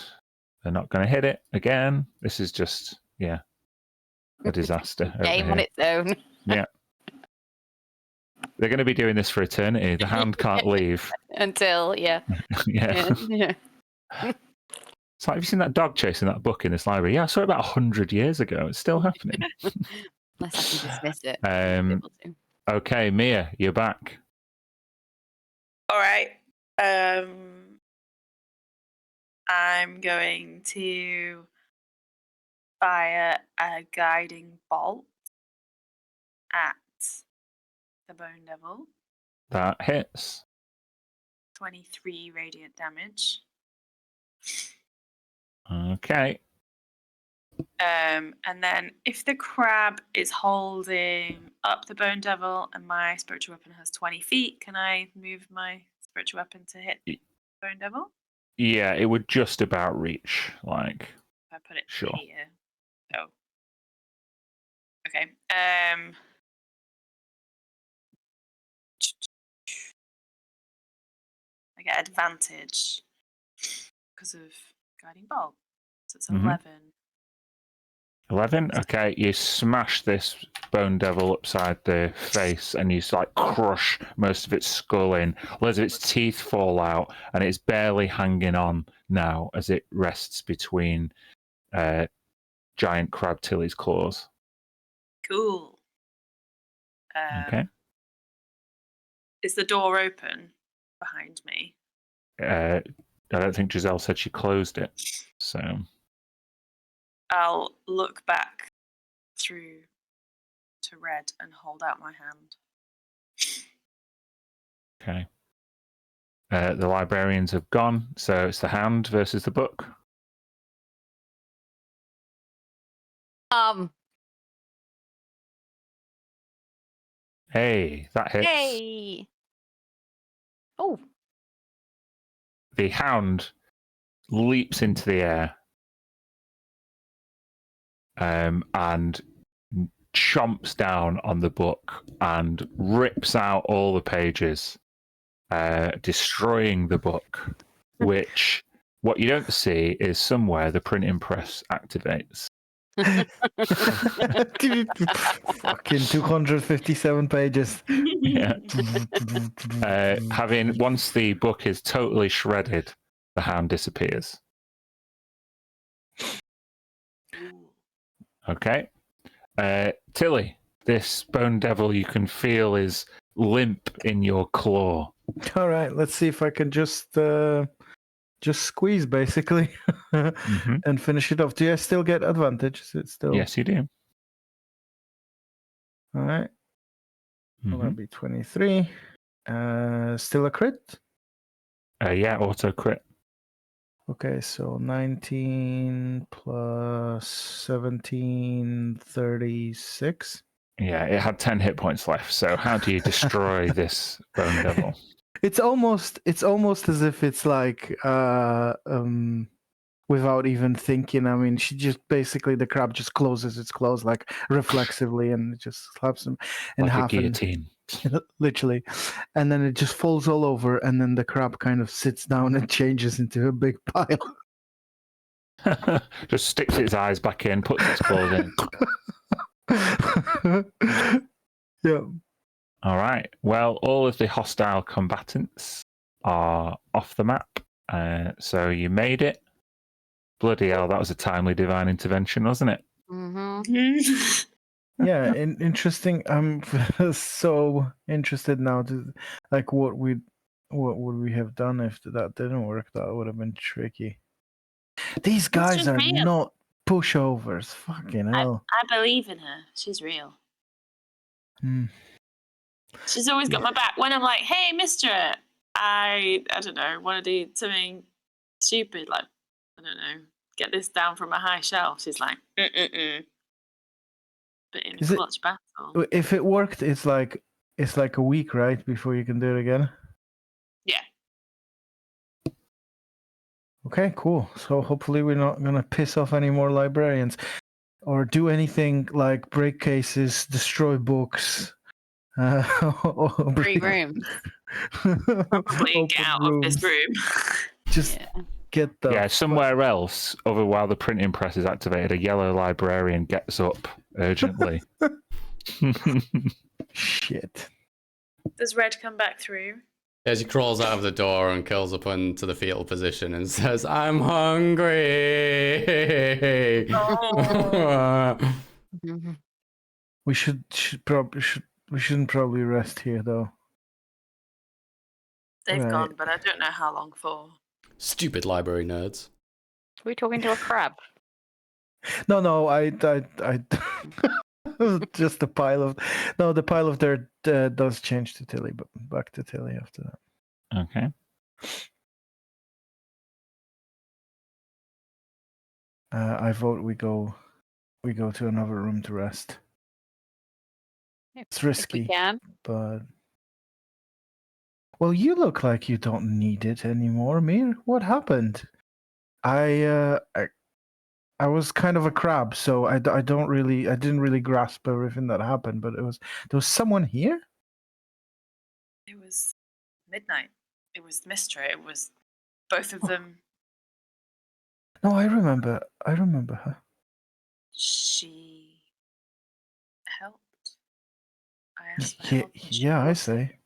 They're not going to hit it again. This is just, a disaster. over Game on here. its own. Yeah. They're going to be doing this for eternity. The hand can't leave. Until, yeah. Yeah. Yeah. It's like, have you seen that dog chasing that book in this library? Yeah, I saw it about 100 years ago. It's still happening. Unless I can dismiss it. Um, Okay, Mia, you're back. All right. I'm going to fire a guiding bolt at the Bone Devil. That hits. 23 radiant damage. Okay. And then if the crab is holding up the Bone Devil and my spiritual weapon has 20 feet, can I move my spiritual weapon to hit the Bone Devil? Yeah, it would just about reach. Like, If I put it Sure. here. So. Okay. I get advantage because of guiding bolt. So it's 11. 11. Okay, you smash this Bone Devil upside the face, and you like crush most of its skull in. Loads of its teeth fall out, and it's barely hanging on now as it rests between giant crab Tilly's claws. Cool. Okay. Is the door open behind me? I don't think Giselle said she closed it, so I'll look back through to Red and hold out my hand. okay. The librarians have gone, so it's the hand versus the book. Hey, that hits. Hey. Oh. The hound leaps into the air and chomps down on the book and rips out all the pages, destroying the book, which what you don't see is somewhere the printing press activates. Fucking 257 pages. Yeah. Once the book is totally shredded, the hound disappears. Okay. Tilly, this Bone Devil you can feel is limp in your claw. All right, let's see if I can just squeeze basically and finish it off. Do I still get advantage? Is it still? Yes, you do. All right. Well, that'll be 23. Still a crit? Yeah, auto crit. Okay, so 19 plus 17, 36. Yeah, it had 10 hit points left. So how do you destroy this Bone Devil? It's almost as if it's like without even thinking. I mean, she just basically the crab just closes its claws like reflexively and it just slaps him in Like half. a guillotine. Literally, and then it just falls all over, and then the crab kind of sits down and changes into a big pile. Just sticks its eyes back in, puts its claws in. Yeah. All right. Well, all of the hostile combatants are off the map. So you made it. Bloody hell, that was a timely divine intervention, wasn't it? Mm-hmm. Yeah, interesting. I'm so interested now to like what would we have done if that didn't work? That would have been tricky. These guys just are real. not pushovers. Fucking hell. I believe in her. She's real. Hmm. She's always got my back. When I'm like, hey, mister, I don't know, want to do something stupid, like, I don't know, get this down from a high shelf. She's like, But in a clutch battle. If it worked, it's like a week, right, before you can do it again. Yeah. Okay, cool. So hopefully we're not gonna piss off any more librarians, or do anything like break cases, destroy books, or Free rooms. Probably get out of this room. Just Get the Yeah, somewhere else, over while the printing press is activated, a yellow librarian gets up urgently. Shit. Does Red come back through? As he crawls out of the door and curls up into the fetal position and says, "I'm hungry." Oh. We shouldn't probably rest here though. They've Right. gone, but I don't know how long for. Stupid library nerds. Are we talking to a crab? No, I just a pile of. No, the pile of dirt does change to Tilly, but back to Tilly after that. Okay. I vote we go to another room to rest. It's If we risky, can. but well, you look like you don't need it anymore, Mir. What happened? I was kind of a crab, so I didn't really grasp everything that happened. But there was someone here. It was midnight. It was Mistra. It was both of them. No, I remember her. She helped. I asked for Yeah, help. and she yeah, I brought say.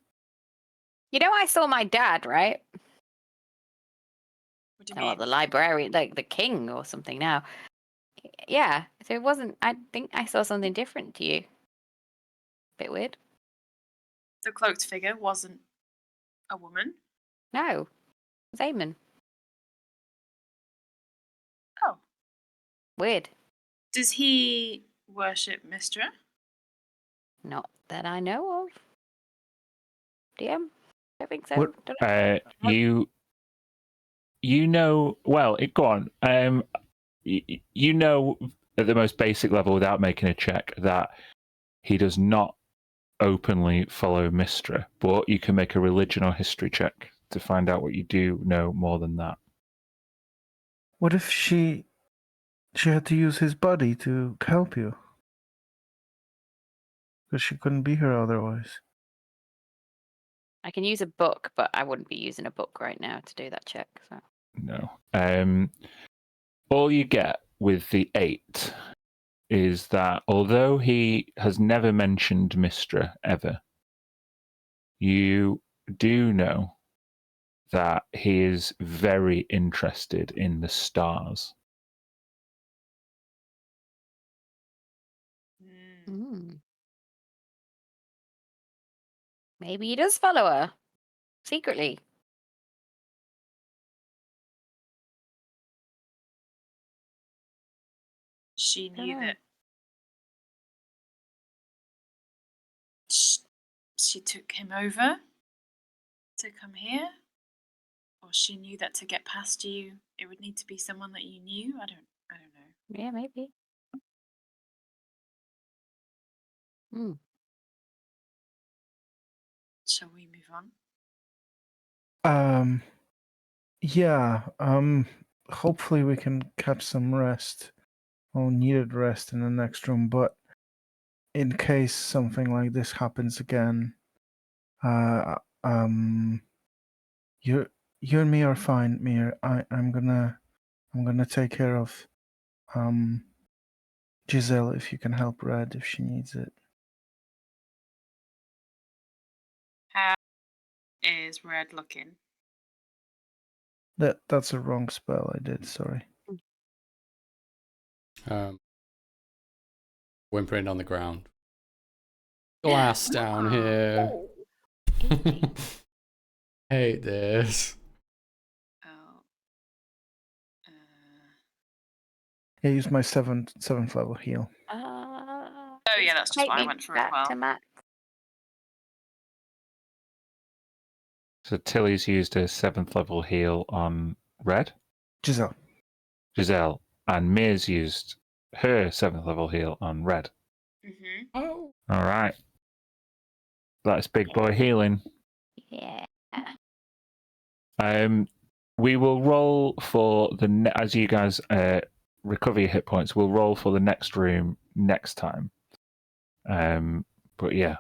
You know, I saw my dad, right? it. What do you Oh, mean? the librarian, like the king or something now. Yeah, so it wasn't, I think I saw something different to you. Bit weird. The cloaked figure wasn't a woman. No, it was Eamon. Oh. Weird. Does he worship Mistra? Not that I know of. DM? I think so. What- Don't know. You know, well, go on. You know at the most basic level, without making a check, that he does not openly follow Mistra, but you can make a religion or history check to find out what you do know more than that. What if she had to use his body to help you? Because she couldn't be here otherwise. I can use a book, but I wouldn't be using a book right now to do that check. So No. All you get with the 8 is that although he has never mentioned Mistra ever, you do know that he is very interested in the stars. maybe he does follow her secretly. She knew Dunno. that she took him over to come here, or she knew that to get past you, it would need to be someone that you knew. I don't know. Yeah, maybe. Shall we move on? Yeah. Hopefully we can catch some rest, or needed rest in the next room. But in case something like this happens again, you and me are fine, Mir. I'm gonna take care of Giselle if you can help Red if she needs it. How is Red looking? That's a wrong spell I did, sorry. Whimpering on the ground. Glass down here. Hate this. Oh. Yeah, use my seventh level heal. Oh yeah, that's just Take what I me went for as back well. to Matt. So Tilly's used a 7th level heal on Red, Giselle. and Mir's used her 7th level heal on Red. Mm-hmm. Oh. All right. That's big boy healing. Yeah. We will roll for as you guys recover your hit points. We'll roll for the next room next time. But yeah,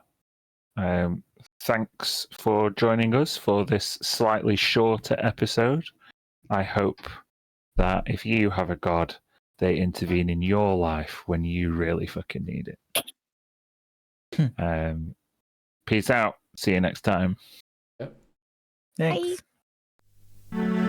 thanks for joining us for this slightly shorter episode. I hope that if you have a god, they intervene in your life when you really fucking need it. Peace out. See you next time. Yep. Thanks. Bye.